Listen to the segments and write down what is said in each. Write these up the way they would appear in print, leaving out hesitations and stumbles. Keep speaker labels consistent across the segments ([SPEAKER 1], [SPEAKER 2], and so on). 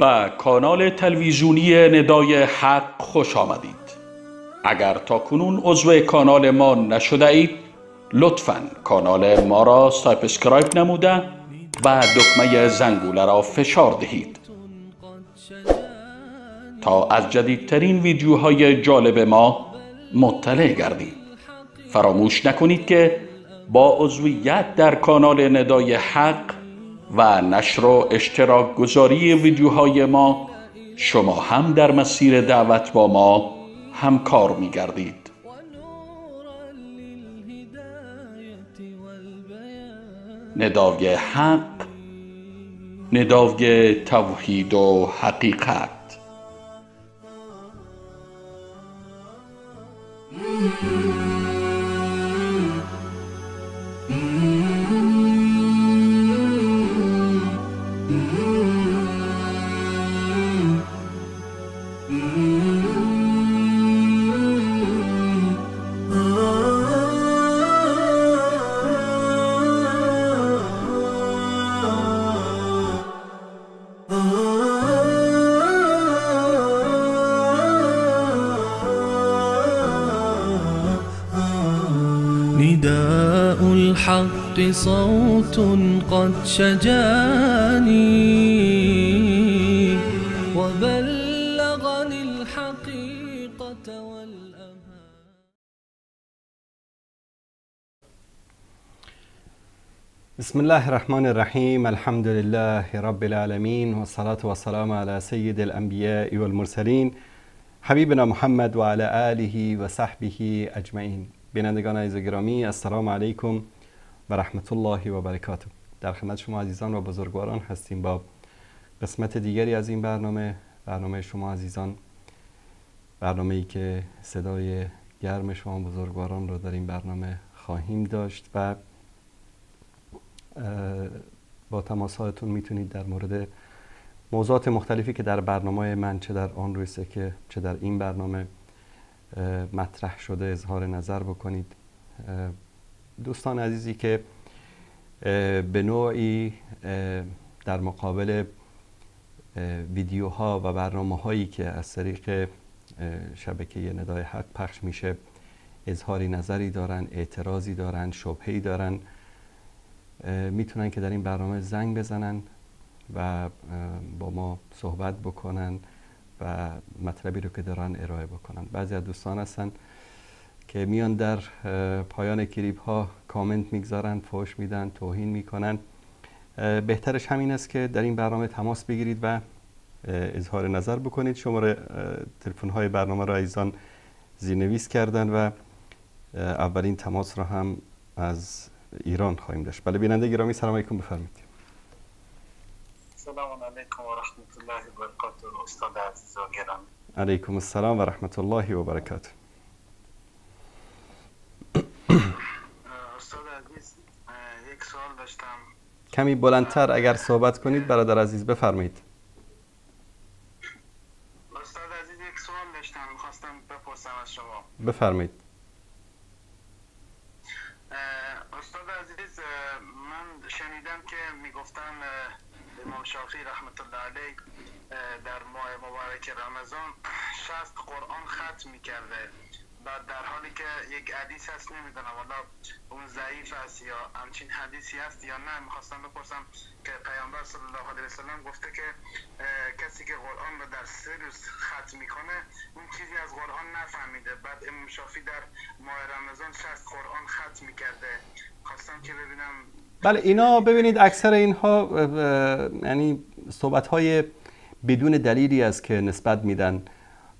[SPEAKER 1] و کانال تلویزیونی ندای حق خوش آمدید. اگر تا کنون عضو کانال ما نشده اید لطفاً کانال ما را سابسکرایب نموده و دکمه زنگوله را فشار دهید تا از جدیدترین ویدیوهای جالب ما مطلع گردید. فراموش نکنید که با عضویت در کانال ندای حق و نشر و اشتراک گذاری ویدیوهای ما شما هم در مسیر دعوت با ما همکار می گردید. ندای حق، ندای توحید و حقیقت.
[SPEAKER 2] نداء الحق صوت قد شجاني وبلغني الحقيقة والأمان.
[SPEAKER 3] بسم الله الرحمن الرحيم. الحمد لله رب العالمين والصلاة والسلام على سيد الأنبياء والمرسلين حبیبنا محمد و علی آله و صحبه اجمعین. بینندگان عزیز و گرامی، السلام علیکم و رحمت الله و برکاته. در خدمت شما عزیزان و بزرگواران هستیم با قسمت دیگری از این برنامه شما عزیزان، برنامه‌ای که صدای گرم شما بزرگواران رو در این برنامه خواهیم داشت و با تماساتون میتونید در مورد موضوعات مختلفی که در برنامه من چه در آن رویسه که چه در این برنامه مطرح شده اظهار نظر بکنید. دوستان عزیزی که به نوعی در مقابل ویدیوها و برنامه هایی که از طریق شبکه ندای حق پخش میشه اظهاری نظری دارن، اعتراضی دارن، شبهه‌ای دارن، میتونن که در این برنامه زنگ بزنن و با ما صحبت بکنن و مطلبی رو که دارن ارائه بکنن. بعضی از دوستان هستن که میان در پایان کلیپ ها کامنت میگذارن، فحش میدن، توهین میکنن. بهترش همین است که در این برنامه تماس بگیرید و اظهار نظر بکنید. شماره تلفن های برنامه را عزیزان زیرنویس کردن و اولین تماس را هم از ایران خواهیم داشت. بله بیننده گرامی، سلام علیکم، بفرمایید.
[SPEAKER 4] سلام علیکم و رحمت الله و برکاته. استاد عزیز و گرامی،
[SPEAKER 3] علیکم السلام و رحمت الله و برکاته.
[SPEAKER 4] استاد عزیز، یک سوال داشتم.
[SPEAKER 3] کمی بلندتر اگر صحبت کنید برادر عزیز، بفرمایید.
[SPEAKER 4] استاد عزیز، یک سوال داشتم میخواستم بپرسم از شما.
[SPEAKER 3] بفرمایید.
[SPEAKER 4] استاد عزیز، من شنیدم که میگفتن امام شافعی رحمت الله علیه در ماه مبارک رمضان 60 قرآن ختم میکرده. بعد در حالی که یک حدیث هست، نمیدونم والا اون ضعیف است یا همچین حدیثی هست یا نه. میخواستم بپرسم که پیامبر صلی الله علیه وسلم گفته که کسی که قرآن رو در 3 روز ختم میکنه اون چیزی از قرآن نفهمیده. بعد امام شافعی در ماه رمضان 60 قرآن ختم میکرده. خواستم که ببینم.
[SPEAKER 3] بله، اینا ببینید اکثر اینها یعنی صحبت‌های بدون دلیلی است که نسبت میدن.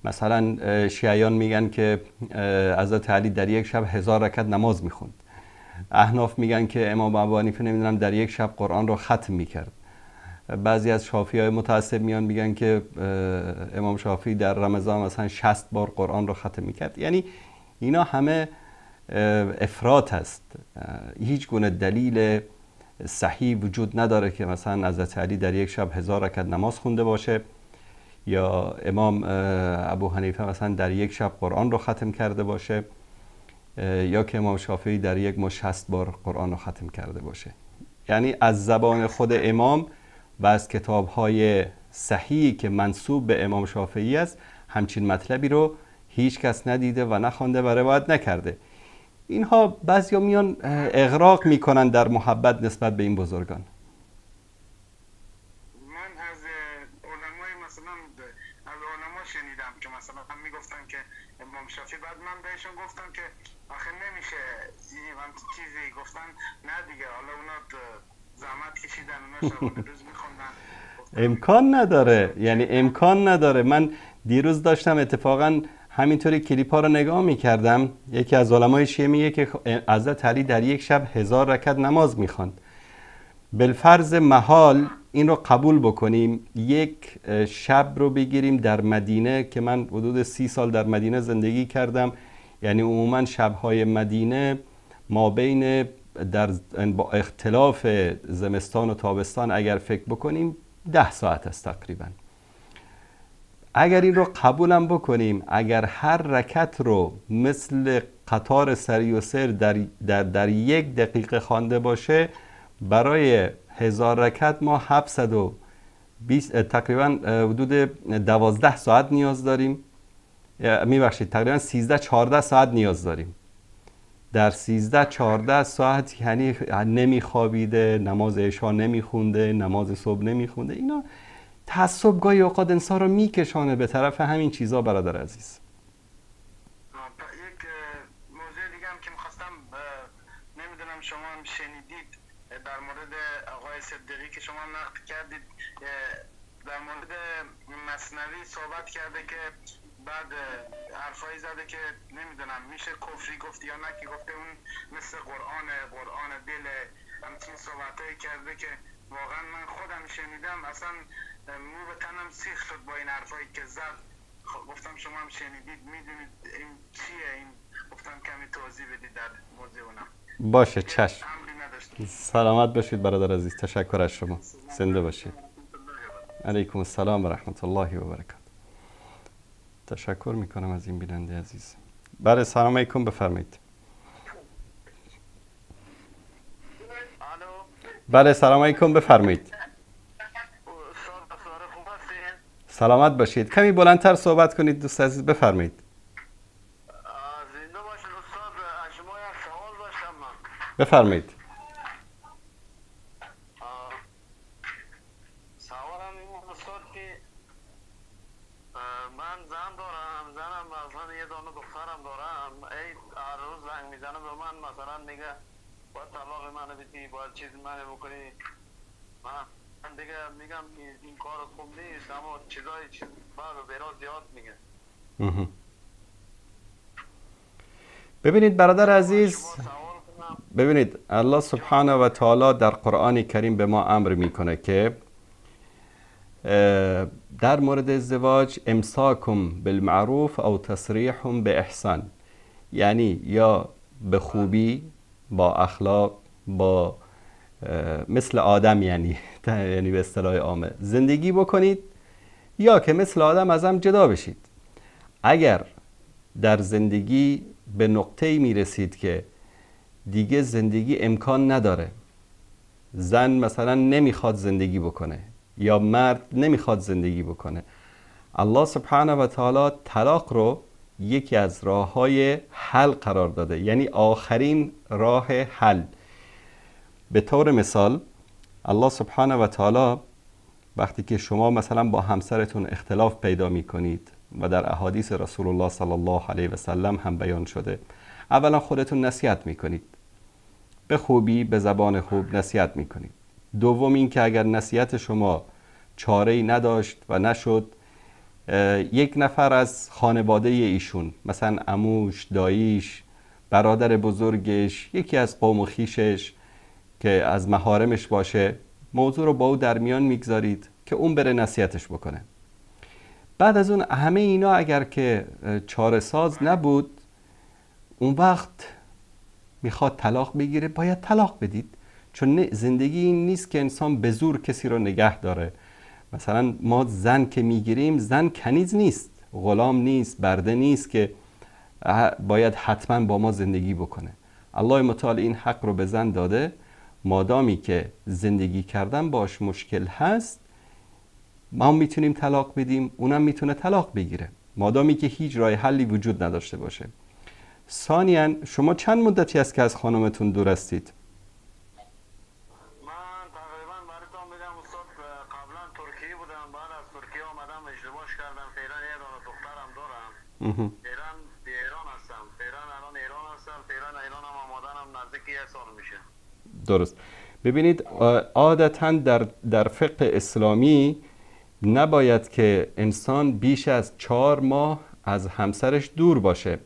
[SPEAKER 3] مثلا شیعیان میگن که حضرت علی در یک شب 1000 رکعت نماز میخوند. احناف میگن که امام ابو حنیفه نمیدونم در یک شب قرآن رو ختم میکرد. بعضی از شافعیای متعصب میان میگن که امام شافعی در رمضان مثلا 60 بار قرآن رو ختم میکرد. یعنی اینا همه افراط است. هیچ گونه دلیل صحیح وجود نداره که مثلا حضرت علی در یک شب 1000 رکعت نماز خونده باشه یا امام ابو حنیفه مثلا در یک شب قرآن رو ختم کرده باشه یا که امام شافعی در یک ماه 60 بار قرآن رو ختم کرده باشه. یعنی از زبان خود امام و از کتاب‌های صحیحی که منسوب به امام شافعی است همچین مطلبی رو هیچ کس ندیده و نخوانده و روایت نکرده. اینها بعضیا میان اغراق میکنن در محبت نسبت به این بزرگان.
[SPEAKER 4] من از علمای مثلا از علما شنیدم که مثلا هم میگفتن که امام شافعی، بعد من بهشون گفتم که آخه نمیشه این چیزی، گفتن نه دیگه، حالا اونا زحمت کشیدن، اونا شبانه روز میخوندن.
[SPEAKER 3] امکان نداره، یعنی امکان نداره. من دیروز داشتم اتفاقا همینطوری کلیپ ها رو نگاه میکردم، یکی از علمای شیعه میگه که حضرت علی در یک شب 1000 رکعت نماز میخواند. بالفرض محال این رو قبول بکنیم، یک شب رو بگیریم در مدینه که من حدود 30 سال در مدینه زندگی کردم، یعنی عموما شبهای مدینه ما بین با اختلاف زمستان و تابستان اگر فکر بکنیم 10 ساعت است تقریبا. اگر این رو قبولم بکنیم، اگر هر رکعت رو مثل قطار سری و سر در 1 دقیقه خوانده باشه، برای 1000 رکعت ما 720 تقریبا حدود 12 ساعت نیاز داریم، میبخشید تقریبا 13-14 ساعت نیاز داریم. در 13-14 ساعت یعنی نمیخوابیده، نماز عشا نمیخونده، نماز صبح نمیخونده. اینا تعصب گاهی اوقات انسان رو میکشانه به طرف همین چیزا برادر عزیز.
[SPEAKER 4] یک موضوع دیگه هم که میخواستم، نمیدونم شما هم شنیدید در مورد آقای صدیقی که شما نقد کردید، در مورد مثنوی صحبت کرده که بعد حرفایی زده که نمیدونم میشه کفری گفت یا نه، که گفته اون مثل قرآن دل، همچین صحبتایی کرده که واقعا من خودم شنیدم اصلا مو به تنم سیخ شد با این حرفایی که زد. گفتم شما هم شنیدید، میدونید این چیه این، گفتم کمی توضیح بدید در موضوع اونم.
[SPEAKER 3] باشه چشم. سلامت باشید برادر عزیز، تشکر از شما، زنده باشید. علیکم السلام و رحمت الله و برکاته. تشکر میکنم از این بیننده عزیز. بله سلام علیکم، بفرمایید. بله سلام علیکم، بفرمایید. سلامت باشید. کمی بلندتر صحبت کنید دوست عزیز، بفرمایید.
[SPEAKER 4] زنده باشید استاد. از شما یک سوال داشتم من.
[SPEAKER 3] بفرمایید.
[SPEAKER 4] سوالم این استاد که من زن دارم، زنم مثلا یه دانه دخترم دارم، ای هر روز زنگ میزنه به من، مثلا میگه باید طلاق منو بدی، باید چیز منو بکنی. من دیگه میگم این کار خوب نیست، اما چیزای بعد و بیرا زیاد میگه.
[SPEAKER 3] ببینید برادر عزیز، ببینید الله سبحانه و تعالی در قرآن کریم به ما امر میکنه که در مورد ازدواج امساکم بالمعروف او تسریحم به احسان، یعنی یا به خوبی، با اخلاق، با مثل آدم، یعنی به اصطلاح عامه زندگی بکنید، یا که مثل آدم از هم جدا بشید. اگر در زندگی به نقطه‌ای میرسید که دیگه زندگی امکان نداره، زن مثلا نمیخواد زندگی بکنه یا مرد نمیخواد زندگی بکنه، الله سبحانه و تعالی طلاق رو یکی از راه‌های حل قرار داده، یعنی آخرین راه حل. به طور مثال الله سبحانه و تعالی وقتی که شما مثلا با همسرتون اختلاف پیدا می کنید و در احادیث رسول الله صلی الله علیه و سلم هم بیان شده، اولا خودتون نصیحت می کنید، به خوبی، به زبان خوب نصیحت می کنید. دوم این که اگر نصیحت شما چاره‌ای نداشت و نشد، یک نفر از خانواده ایشون، مثلا عموش، داییش، برادر بزرگش، یکی از قوم و خویشش که از محارمش باشه، موضوع رو با او در میان میگذارید که اون بره نصیحتش بکنه. بعد از اون همه اینا اگر که چاره ساز نبود، اون وقت میخواد طلاق بگیره، باید طلاق بدید. چون زندگی این نیست که انسان به زور کسی رو نگه داره. مثلا ما زن که میگیریم، زن کنیز نیست، غلام نیست، برده نیست که باید حتما با ما زندگی بکنه. الله متعال این حق رو به زن داده، مادامی که زندگی کردن باش مشکل هست، ما میتونیم طلاق بدیم، اونم میتونه طلاق بگیره، مادامی که هیچ راه حلی وجود نداشته باشه. ثانیاً شما چند مدتی است که از خانمتون دور هستید؟
[SPEAKER 4] من تقریبا براتون بگم استاد، قبلا ترکیه بودم، بعد از ترکیه آمدم ازدواج کردم، فعلا یه دونه دخترم دارم. فعلا به ایران هستم، فعلا الان ایران هستم، فعلا ایران هم آمدنم نزدیک 1 سال میشه.
[SPEAKER 3] درست. ببینید عادتاً در فقه اسلامی نباید که انسان بیش از 4 ماه از همسرش دور باشه.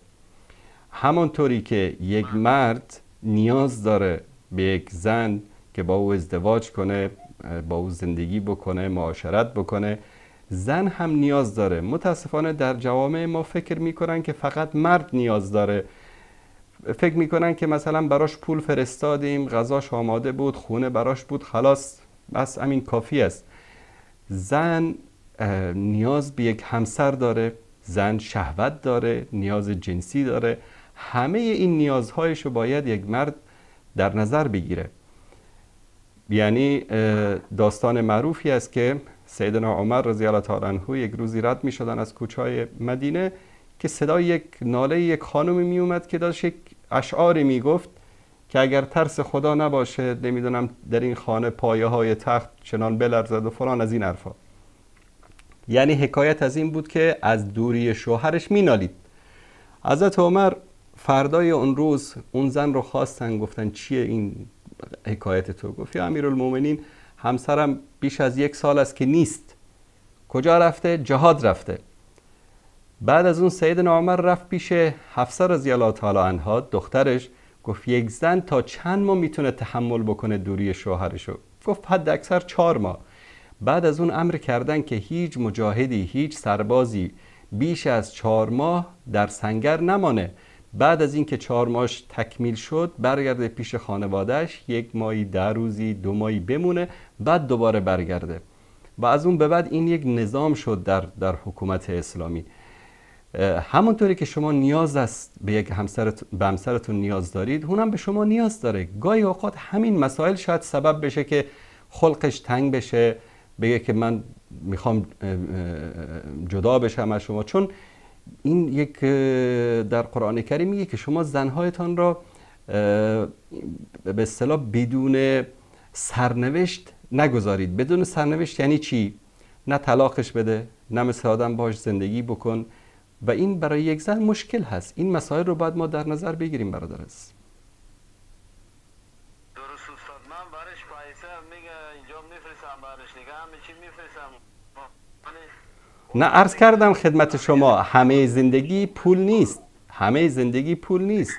[SPEAKER 3] همانطوری که یک مرد نیاز داره به یک زن که با او ازدواج کنه، با او زندگی بکنه، معاشرت بکنه، زن هم نیاز داره. متاسفانه در جوامع ما فکر میکنن که فقط مرد نیاز داره. فکر میکنن که مثلا براش پول فرستادیم، غذاش آماده بود، خونه براش بود، خلاص بس همین کافی است. زن نیاز به یک همسر داره، زن شهوت داره، نیاز جنسی داره. همه این نیازهایشو باید یک مرد در نظر بگیره. یعنی داستان معروفی است که سیدنا عمر رضی الله تعالی عنه یک روزی رد می شدن از کوچه‌های مدینه که صدای یک ناله یک خانمی می اومد که داشت یک اشعاری می گفت که اگر ترس خدا نباشه نمیدونم در این خانه پایه های تخت چنان بلرزد و فلان از این حرفا. یعنی حکایت از این بود که از دوری شوهرش می نالید. حضرت عمر فردای اون روز اون زن رو خواستن، گفتن چیه این حکایت تو؟ گفت یا امیرالمومنین، همسرم بیش از 1 سال است که نیست. کجا رفته؟ جهاد رفته. بعد از اون سیدنا عمر رفت پیش حفصه رضی الله تعالی عنها دخترش، گفت یک زن تا چند ماه میتونه تحمل بکنه دوری شوهرشو؟ گفت حد اکثر 4 ماه. بعد از اون امر کردن که هیچ مجاهدی، هیچ سربازی بیش از 4 ماه در سنگر نمانه. بعد از اینکه 4 ماهش تکمیل شد برگرده پیش خانوادهش، 1 ماهی 10 روزی 2 ماهی بمونه، بعد دوباره برگرده. و از اون به بعد این یک نظام شد در حکومت اسلامی. همونطوری که شما نیاز است به یک همسرتون نیاز دارید، اونم به شما نیاز داره. گاهی اوقات همین مسائل شاید سبب بشه که خلقش تنگ بشه، بگه که من میخوام جدا بشم از شما. چون این یک در قرآن کریم میگه که شما زنهایتان را به اصطلاح بدون سرنوشت نگذارید. بدون سرنوشت یعنی چی؟ نه طلاقش بده، نه مثل آدم باش زندگی بکن. و این برای یک زن مشکل هست. این مسائل رو باید ما در نظر بگیریم برادر عزیز.
[SPEAKER 4] درست استاد، من برش پیسه میگه اینجا میفرستم، برش دیگه همه چی میفرستم.
[SPEAKER 3] نه عرض کردم خدمت شما همه زندگی پول نیست. همه زندگی پول نیست.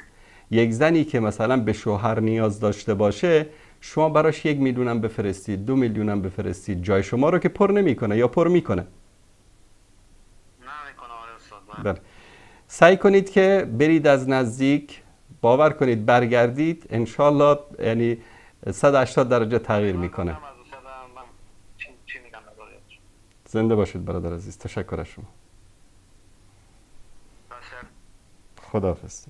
[SPEAKER 3] یک زنی که مثلا به شوهر نیاز داشته باشه، شما براش 1 میلیون هم بفرستید، 2 میلیون هم بفرستید، جای شما رو که پر نمیکنه یا پر میکنه؟ بله. سعی کنید که برید از نزدیک، باور کنید برگردید انشالله یعنی 180 درجه تغییر میکنه. زنده باشید برادر عزیز. تشکر از شما. خداحافظ.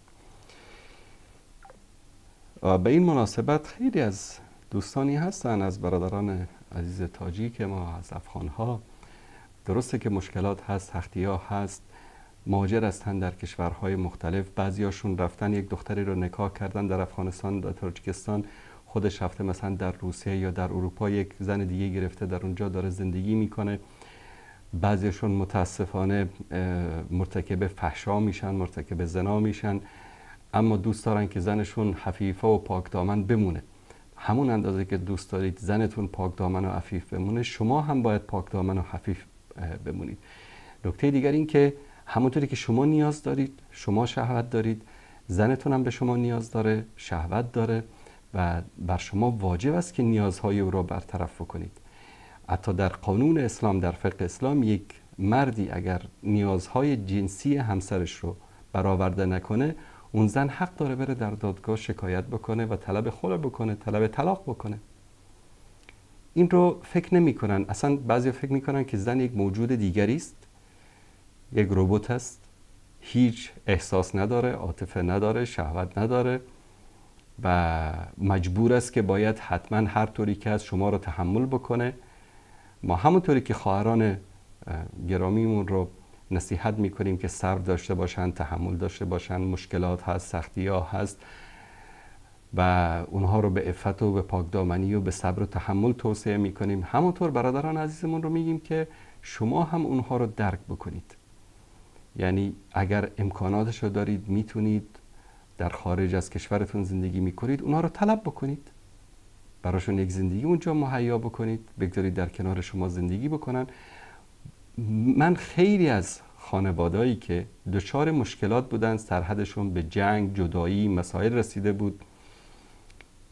[SPEAKER 3] به این مناسبت خیلی از دوستانی هستن از برادران عزیز تاجیک ما، از افغانها. درسته که مشکلات هست، سختی ها هست، مهاجر هستن در کشورهای مختلف. بعضیاشون رفتن یک دختری رو نکاح کردن در افغانستان، در تاجیکستان، خودش رفته مثلا در روسیه یا در اروپا یک زن دیگه گرفته، در اونجا داره زندگی میکنه. بعضیشون متاسفانه مرتکب فحشا میشن، مرتکب زنا میشن، اما دوست دارن که زنشون عفیفه و پاک دامن بمونه. همون اندازه که دوست دارید زنتون پاک دامن و عفیف بمونه، شما هم باید پاک دامن و عفیف بمونید. نکته دیگر این که همونطوری که شما نیاز دارید، شما شهوت دارید، زنتون هم به شما نیاز داره، شهوت داره و بر شما واجب است که نیازهای او را برطرف بکنید. حتی در قانون اسلام، در فقه اسلام، یک مردی اگر نیازهای جنسی همسرش رو برآورده نکنه، اون زن حق داره بره در دادگاه شکایت بکنه و طلب خلع بکنه، طلب طلاق بکنه. این رو فکر نمی کنن. اصلا بعضی فکر می کنن که زن یک موجود دیگری است، یک ربات است، هیچ احساس نداره، عاطفه نداره، شهوت نداره و مجبور است که باید حتما هر طوری که از شما رو تحمل بکنه ما همونطوری که خواهران گرامیمون رو نصیحت میکنیم که صبر داشته باشن، تحمل داشته باشن، مشکلات هست، سختی ها هست و اونها رو به عفت و به پاکدامنی و به صبر و تحمل توصیه میکنیم، همونطور برادران عزیزمون رو میگیم که شما هم اونها رو درک بکنید. یعنی اگر امکاناتش رو دارید، میتونید در خارج از کشورتون زندگی میکنید، اونها رو طلب بکنید، براشون یک زندگی اونجا مهیا بکنید، بگذارید در کنار شما زندگی بکنن. من خیلی از خانوادهایی که دچار مشکلات بودن، سرحدشون به جنگ، جدایی، مسائل رسیده بود،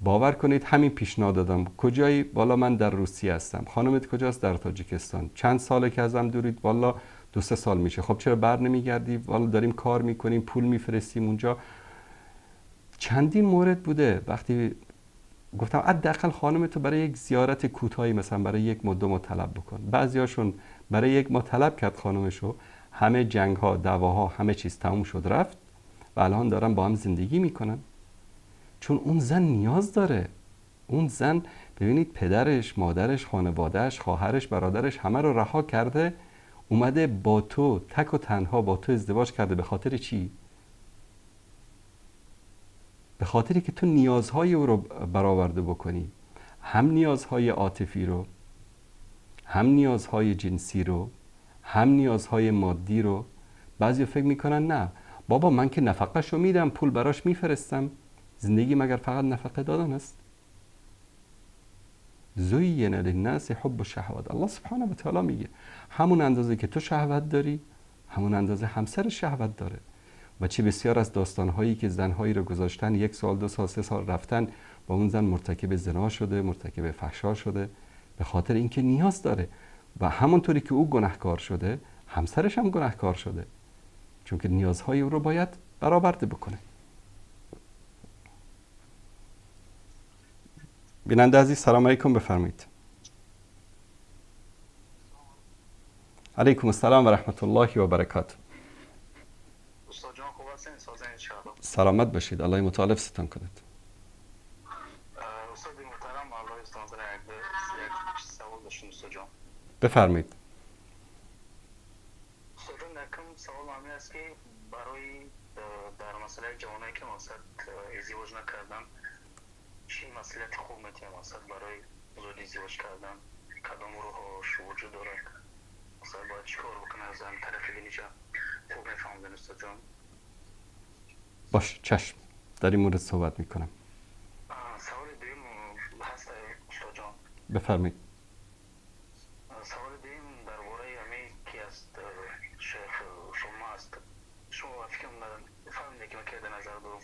[SPEAKER 3] باور کنید همین پیشنهاد دادم. کجایی؟ والا من در روسیه هستم. خانمت کجاست؟ در تاجیکستان. چند ساله که ازم دورید؟ والا 2-3 سال میشه. خب چرا بر نمیگردی؟ والا داریم کار میکنیم، پول میفرستیم اونجا. چندین مورد بوده وقتی گفتم حداقل خانمتو برای یک زیارت کوتاهی مثلا برای 1 ماه 2 ماه طلب بکن. بعضیاشون برای 1 ماه طلب کرد خانمشو، همه جنگ ها، دعواها، همه چیز تموم شد رفت و الان دارن با هم زندگی میکنن. چون اون زن نیاز داره. اون زن ببینید پدرش، مادرش، خانوادهش، خواهرش، برادرش همه رو رها کرده، اومده با تو تک و تنها با تو ازدواج کرده. به خاطر چی؟ به خاطری که تو نیازهای او رو برآورده بکنی، هم نیازهای عاطفی رو، هم نیازهای جنسی رو، هم نیازهای مادی رو. بعضی فکر میکنن نه بابا من که نفقه‌شو میدم، پول براش میفرستم، زندگی مگر فقط نفقه دادن است؟ زین للناس حب الشهوات. الله سبحانه و تعالی میگه همون اندازه که تو شهوت داری، همون اندازه همسر شهوت داره. و چه بسیار از داستانهایی که زنهایی رو گذاشتن 1 سال 2 سال 3 سال رفتن با اون زن مرتکب زنا شده، مرتکب فحشا شده، به خاطر اینکه نیاز داره. و همونطوری که او گناهکار شده، همسرش هم گناهکار شده، چون که نیازهای او رو باید برآورده بکنه. بیننده عزیز سلام علیکم، بفرمایید. علیکم السلام و رحمت الله و برکاته.
[SPEAKER 4] استاد جان خوب هستین؟
[SPEAKER 3] سلامت باشید، الله متعال ستان کند.
[SPEAKER 4] استاد محترم، الله استاد یک سوال داشتم استاد جان.
[SPEAKER 3] بفرمایید.
[SPEAKER 4] استاد جان یکم سوال همین است که برای در مسئله جوانایی که مقصد ازدواج نکردن چی مسئولیت خوب میتونه مقصد برای زود ازدواج کردن، کدام روحش وجود داره، مقصد باید چیکار بکنه از هم طرف دینیجا خوب نفهمیدن استاد جان؟
[SPEAKER 3] باش چشم، در این مورد صحبت میکنم.
[SPEAKER 4] سوال دویم هست استاد جان.
[SPEAKER 3] بفرمایید.
[SPEAKER 4] سوال دویم درباره همین کی است شیخ شما است. شما فکر فهمیدید که من نظر دارم.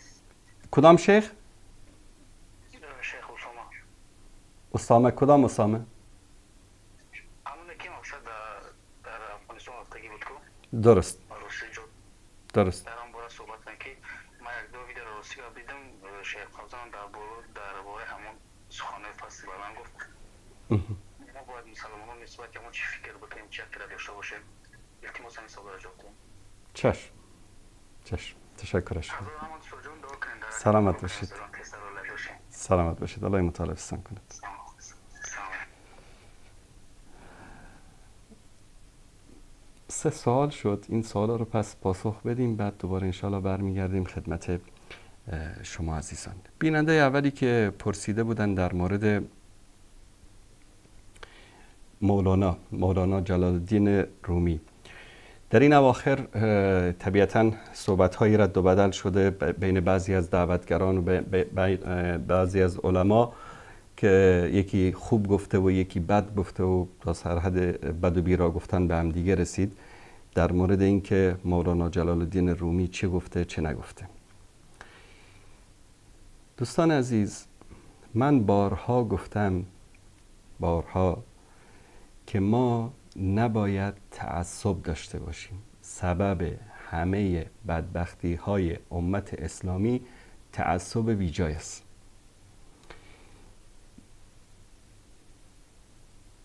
[SPEAKER 3] کدام شیخ؟
[SPEAKER 4] شیخ اسامه.
[SPEAKER 3] اسامه کدام اسامه؟
[SPEAKER 4] همونه که مقصد در افغانستان رفتگی بود که
[SPEAKER 3] درست.
[SPEAKER 4] روسی جد.
[SPEAKER 3] درست.
[SPEAKER 4] در آن باره صحبت کنم که من یک دو ویدیو روسی را دیدم، شیخ فوزان درباره همون سخنهای فصلی به من گفت ما باید مسلمانان نسبت که ما چی فکر بکنیم، چی عقیده داشته باشیم، التماس همین سوال را جواب کنیم.
[SPEAKER 3] چشم چشم، تشکرش.
[SPEAKER 4] از همون سوجون دعا کنیم در
[SPEAKER 3] سلامت باشید. سلامت باشید، الله متعال ستان کند. سه سوال شد، این سوالا رو پس پاسخ بدیم، بعد دوباره انشالله برمیگردیم خدمت شما عزیزان. بیننده اولی که پرسیده بودن در مورد مولانا جلال الدین رومی. در این اواخر طبیعتاً صحبت‌هایی رد و بدل شده بین بعضی از دعوتگران و بعضی از علما که یکی خوب گفته و یکی بد گفته و تا سرحد بد و بیرا گفتن به هم دیگه رسید در مورد اینکه مولانا جلال الدین رومی چه گفته چه نگفته. دوستان عزیز، من بارها گفتم که ما نباید تعصب داشته باشیم. سبب همه بدبختی های امت اسلامی تعصب بیجای است.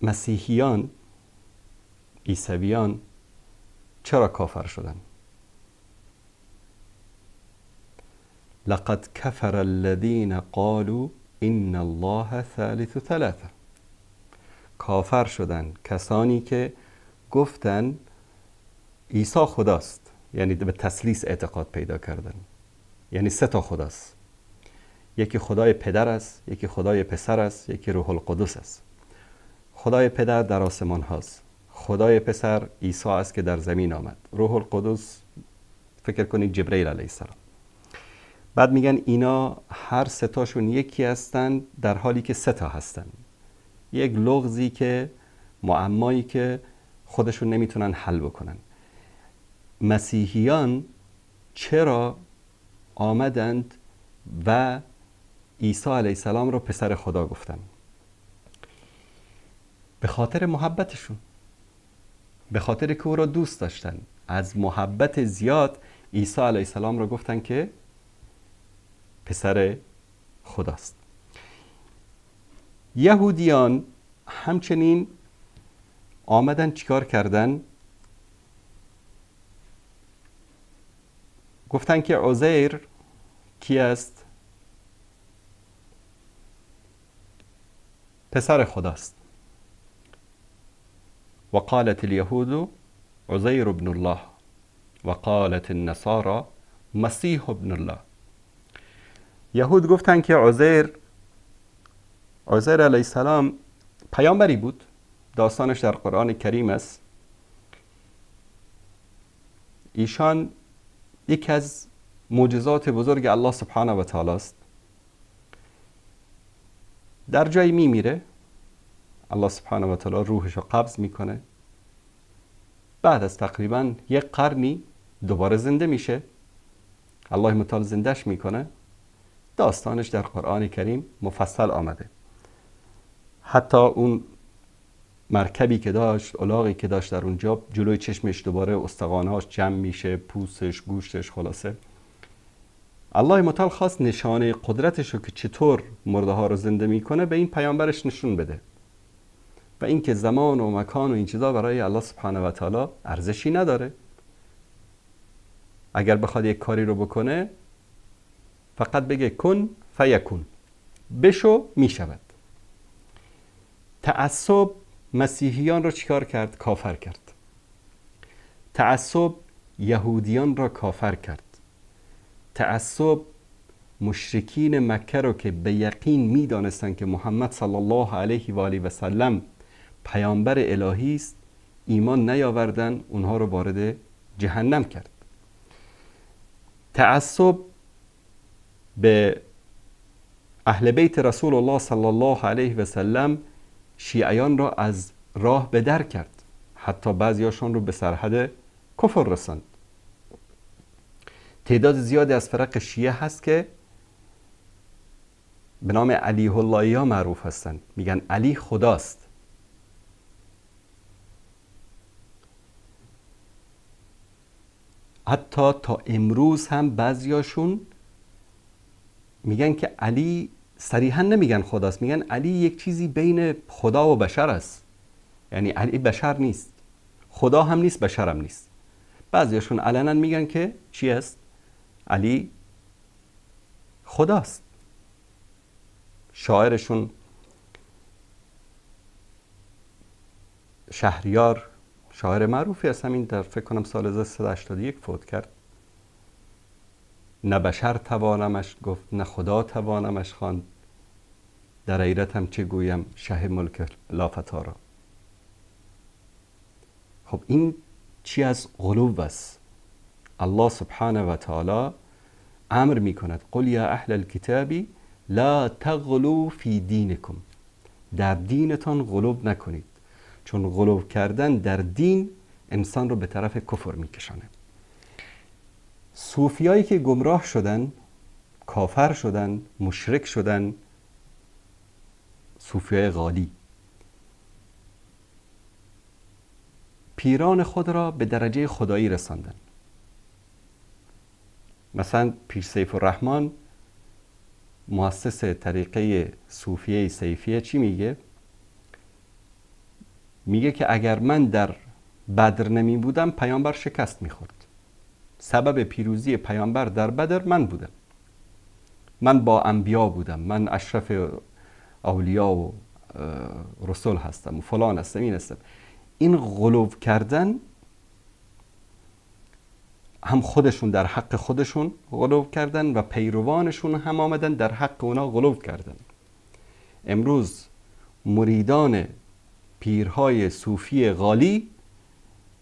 [SPEAKER 3] مسیحیان، عیسویان چرا کافر شدن؟ لقد كفر الذين قالوا ان الله ثالث ثلاثه. کافر شدن کسانی که گفتن عیسی خداست، یعنی به تثلیث اعتقاد پیدا کردن، یعنی 3 تا خداست. یکی خدای پدر است، یکی خدای پسر است، یکی روح القدس است. خدای پدر در آسمان هاست، خدای پسر عیسی است که در زمین آمد، روح القدس فکر کنید جبرئیل علیه السلام. بعد میگن اینا هر 3 تاشون یکی هستن در حالی که 3 تا هستن. یک لغزی که معمایی که خودشون نمیتونن حل بکنن. مسیحیان چرا آمدند و عیسی علیه السلام رو پسر خدا گفتن؟ به خاطر محبتشون، به خاطر که او را دوست داشتن. از محبت زیاد عیسی علیه السلام رو گفتن که پسر خداست. یهودیان همچنین آمدن چیکار کردن؟ گفتن که عزیر کی است؟ پسر خداست. وقالت اليهود عزیر ابن الله وقالت النصارى مسیح ابن الله. یهود گفتن که عزیر علیه السلام پیامبری بود، داستانش در قرآن کریم است. ایشان یکی از معجزات بزرگ الله سبحانه و تعالی است. در جایی میمیره، الله سبحانه و تعالی روحش رو قبض میکنه، بعد از تقریبا 1 قرنی دوباره زنده میشه، الله متعال زندهش میکنه. داستانش در قرآن کریم مفصل آمده. حتی اون مرکبی که داشت، الاغی که داشت در اونجا، جلوی چشمش دوباره استخوان‌هاش جمع میشه، پوستش، گوشتش، خلاصه الله متعال خواست نشانه قدرتش رو که چطور مرده ها رو زنده میکنه به این پیامبرش نشون بده. و اینکه زمان و مکان و این چیزا برای الله سبحانه و تعالی ارزشی نداره. اگر بخواد یک کاری رو بکنه فقط بگه کن فیکون، بشو میشود. تعصب مسیحیان را چیکار کرد؟ کافر کرد. تعصب یهودیان را کافر کرد. تعصب مشرکین مکه رو که به یقین میدانستند که محمد صلی الله علیه و آله و سلم پیامبر الهی است، ایمان نیاوردن، اونها رو وارد جهنم کرد. تعصب به اهل بیت رسول الله صلی الله علیه و سلم شیعیان را از راه به در کرد، حتی بعضیاشون رو به سرحد کفر رساند. تعداد زیادی از فرق شیعه هست که به نام علی اللهی ها معروف هستند، میگن علی خداست. حتی تا امروز هم بعضیاشون میگن که علی، صریحا نمیگن خداست، میگن علی یک چیزی بین خدا و بشر است. یعنی علی بشر نیست، خدا هم نیست، بشر هم نیست. بعضیاشون علنا میگن که چی است؟ علی خداست. شاعرشون شهریار، شاعر معروفی است، همین در فکر کنم سال 1381 فوت کرد. نه بشر توانمش گفت، نه خدا توانمش خواند، در حیرتم چه گویم شه ملک لافتا را. خب این چی از غلو است؟ الله سبحانه و تعالی امر می کند قل یا اهل الكتاب لا تغلو فی دینکم، در دینتان غلو نکنید، چون غلو کردن در دین انسان رو به طرف کفر می کشانه. صوفیایی که گمراه شدن، کافر شدن، مشرک شدن، صوفیای غالی، پیران خود را به درجه خدایی رساندن. مثلا پیر سیف الرحمن، مؤسس طریقه صوفیه سیفیه، چی میگه؟ میگه که اگر من در بدر نمی بودم پیامبر شکست میخورد. سبب پیروزی پیامبر در بدر من بودم، من با انبیا بودم، من اشرف اولیا و رسول هستم و فلان هستم این هستم. این غلو کردن هم خودشون در حق خودشون غلو کردن و پیروانشون هم آمدن در حق اونا غلو کردن. امروز مریدان پیرهای صوفی غالی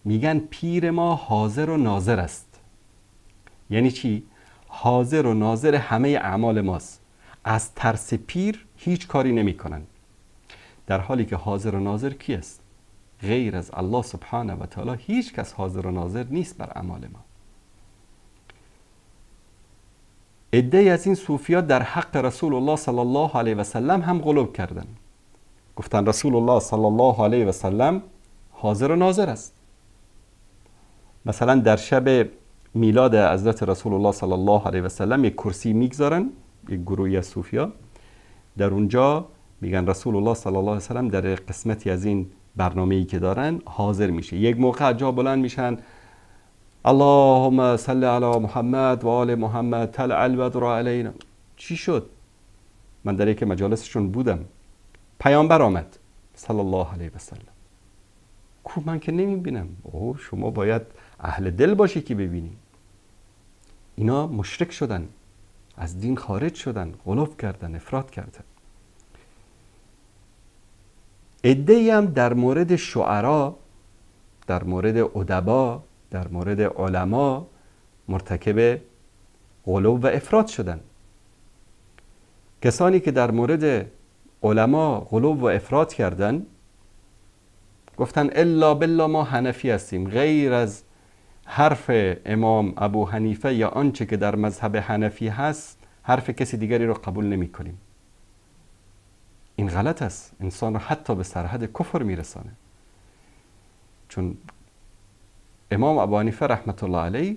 [SPEAKER 3] میگن پیر ما حاضر و ناظر است. یعنی چی؟ حاضر و ناظر همه اعمال ماست. از ترس پیر هیچ کاری نمی کنن. در حالی که حاضر و ناظر کی است؟ غیر از الله سبحانه و تعالی هیچ کس حاضر و ناظر نیست بر اعمال ما. عده‌ای از این صوفیا در حق رسول الله صلی الله علیه و سلم هم غلو کردن. گفتن رسول الله صلی الله علیه و سلم حاضر و ناظر است. مثلا در شب میلاد حضرت رسول الله صلی الله علیه و سلم یک کرسی میگذارن، یک گروهی از صوفیا در اونجا میگن رسول الله صلی الله علیه و سلم در قسمتی از این برنامه‌ای که دارن حاضر میشه. یک موقع جا بلند میشن اللهم صل علی محمد و آل محمد طلع البدر علینا. چی شد؟ من در یک مجالسشون بودم، پیامبر آمد صلی الله علیه و سلم. کو من که نمیبینم. اوه شما باید اهل دل باشی که ببینی. اینا مشرک شدن، از دین خارج شدن، غلو کردن، افراط کردن. عده‌ای هم در مورد شعرا، در مورد ادبا، در مورد علما مرتکب غلو و افراط شدن. کسانی که در مورد علما غلو و افراط کردن گفتن الا بالله ما حنفی هستیم، غیر از حرف امام ابو حنیفه یا آنچه که در مذهب حنفی هست حرف کسی دیگری رو قبول نمی کنیم. این غلط است، انسان رو حتی به سرحد کفر میرسانه. چون امام ابو حنیفه رحمت الله علیه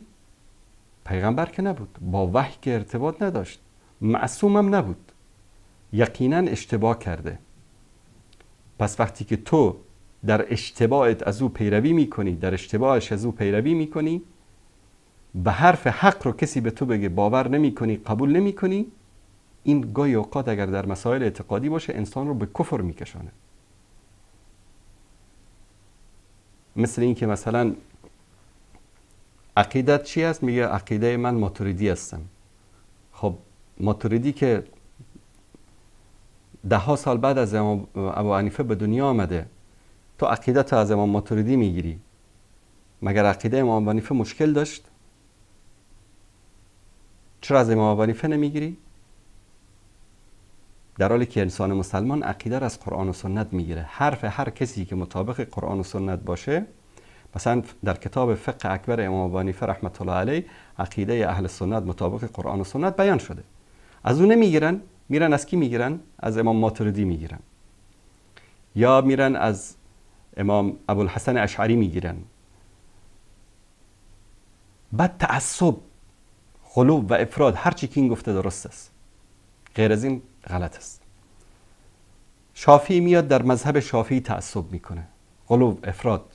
[SPEAKER 3] پیغمبر که نبود، با وحی که ارتباط نداشت، معصوم هم نبود، یقینا اشتباه کرده. پس وقتی که تو در اشتباهت از او پیروی میکنی، در اشتباهش از او پیروی میکنی، به حرف حق رو کسی به تو بگه باور نمیکنی، قبول نمیکنی، این گاهی اوقات اگر در مسائل اعتقادی باشه انسان رو به کفر میکشانه. مثل این که مثلا عقیدت چی است؟ میگه عقیده من ماتوریدی هستم. خب ماتوریدی که 10 سال بعد از امام ابو حنیفه به دنیا آمده، تو عقیدت از امام ماتوریدی میگیری، مگر عقیده امام ابو حنیفه مشکل داشت؟ چرا از امام ابو حنیفه نمیگیری؟ در حالی که انسان مسلمان عقیده را از قرآن و سنت میگیره. حرف هر کسی که مطابق قرآن و سنت باشه، مثلا در کتاب فقه اکبر امام ابو حنیفه رحمت الله علیه عقیده اهل سنت مطابق قرآن و سنت بیان شده. از اون نمیگیرن، میرن از کی میگیرن؟ از امام ماتوریدی میگیرن، یا میرن از امام ابوالحسن اشعری میگیرن. بعد تعصب، غلو و افراد، هر چی که این گفته درست است، غیر از این غلط است. شافعی میاد در مذهب شافعی تعصب میکنه، غلو، افراد.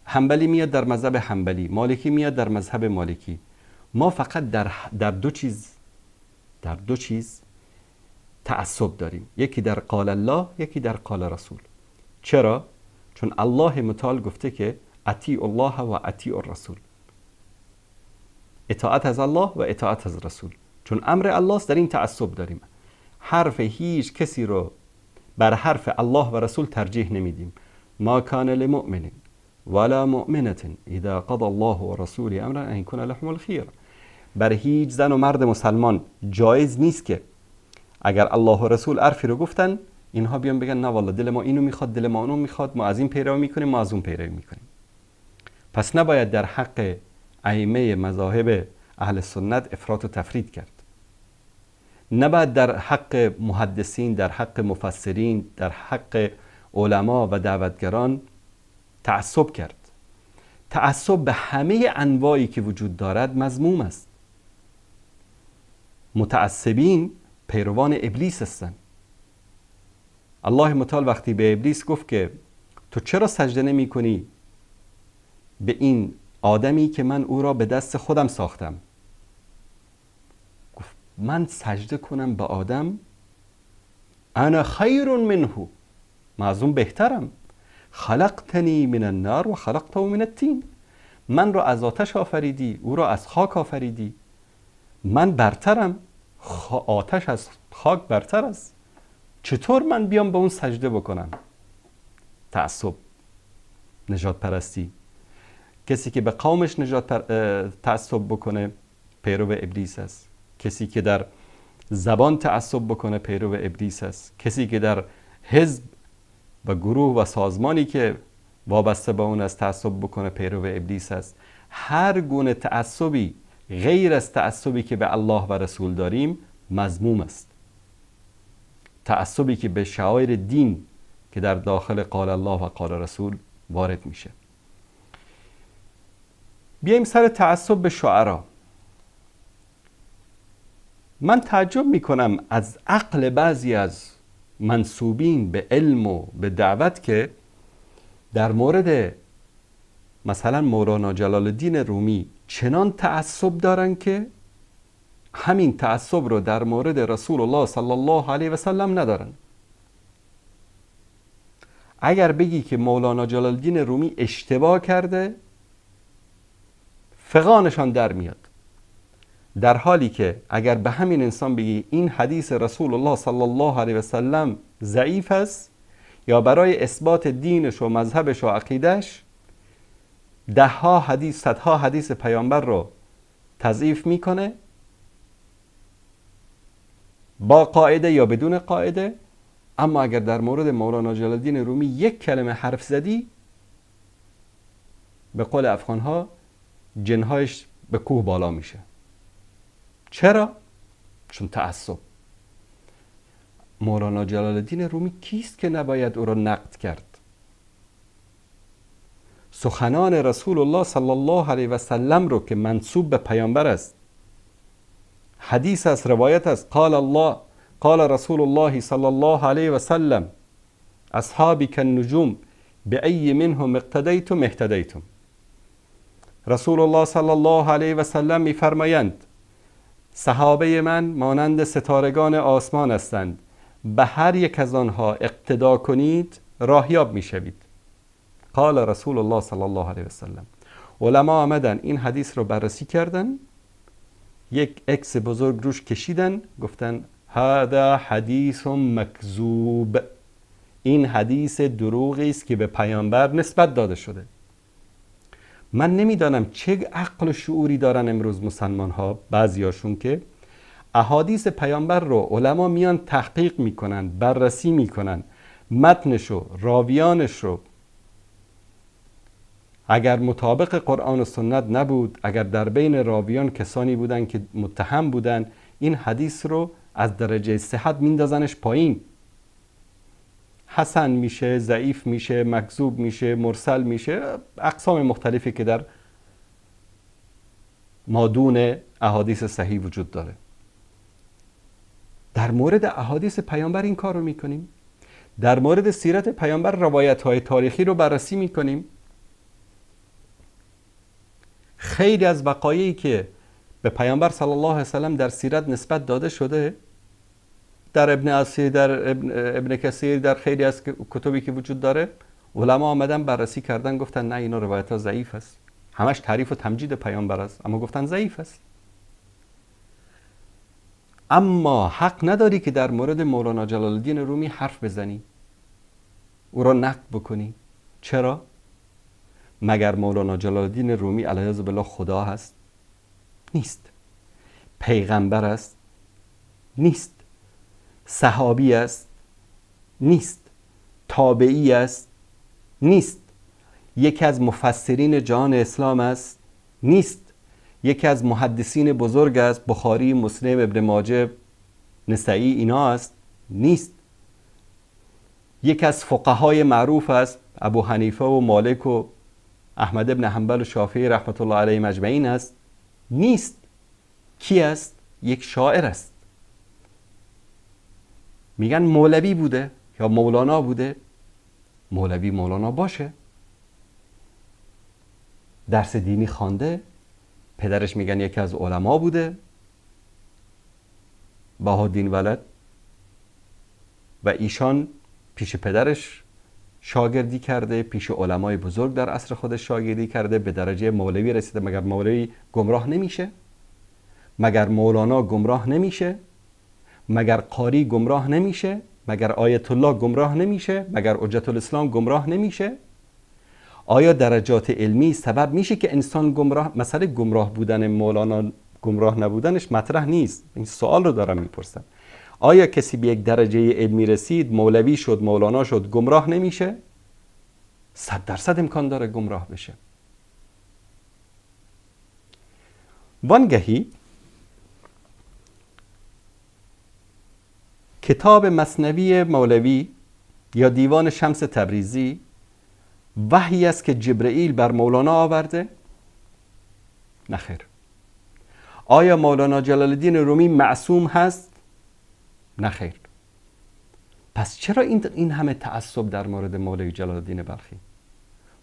[SPEAKER 3] حنبلی میاد در مذهب حنبلی، مالکی میاد در مذهب مالکی. ما فقط در دو چیز تعصب داریم، یکی در قال الله، یکی در قال رسول. چرا؟ چون الله متعال گفته که اطیع الله و اطیع الرسول، اطاعت از الله و اطاعت از رسول. چون امر الله است، در این تعصب داریم. حرف هیچ کسی رو بر حرف الله و رسول ترجیح نمیدیم. ما کان لمؤمن ولا مؤمنة اذا قضى الله و رسول امرا ان یکون لهم الخیرة. بر هیچ زن و مرد مسلمان جایز نیست که اگر الله و رسول حرفی رو گفتن اینها بیان بگن نه والله دل ما اینو میخواد، دل ما اونو میخواد، ما از این پیروی میکنیم، ما از اون پیروی میکنیم. پس نباید در حق ائمه مذاهب اهل سنت افراط و تفرید کرد. نباید در حق محدثین، در حق مفسرین، در حق علما و دعوتگران تعصب کرد. تعصب به همه انواعی که وجود دارد مذموم است. متعصبین پیروان ابلیس هستند. الله متعال وقتی به ابلیس گفت که تو چرا سجده نمی کنی به این آدمی که من او را به دست خودم ساختم؟ من سجده کنم به آدم؟ انا خیر منه، من از اون بهترم. خلقتنی من النار و خلقته من الطین. من را از آتش آفریدی، او را از خاک آفریدی. من برترم، آتش از خاک برتر است. چطور من بیام به اون سجده بکنم؟ تعصب، نجات پرستی. کسی که به قومش تعصب بکنه پیرو ابلیس است. کسی که در زبان تعصب بکنه پیرو ابلیس است. کسی که در حزب و گروه و سازمانی که وابسته به اون از تعصب بکنه پیرو ابلیس است. هر گونه تعصبی غیر از تعصبی که به الله و رسول داریم مذموم است. تعصبی که به شعائر دین که در داخل قال الله و قال رسول وارد میشه. بیایم سر تعصب به شعرا. من تعجب میکنم از عقل بعضی از منسوبین به علم و به دعوت که در مورد مثلا مولانا جلال الدین رومی چنان تعصب دارن که همین تعصب رو در مورد رسول الله صلی الله علیه و سلم ندارن. اگر بگی که مولانا جلال الدین رومی اشتباه کرده فغانشان در میاد، در حالی که اگر به همین انسان بگی این حدیث رسول الله صلی الله علیه و سلم ضعیف است یا برای اثبات دینش و مذهبش و عقیدش دهها حدیث صدها حدیث پیامبر رو تضعیف میکنه با قاعده یا بدون قاعده، اما اگر در مورد مولانا جلال الدین رومی یک کلمه حرف زدی به قول افغانها جنهایش به کوه بالا میشه. چرا؟ چون تعصب. مولانا جلال الدین رومی کیست که نباید او را نقد کرد؟ سخنان رسول الله صلی الله علیه و سلم رو که منسوب به پیامبر است، حدیث است، روایت است، قال الله قال رسول الله صلی الله علیه و سلم اصحابی کالنجوم بأی منهم اقتدیتم اهتدیتم. رسول الله صلی الله علیه و سلم می‌فرمایند صحابه من مانند ستارگان آسمان هستند، به هر یک از آنها اقتدا کنید راهیاب میشوید. قال رسول الله صلی الله علیه و سلم. علما آمدن این حدیث رو بررسی کردن، یک اکس بزرگ روش کشیدن، گفتن هذا حدیث مکذوب، این حدیث دروغی است که به پیامبر نسبت داده شده. من نمیدانم چه عقل و شعوری دارن امروز مسلمان ها، بعضیاشون که احادیث پیامبر رو علما میان تحقیق میکنن، بررسی میکنن، متنش رو، راویانش رو، اگر مطابق قرآن و سنت نبود، اگر در بین راویان کسانی بودن که متهم بودن، این حدیث رو از درجه صحت میندازنش پایین، حسن میشه، ضعیف میشه، مکذوب میشه، مرسل میشه، اقسام مختلفی که در مادون احادیث صحیح وجود داره. در مورد احادیث پیامبر این کار رو میکنیم. در مورد سیرت پیامبر روایت های تاریخی رو بررسی میکنیم. خیلی از وقایعی که به پیامبر صلی الله علیه وسلم در سیرت نسبت داده شده، در ابن اسیر، در ابن کثیر، در خیلی از کتبی که وجود داره، علما آمدن بررسی کردن، گفتن نه اینا روایت ها ضعیف است، همش تعریف و تمجید پیامبر است، اما گفتن ضعیف است. اما حق نداری که در مورد مولانا جلال الدین رومی حرف بزنی، او را نقد بکنی. چرا؟ مگر مولانا جلال الدین رومی علیه بالله خدا هست؟ نیست. پیغمبر است؟ نیست. صحابی است؟ نیست. تابعی است؟ نیست. یکی از مفسرین جهان اسلام است؟ نیست. یکی از محدثین بزرگ است، بخاری، مسلم، ابن ماجه، نسائی اینا است؟ نیست. یکی از فقهای معروف است، ابو حنیفه و مالک و احمد ابن حنبل و شافعی رحمت الله علیهم اجمعین است؟ نیست. کی است؟ یک شاعر است. میگن مولوی بوده یا مولانا بوده. مولوی مولانا باشه، درس دینی خوانده، پدرش میگن یکی از علما بوده، بهاءالدین ولد، و ایشان پیش پدرش شاگردی کرده، پیش علمای بزرگ در عصر خودش شاگردی کرده، به درجه مولوی رسیده. مگر مولوی گمراه نمیشه؟ مگر مولانا گمراه نمیشه؟ مگر قاری گمراه نمیشه؟ مگر آیت الله گمراه نمیشه؟ مگر حجت الاسلام گمراه نمیشه؟ آیا درجات علمی سبب میشه که انسان گمراه؟ مسئله گمراه بودن مولانا، گمراه نبودنش مطرح نیست. این سوال رو دارم میپرسم. آیا کسی به یک درجه علمی رسید، مولوی شد، مولانا شد، گمراه نمیشه؟ 100% امکان داره گمراه بشه. وانگهی کتاب مثنوی مولوی یا دیوان شمس تبریزی وحی است که جبرئیل بر مولانا آورده؟ نخیر. آیا مولانا جلال الدین رومی معصوم هست؟ نخیر. پس چرا این همه تعصب در مورد مولوی جلال الدین بلخی؟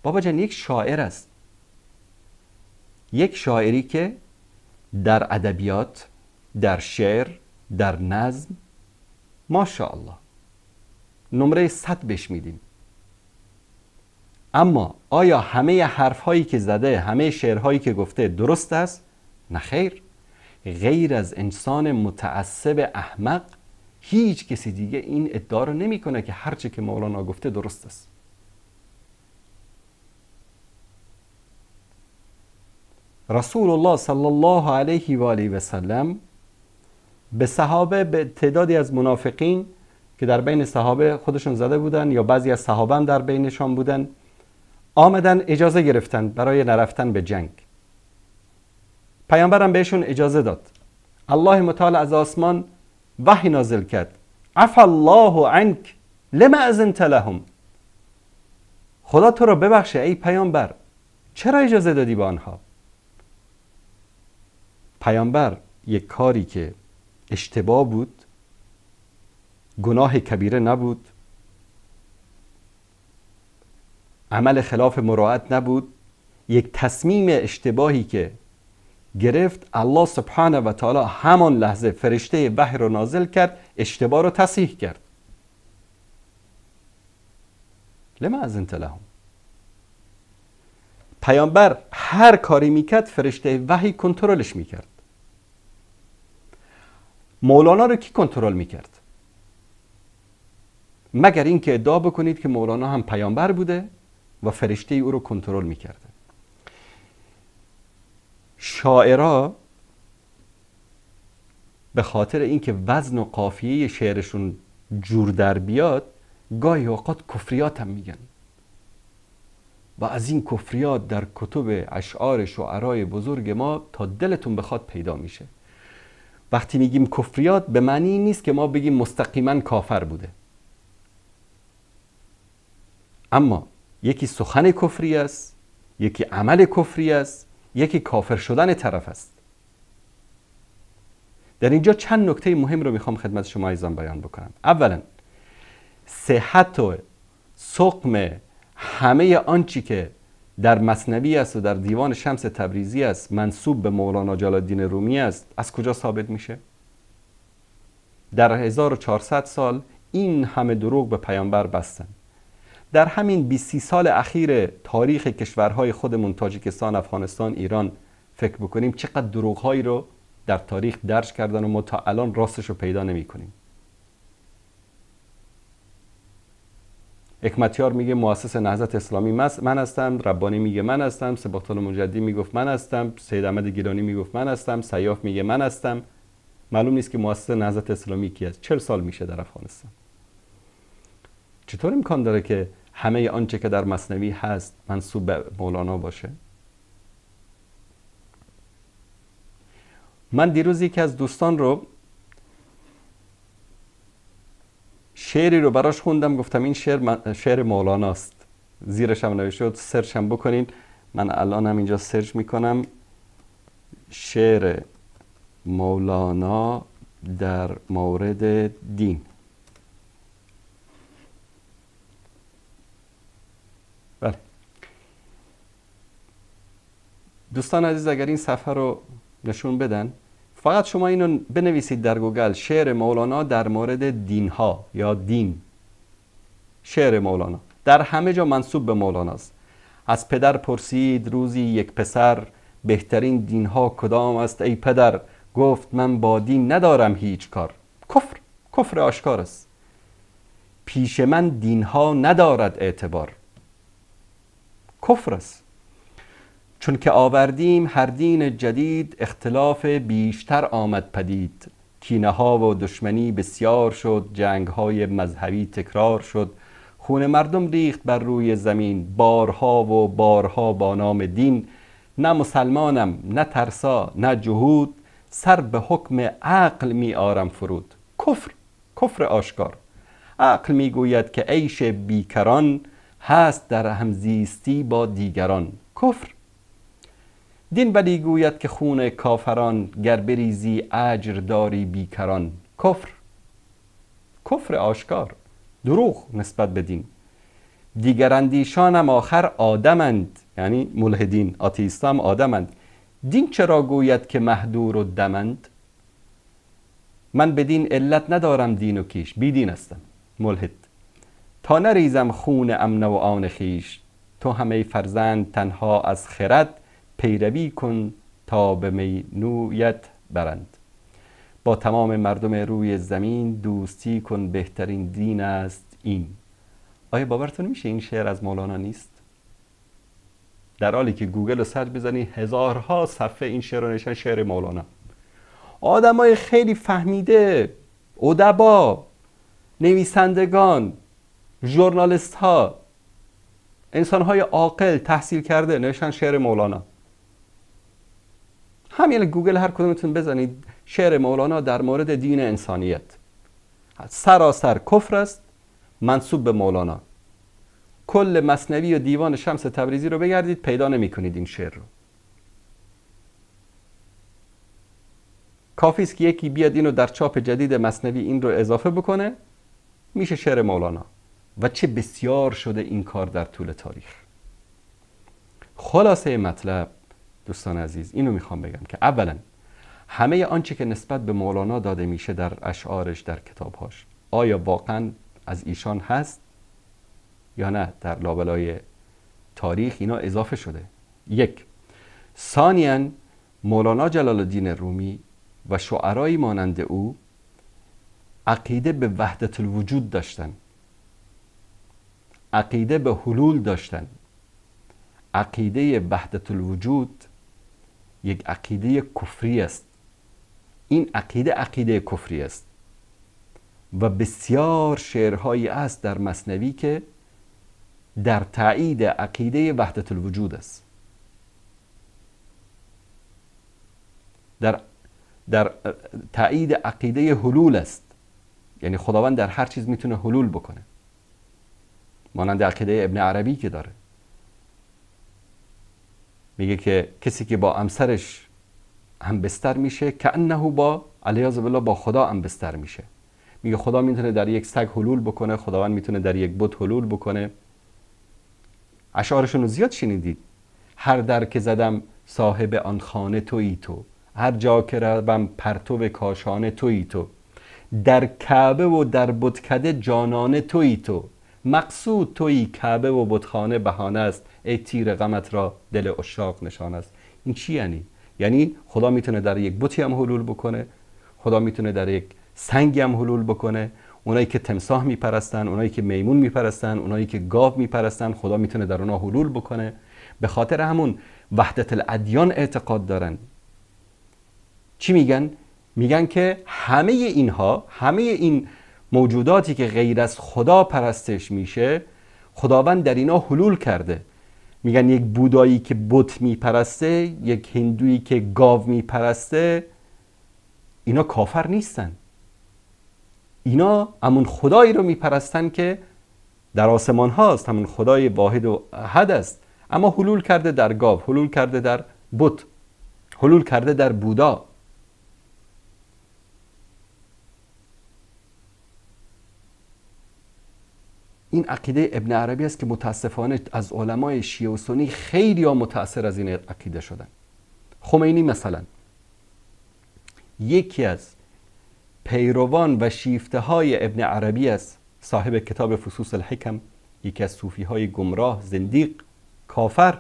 [SPEAKER 3] بابا جان یک شاعر است، یک شاعری که در ادبیات، در شعر، در نظم ماشاءالله نمره 100 بهش میدیم. اما آیا همه حرف هایی که زده، همه شعرهایی که گفته درست است؟ نخیر. غیر از انسان متعصب احمق هیچ کسی دیگه این ادعا رو نمیکنه که هر چه که مولانا گفته درست است. رسول الله صلی الله علیه و آله و سلم به صحابه، به تعدادی از منافقین که در بین صحابه خودشون زده بودن یا بعضی از صحابه هم در بینشان بودن، آمدن اجازه گرفتن برای نرفتن به جنگ. پیامبرم بهشون اجازه داد. الله متعال از آسمان وحی نازل کرد. عفا الله عنک لما اذنت لهم. خدا تو را ببخشه ای پیامبر، چرا اجازه دادی به آنها؟ پیامبر یک کاری که اشتباه بود، گناه کبیره نبود، عمل خلاف مروءت نبود، یک تصمیم اشتباهی که گرفت، الله سبحانه و تعالی همان لحظه فرشته وحی رو نازل کرد، اشتباه رو تصحیح کرد. لما اذنت لهم. پیامبر هر کاری میکرد فرشته وحی کنترلش میکرد. مولانا رو کی کنترل میکرد؟ مگر اینکه ادعا بکنید که مولانا هم پیامبر بوده و فرشته او رو کنترل میکرده. شاعرها به خاطر اینکه وزن و قافیه شعرشون جور در بیاد، گاهی اوقات کفریات هم میگن و از این کفریات در کتب اشعار شعرای بزرگ ما تا دلتون بخواد پیدا میشه. وقتی میگیم کفریات به معنی نیست که ما بگیم مستقیما کافر بوده، اما یکی سخن کفری است، یکی عمل کفری است، یکی کافر شدن طرف است. در اینجا چند نکته مهم رو میخوام خدمت شما عزیزان بیان بکنم. اولا صحت و سقم همه آنچی که در مثنوی است و در دیوان شمس تبریزی است منسوب به مولانا جلال الدین رومی است، از کجا ثابت میشه؟ در 1400 سال این همه دروغ به پیامبر بستن. در همین 20 سال اخیر تاریخ کشورهای خودمون، تاجیکستان، افغانستان، ایران، فکر بکنیم چقدر دروغهایی رو در تاریخ درج کردن و ما تا الان راستش رو پیدا نمی کنیم. حکمتیار میگه مؤسس نهضت اسلامی من هستم، ربانی میگه من هستم، سباق‌الدین مجددی میگفت من هستم، سید احمد گیلانی میگفت من هستم، سیاف میگه من هستم. معلوم نیست که مؤسس نهضت اسلامی کی است. 40 سال میشه در افغانستان. چطور امکان داره که همه آنچه که در مثنوی هست منسوب به مولانا باشه؟ من دیروز یکی از دوستان رو شعری رو براش خوندم، گفتم این شعر مولاناست. زیرش هم نوشته بود، سرچ هم بکنین. من الان هم اینجا سرچ میکنم شعر مولانا در مورد دین. بله دوستان عزیز، اگر این صفحه رو نشون بدن، فقط شما اینو بنویسید در گوگل، شعر مولانا در مورد دین ها یا دین، شعر مولانا. در همه جا منسوب به مولاناست. از پدر پرسید روزی یک پسر، بهترین دینها کدام است ای پدر؟ گفت من با دین ندارم هیچ کار. کفر آشکار است. پیش من دینها ندارد اعتبار. کفر است. چون که آوردیم هر دین جدید، اختلاف بیشتر آمد پدید. کینه ها و دشمنی بسیار شد، جنگ های مذهبی تکرار شد. خون مردم ریخت بر روی زمین، بارها و بارها با نام دین. نه مسلمانم نه ترسا نه جهود، سر به حکم عقل می آرم فرود. کفر آشکار. عقل می گوید که عیش بیکران، هست در همزیستی با دیگران. کفر. دین ولی گوید که خون کافران، گر بریزی اجر داری بیکران. کفر آشکار. دروغ نسبت به دین. دیگر اندیشانم آخر آدمند، یعنی ملحدین آتیستان آدمند. دین چرا گوید که مهدور و دمند؟ من به دین علت ندارم دین و کیش، بی دین هستم ملحد. تا نریزم خون امن و آن خیش، تو همه فرزند تنها از خرد، پیروی کن تا به مینویت برند. با تمام مردم روی زمین، دوستی کن بهترین دین است این. آیا باورتون میشه این شعر از مولانا نیست؟ در حالی که گوگل رو سرچ بزنی هزارها صفحه این شعر رو نشن شعر مولانا. آدمای خیلی فهمیده، ادبا، نویسندگان، ژورنالیست ها، انسان های عاقل تحصیل کرده نوشتن شعر مولانا. همین گوگل هر کدومتون بزنید شعر مولانا در مورد دین انسانیت، سراسر کفر است، منسوب به مولانا. کل مثنوی و دیوان شمس تبریزی رو بگردید پیدا نمی کنید این شعر رو. کافی است که یکی بیاد اینو در چاپ جدید مثنوی این رو اضافه بکنه، میشه شعر مولانا. و چه بسیار شده این کار در طول تاریخ. خلاصه مطلب دوستان عزیز اینو میخوام بگم که اولا همه آنچه که نسبت به مولانا داده میشه در اشعارش، در کتابهاش، آیا واقعا از ایشان هست یا نه؟ در لابلای تاریخ اینا اضافه شده. یک. ثانیاً مولانا جلال الدین رومی و شعرایی مانند او عقیده به وحدت الوجود داشتن، عقیده به حلول داشتن. عقیده وحدت الوجود یک عقیده کفری است. این عقیده کفری است و بسیار شعرهایی است در مثنوی که در تایید عقیده وحدت الوجود است، در تایید عقیده حلول است. یعنی خداوند در هر چیز میتونه حلول بکنه، مانند عقیده ابن عربی که داره. میگه که کسی که با همسرش هم بستر میشه که انه با علیاذ بالله با خدا هم بستر میشه. میگه خدا میتونه در یک سگ حلول بکنه، خداوند میتونه در یک بت حلول بکنه. اشعارشون رو زیاد شنیدید. هر در که زدم صاحب آن خانه تویی تو، هر جا که روم پرتو کاشانه تویی تو، در کعبه و در بتکده جانانه تویی تو، مقصود تویی کعبه و بتخانه بهانه است، ای تیر غمت را دل عشاق نشان است. این چی یعنی؟ یعنی خدا میتونه در یک بتی هم حلول بکنه، خدا میتونه در یک سنگی هم حلول بکنه. اونایی که تمساح میپرستن، اونایی که میمون میپرستن، اونایی که گاو میپرستن، خدا میتونه در اونها حلول بکنه. به خاطر همون وحدت الادیان اعتقاد دارن. چی میگن؟ میگن که همه اینها، همه این موجوداتی که غیر از خدا پرستش میشه، خداوند در اینا حلول کرده. میگن یک بودایی که بت میپرسته، یک هندویی که گاو میپرسته، اینا کافر نیستن. اینا همون خدایی رو میپرستن که در آسمان هاست، همون خدای واحد و احد است، اما حلول کرده در گاو، حلول کرده در بت، حلول کرده در بودا. این عقیده ابن عربی است که متاسفانه از علمای شیعه و سنی خیلی ها متأثر از این عقیده شدن. خمینی مثلا یکی از پیروان و شیفته های ابن عربی است، صاحب کتاب فصوص الحکم یکی از صوفی های گمراه، زندیق، کافر،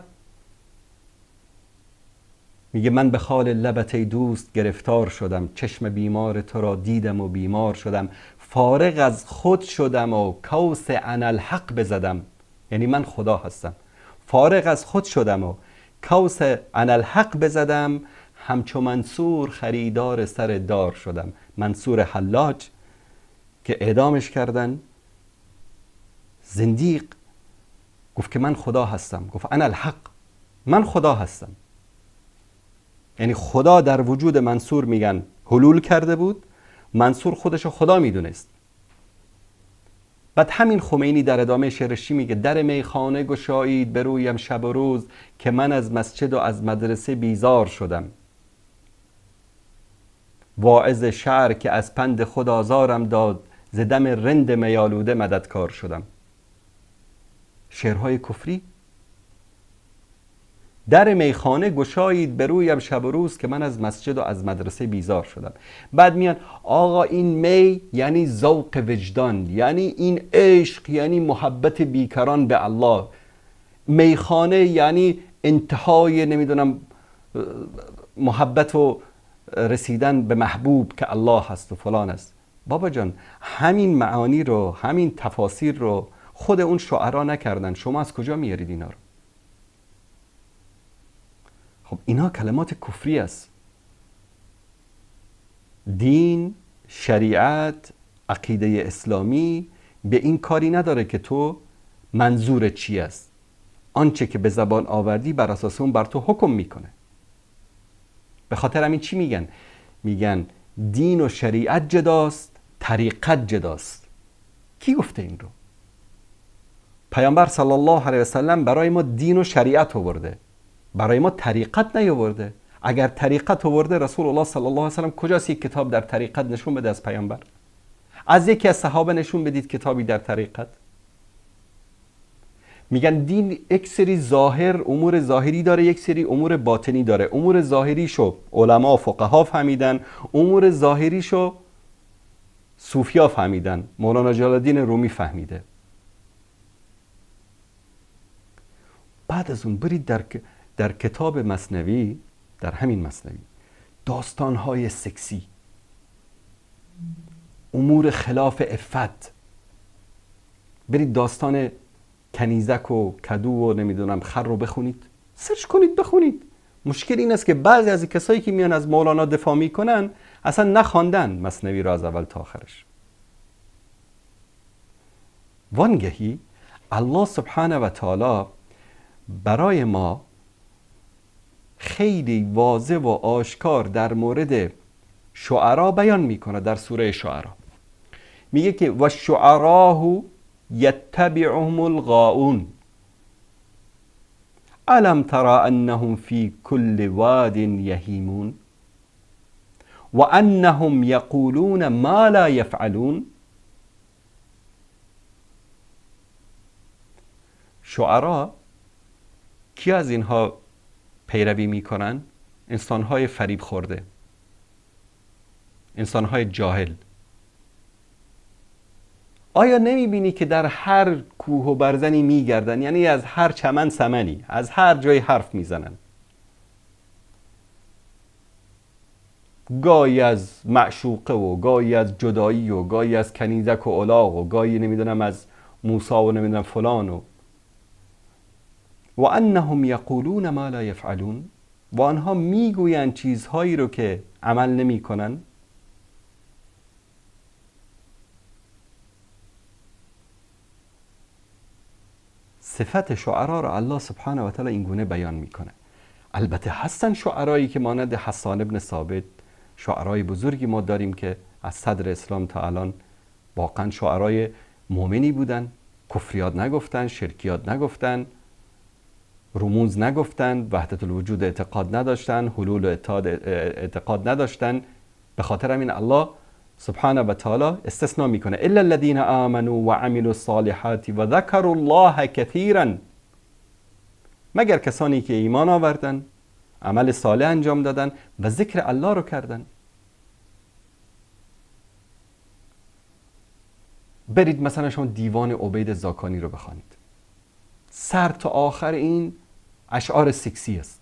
[SPEAKER 3] میگه من به خال لبت ای دوست گرفتار شدم، چشم بیمار تو را دیدم و بیمار شدم، فارغ از خود شدم و کوس انالحق بزدم. یعنی من خدا هستم، فارغ از خود شدم و کوس انالحق بزدم، همچو منصور خریدار سر دار شدم. منصور حلاج که اعدامش کردن، زندیق، گفت که من خدا هستم، گفت انا الحق، من خدا هستم. یعنی خدا در وجود منصور میگن حلول کرده بود، منصور خودشو خدا میدونست. بعد همین خمینی در ادامه شعرش چی میگه؟ در میخانه گشایید برویم شب و روز، که من از مسجد و از مدرسه بیزار شدم. واعظ شعر که از پند خود آزارم داد، ز دم رند میالوده مددکار شدم. شعرهای کفری. در میخانه گشایید برویم شب و روز، که من از مسجد و از مدرسه بیزار شدم. بعد میان آقا این می یعنی ذوق وجدان، یعنی این عشق، یعنی محبت بیکران به الله. میخانه یعنی انتهای نمیدونم محبت و رسیدن به محبوب که الله هست و فلان است. بابا جان همین معانی رو، همین تفاسیر رو خود اون شعرا نکردن، شما از کجا میارید اینا رو؟ خب اینا کلمات کفری است. دین، شریعت، عقیده اسلامی به این کاری نداره که تو منظور چی است. آنچه که به زبان آوردی بر اساس اون بر تو حکم میکنه. به خاطر همین چی میگن؟ میگن دین و شریعت جداست، طریقت جداست. کی گفته این رو؟ پیامبر صلی الله علیه و سلم برای ما دین و شریعت آورده، برای ما طریقت نیاورده. اگر طریقت آورده رسول الله صلی الله علیه و سلم کجاست یک کتاب در طریقت نشون بده از پیامبر؟ از یکی از صحابه نشون بدید کتابی در طریقت. میگن دین یک سری ظاهر، امور ظاهری داره، یک سری امور باطنی داره. امور ظاهریشو علما و فقها فهمیدن، امور ظاهریشو صوفیا فهمیدن، مولانا جلال الدین رومی فهمیده. بعد از اون برید در کتاب مثنوی، در همین مثنوی، داستانهای سکسی، امور خلاف عفت، برید داستان کنیزک و کدو و نمیدونم خر رو بخونید، سرچ کنید بخونید. مشکل این است که بعضی از کسایی که میان از مولانا دفاع میکنن اصلا نخواندن مثنوی رو از اول تا آخرش. وانگهی الله سبحانه و تعالی برای ما خیلی واضح و آشکار در مورد شعرا بیان میکنه. در سوره شعرا میگه که و شعراه یتبعهم الغاؤون الم ترى انهم فی کل واد یهیمون و انهم یقولون ما لا یفعلون. شعرا کی از اینها پیروی میکنن؟ انسانهای فریب خورده، انسانهای جاهل. آیا نمیبینی که در هر کوه و برزنی میگردن؟ یعنی از هر چمن سمنی، از هر جای حرف میزنن. گاهی از معشوقه و گاهی از جدایی و گاهی از کنیزک و الاغ و گاهی نمیدونم از موسی و نمیدونم فلان و انهم یقولون ما لا یفعلون، و آنها میگویند چیزهایی رو که عمل نمیکنن. صفت شعرا رو الله سبحانه و تعالی این گونه بیان میکنه. البته هستن شعرایی که مانند حسان ابن ثابت، شعرای بزرگی ما داریم که از صدر اسلام تا الان واقعا شعرای مؤمنی بودن، کفریات نگفتن، شرکیات نگفتن، رموز نگفتن، وحدت الوجود اعتقاد نداشتن، حلول اعتقاد نداشتن. به خاطر همین الله سبحانه و تعالی استثناء میکنه الا الذين آمنوا وعملوا الصالحات وذكروا الله كثيرا، مگر کسانی که ایمان آوردن، عمل صالح انجام دادن و ذکر الله رو کردن. برید مثلا شما دیوان عبید زاکانی رو بخوانید، سر تا آخر این اشعار سکسی است.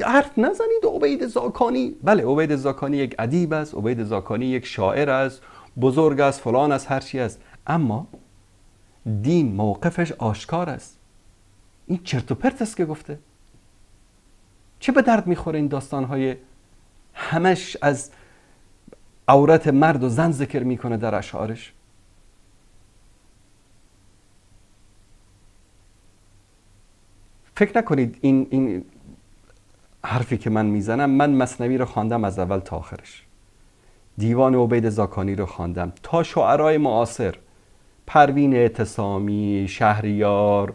[SPEAKER 3] حرف نزنید عبید زاکانی. بله، عبید زاکانی یک ادیب است، عبید زاکانی یک شاعر است، بزرگ است، فلان است، هر چی است، اما دین موقفش آشکار است. این چرت و پرت است که گفته. چه به درد میخوره این داستانهای همش از عورت مرد و زن ذکر میکنه در اشعارش؟ فکر نکنید این حرفی که من میزنم، من مثنوی رو خواندم از اول تا آخرش، دیوان عبید زاکانی رو خواندم تا شعرای معاصر، پروین اعتصامی، شهریار،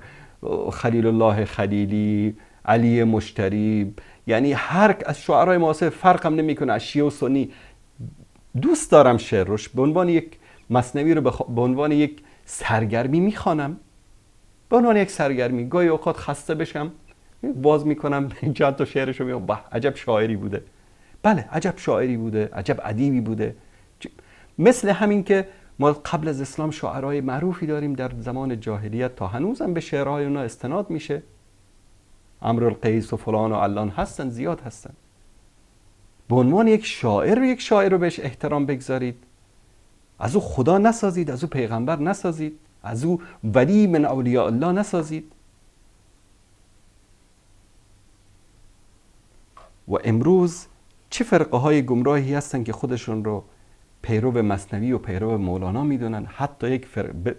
[SPEAKER 3] خلیل الله خلیلی، علی مشتری، یعنی هر از شعرای معاصر، فرقم نمیکنه از شیعه و سنی. دوست دارم شعر روش به عنوان یک مثنوی رو به عنوان یک سرگرمی میخوانم، به عنوان یک سرگرمی. گاهی اوقات خسته بشم باز میکنم چند تا شعرش رو میگم، عجب شاعری بوده. بله، عجب شاعری بوده، عجب ادیبی بوده. مثل همین که ما قبل از اسلام شاعرای معروفی داریم در زمان جاهلیت، تا هنوزم به شعرهای اونا استناد میشه. عمرو القیس و فلان و علان هستن، زیاد هستن. به عنوان یک شاعر رو بهش احترام بگذارید، از او خدا نسازید، از او پیغمبر نسازید، از او ولی من اولیاء الله نسازید. و امروز چه فرقه های گمراهی هستن که خودشون رو پیرو مثنوی و پیرو مولانا میدونن. حتی یک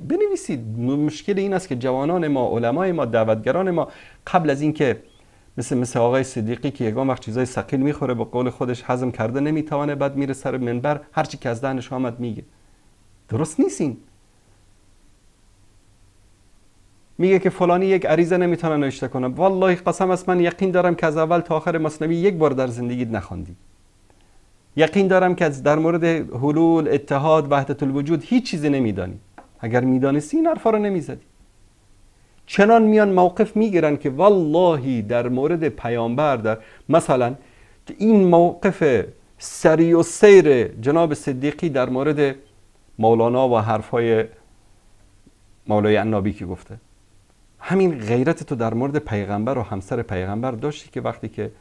[SPEAKER 3] بنویسید. مشکل این است که جوانان ما، علمای ما، دعوتگران ما قبل از این که مثل آقای صدیقی که یگان وقت چیزای ثقیل میخوره به قول خودش هضم کرده نمیتونه، بعد میره سر منبر هر چی که از دهنش آمد میگه. درست نیستین. میگه که فلانی یک عریضه نمیتونه نوشته کنه. والله قسم است من یقین دارم که از اول تا آخر مثنوی یک بار در زندگیت نخوندی. یقین دارم که در مورد حلول، اتحاد، وحدت الوجود هیچ چیزی نمیدانی. اگر میدانستی این حرفا رو نمیزدی. چنان میان موقف میگیرن که والله در مورد پیامبر، در مثلا این موقف سری و سیر جناب صدیقی در مورد مولانا و حرفای مولای عنابی که گفته، همین غیرت تو در مورد پیغمبر و همسر پیغمبر داشتی که وقتی که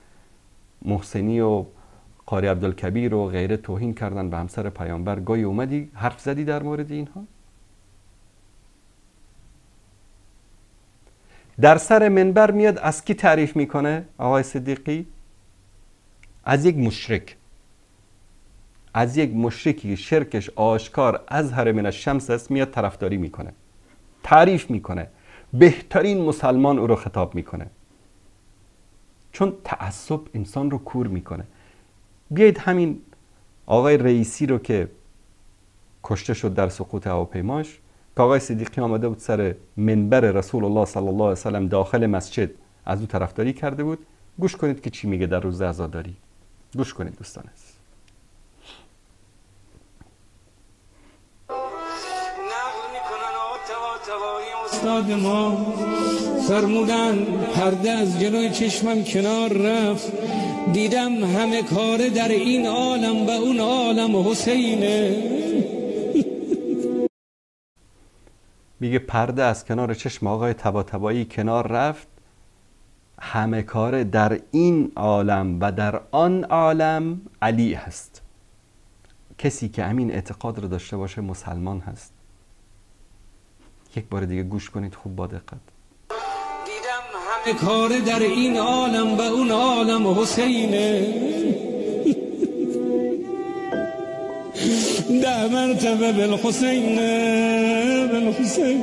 [SPEAKER 3] محسنی و قاری عبدالکبیر و غیره توهین کردن به همسر پیامبر، گاهی اومدی حرف زدی در مورد اینها؟ در سر منبر میاد از کی تعریف میکنه آقای صدیقی؟ از یک مشرک، از یک مشرکی شرکش آشکار اظهر من الشمس است، میاد طرفداری میکنه، تعریف میکنه، بهترین مسلمان او رو خطاب میکنه. چون تعصب انسان رو کور میکنه. بیایید همین آقای رئیسی رو که کشته شد در سقوط هواپیماش، که آقای صدیقی آمده بود سر منبر رسول الله صلی الله علیه وسلم داخل مسجد از او طرفداری کرده بود، گوش کنید که چی میگه در روز عزاداری. گوش کنید دوستان.
[SPEAKER 5] استاد ما فرمودن پرده از جلوی چشمم کنار رفت، دیدم همه کاره در این عالم و اون عالم حسینه.
[SPEAKER 3] میگه پرده از کنار چشم آقای طباطبایی کنار رفت، همه کاره در این عالم و در آن عالم علی هست. کسی که همین اعتقاد رو داشته باشه مسلمان هست. یک بار دیگه گوش کنید خوب با دقت.
[SPEAKER 5] دیدم همه کاره در این عالم و اون عالم حسینه. 10 مرتبه بالحسین بالحسین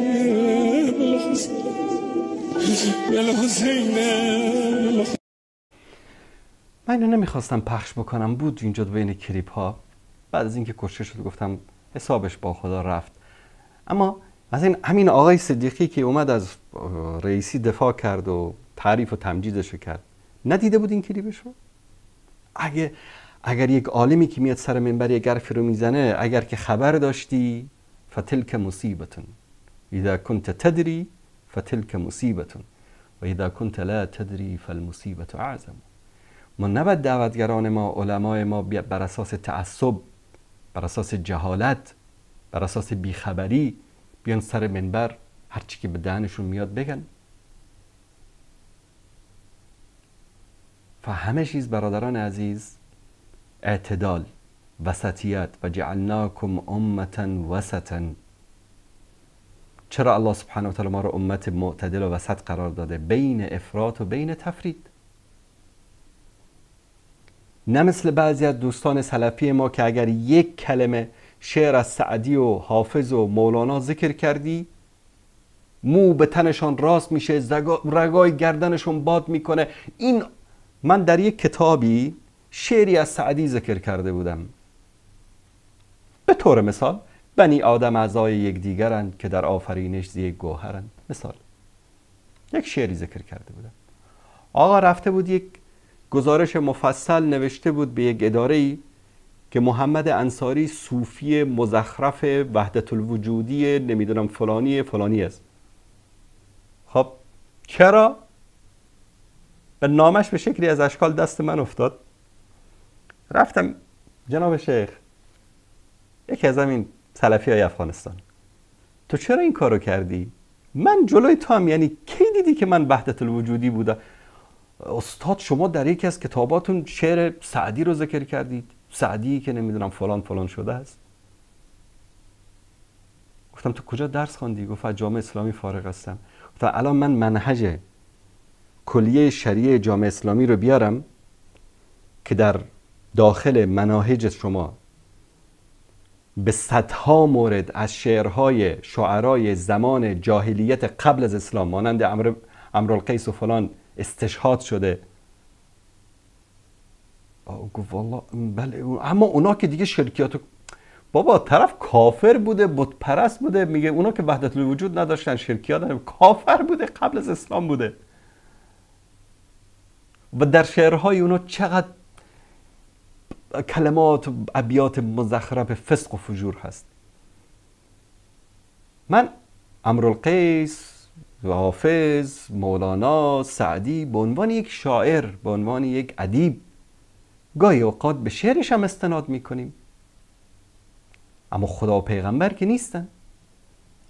[SPEAKER 5] بالحسین بالحسین.
[SPEAKER 3] من اینو نمیخواستم پخش بکنم، بود اینجا بین کلیپ ها. بعد از اینکه کشته شد گفتم حسابش با خدا رفت. اما از این همین آقای صدیقی که اومد از رئیسی دفاع کرد و تعریف و تمجیدش کرد، ندیده بود این کلیپشو؟ اگر یک عالمی که میاد سر منبر یک حرفی رو میزنه، اگر که خبر داشتی، فتلک مصیبتون، اذا کنت تدری فتلک مصیبتون و اذا کنت لا تدری فالمصیبت اعظم. ما نباید دعوتگران ما، علمای ما بر اساس تعصب، بر اساس جهالت بر اساس بیخبری بیان سر منبر هر چی که به دهنشون میاد بگن؟ و همه چیز برادران عزیز اعتدال، وسطیت، و جعلناکم امتا وسطا. چرا الله سبحانه و تعالی ما رو امت معتدل و وسط قرار داده؟ بین افراط و بین تفرید. نه مثل بعضی از دوستان سلفی ما که اگر یک کلمه شعر از سعدی و حافظ و مولانا ذکر کردی مو به تنشان راست میشه، رگای گردنشون باد میکنه. این من در یک کتابی شعری از سعدی ذکر کرده بودم. به طور مثال بنی آدم اعضای یکدیگرند که در آفرینش یک گوهرند. مثال یک شعری ذکر کرده بودم. آقا رفته بود یک گزارش مفصل نوشته بود به یک اداره‌ای که محمد انصاری صوفی مزخرف وحدت الوجودی نمیدونم فلانی است. خب چرا؟ به نامش به شکلی از اشکال دست من افتاد. رفتم جناب شیخ، یکی از همین سلفی های افغانستان، تو چرا این کارو کردی؟ من جلوی تو هم، یعنی کی دیدی که من وحدت الوجودی بودم؟ استاد شما در یکی از کتاباتون شعر سعدی رو ذکر کردید، سعدی که نمیدونم فلان شده است. گفتم تو کجا درس خواندی؟ گفت از جامعه اسلامی فارغ هستم. گفتم الان من منهج کلیه شریعه جامعه اسلامی رو بیارم که در داخل مناهج شما به صدها مورد از شعرهای شعرای زمان جاهلیت قبل از اسلام مانند امرالقیس و فلان استشهاد شده. گفت والله بله، اما اونا که دیگه شرکیات، بابا طرف کافر بوده، بت پرست بوده، میگه اونا که وحدت الوجود نداشتن، شرکیات نداشتن، کافر بوده، قبل از اسلام بوده. و در شعرهای اونا چقدر کلمات و ابیات مزخرف فسق و فجور هست. من امرالقیس، حافظ، مولانا، سعدی به عنوان یک شاعر، به عنوان یک ادیب گاهی اوقات به شعرش هم استناد میکنیم، اما خدا و پیغمبر که نیستن.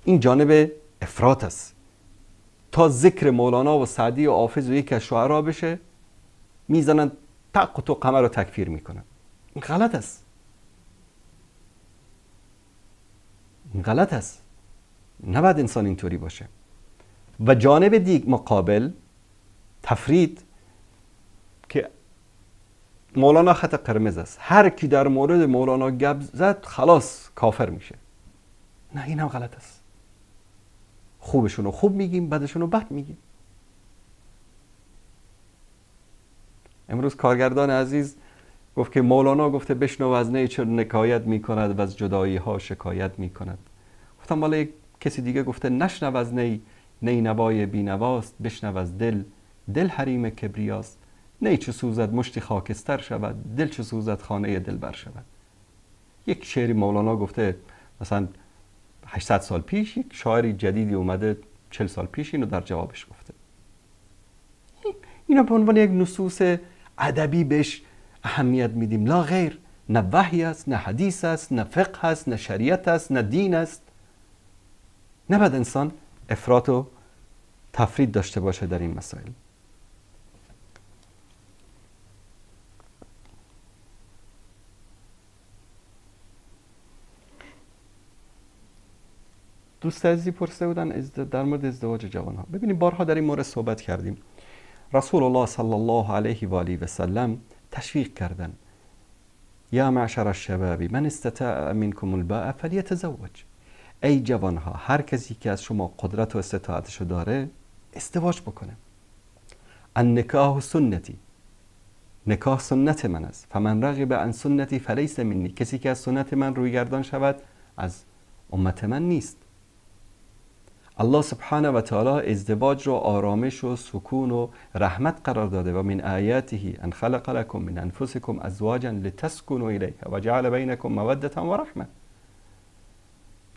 [SPEAKER 3] این جانب افراط است. تا ذکر مولانا و سعدی و حافظ و یک از شعرا بشه میزنن تق و تو قمر رو تکفیر میکنن. این غلط است. این غلط است. نباید انسان اینطوری باشه. و جانب دیگ مقابل تفرید که مولانا خط قرمز است. هر کی در مورد مولانا گپ زد خلاص کافر میشه. نه، این هم غلط است. خوبشونو خوب میگیم، بدشونو بد میگیم. امروز کارگردان عزیز گفت که مولانا گفته بشنو از نی چه نکایت میکند و از جدایی ها شکایت میکند. گفتم والا یک کسی دیگه گفته نشنو از نی نوای بینواست، بشنو از دل حریم کبریاست. نی چه سوزد مشتی خاکستر شود، دل چه سوزد خانه دلبر شود. یک شعری مولانا گفته مثلا 800 سال پیش، یک شاعری جدیدی اومده 40 سال پیش اینو در جوابش گفته. اینا به عنوان یک نصوص ادبی بهش اهمیت میدیم، لا غیر. نه وحی است، نه حدیث است، نه فقه است، نه شریعت است، نه دین است. نباید انسان افراط و تفرید داشته باشه در این مسائل. دوست عزیزی پرسیده بودن در مورد ازدواج جوانها. ببینید بارها در این مورد صحبت کردیم. رسول الله صلی الله علیه و آله و سلم تشویق کردن یا معشر الشباب من استطاع منکم الباء فلیتزوج. ای جوانها، هر کسی که از شما قدرت و استطاعتشو داره ازدواج بکنه. النکاح سنتی، نکاح سنت من است. فمن رغب عن سنتی فلیس منی. کسی که از سنت من روی گردان شود از امت من نیست. الله سبحانه و تعالی ازدواج رو آرامش و سکون و رحمت قرار داده و من آیاته ان خلق لكم من انفسكم ازواجا لتسكنوا الیها و جعل بینکم موده و رحمه.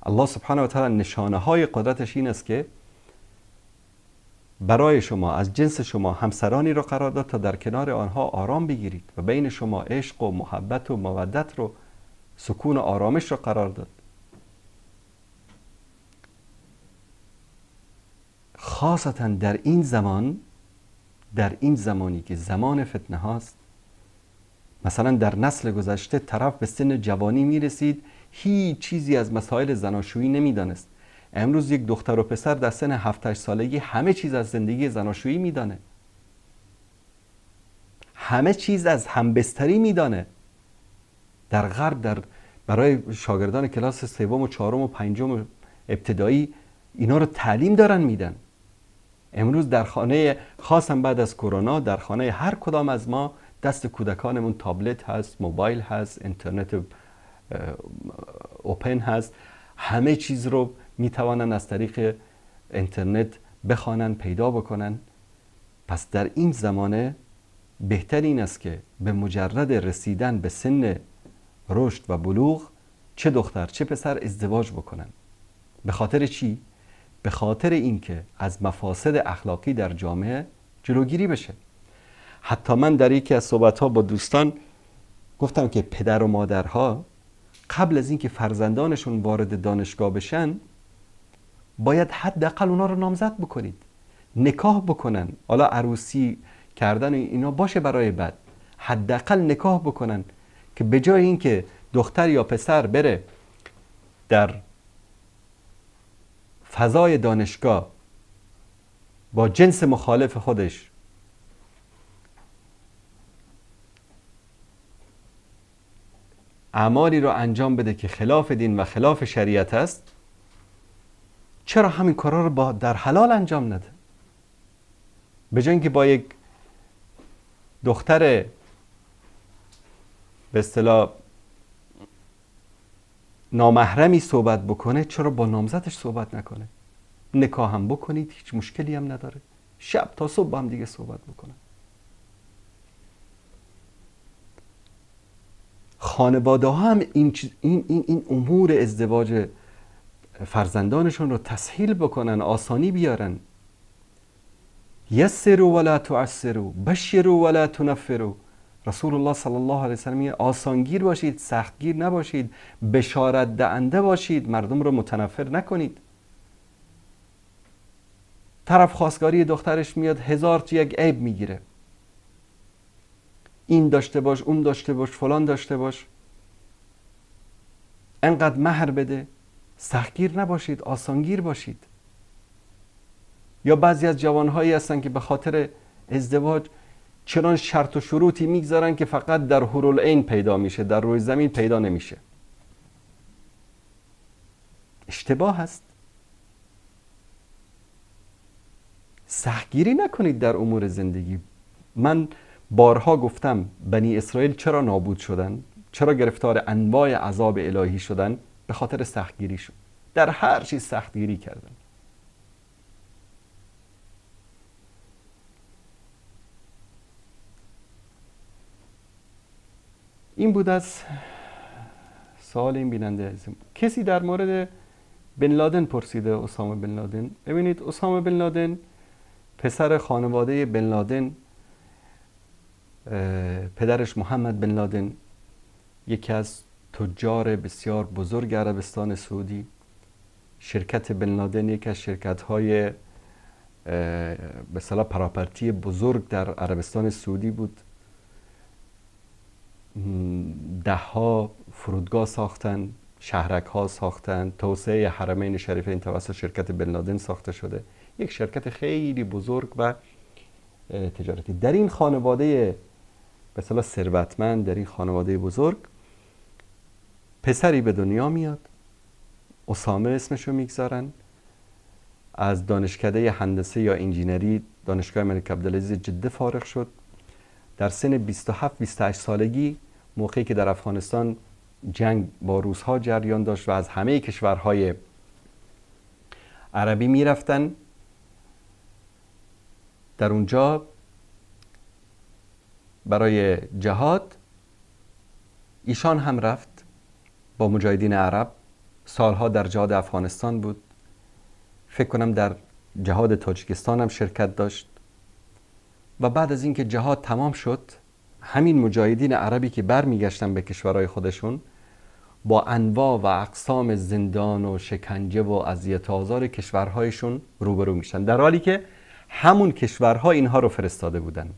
[SPEAKER 3] الله سبحانه و تعالی نشانه های قدرتش این است که برای شما از جنس شما همسرانی رو قرار داد تا در کنار آنها آرام بگیرید و بین شما عشق و محبت و مودت رو، سکون و آرامش رو قرار داد. خاصتا در این زمانی که زمان فتنه هاست. مثلا در نسل گذشته طرف به سن جوانی میرسید هیچ چیزی از مسائل زناشویی نمیدانست. امروز یک دختر و پسر در سن 7-8 سالگی همه چیز از زندگی زناشویی میدانه، همه چیز از همبستری میدانه. در غرب برای شاگردان کلاس 3 و 4 و 5 ابتدایی اینا رو تعلیم دارن میدن. امروز در خانه، خاصا بعد از کرونا، در خانه هر کدام از ما دست کودکانمون تابلت هست، موبایل هست، اینترنت اوپن هست، همه چیز رو میتوانن از طریق اینترنت بخوانن، پیدا بکنن. پس در این زمانه بهتر این است که به مجرد رسیدن به سن رشد و بلوغ چه دختر چه پسر ازدواج بکنن. به خاطر چی؟ به خاطر اینکه از مفاسد اخلاقی در جامعه جلوگیری بشه. حتی من در یکی از صحبت‌ها با دوستان گفتم که پدر و مادرها قبل از اینکه فرزندانشون وارد دانشگاه بشن باید حداقل اونا رو نامزد بکنید، نکاح بکنن. حالا عروسی کردن اینا باشه برای بعد، حداقل نکاح بکنن که به جای اینکه دختر یا پسر بره در فضای دانشگاه با جنس مخالف خودش اعمالی رو انجام بده که خلاف دین و خلاف شریعت است، چرا همین کارا رو در حلال انجام نده؟ به جای اینکه با یک دختر به اصطلاح نامحرمی صحبت بکنه، چرا با نامزدش صحبت نکنه؟ نکاح هم بکنید، هیچ مشکلی هم نداره، شب تا صبح با هم دیگه صحبت بکنن. خانواده ها هم این امور ازدواج فرزندانشون رو تسهیل بکنن، آسانی بیارن. یسروا ولا تعسروا، بشروا ولا تنفروا. رسول الله صلی الله علیه و سلم میگه آسانگیر باشید، سختگیر نباشید، بشارت دهنده باشید، مردم رو متنفر نکنید. طرف خواستگاری دخترش میاد 1000 یک عیب میگیره، این داشته باش، اون داشته باش، فلان داشته باش، انقدر مهر بده. سختگیر نباشید، آسانگیر باشید. یا بعضی از جوانهایی هستن که به خاطر ازدواج چنان شرط و شروطی میگذارن که فقط در حورالعین پیدا میشه، در روی زمین پیدا نمیشه. اشتباه هست. سختگیری نکنید در امور زندگی. من بارها گفتم بنی اسرائیل چرا نابود شدن، چرا گرفتار انواع عذاب الهی شدن؟ به خاطر سختگیری شد. در هر چیز سختگیری کردن. این بود از سوال این بیننده عزیزم. کسی در مورد بن لادن پرسیده، اسامه بن لادن. ببینید اسامه بن لادن پسر خانواده بن لادن، پدرش محمد بن لادن یکی از تجار بسیار بزرگ عربستان سعودی. شرکت بن لادن یکی از شرکت‌های به اصطلاح پراپرتی بزرگ در عربستان سعودی بود. ده‌ها فرودگاه ساختن، شهرک‌ها ساختن، توسعه حرمین شریفین توسط شرکت بن لادن ساخته شده. یک شرکت خیلی بزرگ و تجارتی. در این خانواده به اصطلاح ثروتمند، در این خانواده بزرگ پسری به دنیا میاد، اسامه اسمشو میگذارن. از دانشکده هندسه یا انجینری دانشگاه الملک عبدالعزیز جده فارغ شد. در سن 27-28 سالگی، موقعی که در افغانستان جنگ با روس‌ها جریان داشت و از همه کشورهای عربی میرفتن، در اونجا برای جهاد ایشان هم رفت با مجاهدین عرب. سالها در جهاد افغانستان بود، فکر کنم در جهاد تاجیکستان هم شرکت داشت. و بعد از اینکه جهاد تمام شد، همین مجاهدین عربی که برمیگشتن به کشورهای خودشون با انواع و اقسام زندان و شکنجه و اذیت و آزار کشورهایشون روبرو میشن، در حالی که همون کشورها اینها رو فرستاده بودن،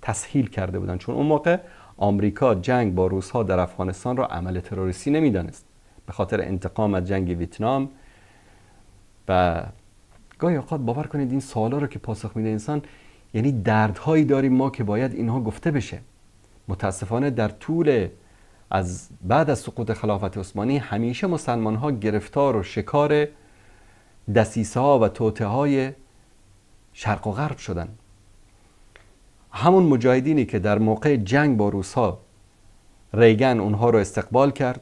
[SPEAKER 3] تسهیل کرده بودن. چون اون موقع آمریکا جنگ با روس‌ها در افغانستان را عمل تروریستی نمیدانست، به خاطر انتقام از جنگ ویتنام. و گاهی اوقات باور کنید این سوالا رو که پاسخ میده انسان، یعنی دردهایی داریم ما که باید اینها گفته بشه. متاسفانه در طول بعد از سقوط خلافت عثمانی همیشه مسلمان ها گرفتار و شکار دسیسه ها و توطئه های شرق و غرب شدن. همون مجاهدینی که در موقع جنگ با روس‌ها ریگن اونها رو استقبال کرد،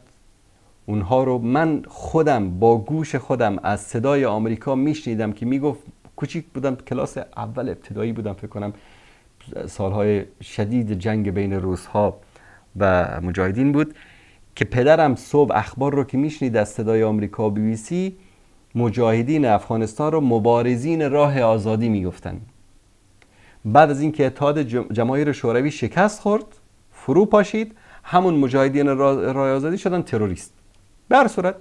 [SPEAKER 3] اونها رو من خودم با گوش خودم از صدای آمریکا میشنیدم که میگفت، کوچیک بودم، کلاس اول ابتدایی بودم فکر کنم، سالهای شدید جنگ بین روس‌ها و مجاهدین بود، که پدرم صبح اخبار رو که میشنید از صدای آمریکا و BBC، مجاهدین افغانستان رو مبارزین راه آزادی میگفتن. بعد از اینکه اتحاد جماهیر شوروی شکست خورد، فرو پاشید، همون مجاهدین راه آزادی شدن تروریست. به هر صورت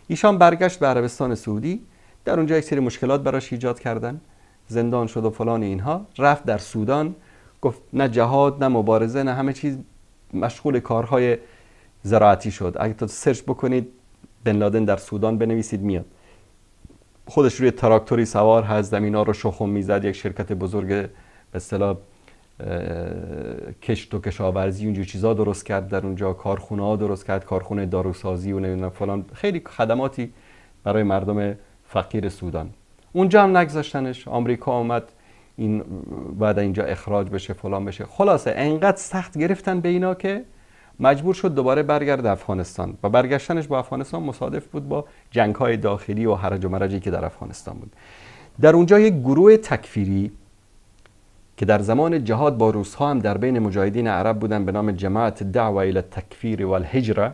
[SPEAKER 3] ایشان برگشت به عربستان سعودی، در اونجا یک سری مشکلات براش ایجاد کردن، زندان شد و فلان اینها. رفت در سودان، گفت نه جهاد نه مبارزه نه همه چیز، مشغول کارهای زراعتی شد. اگه تو سرچ بکنید بن لادن در سودان بنویسید میاد. خودش روی تراکتوری سوار هست، زمینا رو شخم میزد، یک شرکت بزرگ به اصطلاح کشت و کشاورزی اونجور چیزا درست کرد، در اونجا کارخونه ها درست کرد، کارخونه داروسازی و نمیدونم فلان، خیلی خدماتی برای مردم فقیر سودان. اونجا هم نگذاشتنش، آمریکا اومد این بعد اینجا اخراج بشه فلان بشه. خلاصه انقدر سخت گرفتن به اینا که مجبور شد دوباره برگرد افغانستان، و برگشتنش با افغانستان مصادف بود با جنگ‌های داخلی و هرج و مرجی که در افغانستان بود. در اونجا یک گروه تکفیری که در زمان جهاد با روس‌ها هم در بین مجاهدین عرب بودن به نام جماعت دعوه الی التکفیر و الهجره،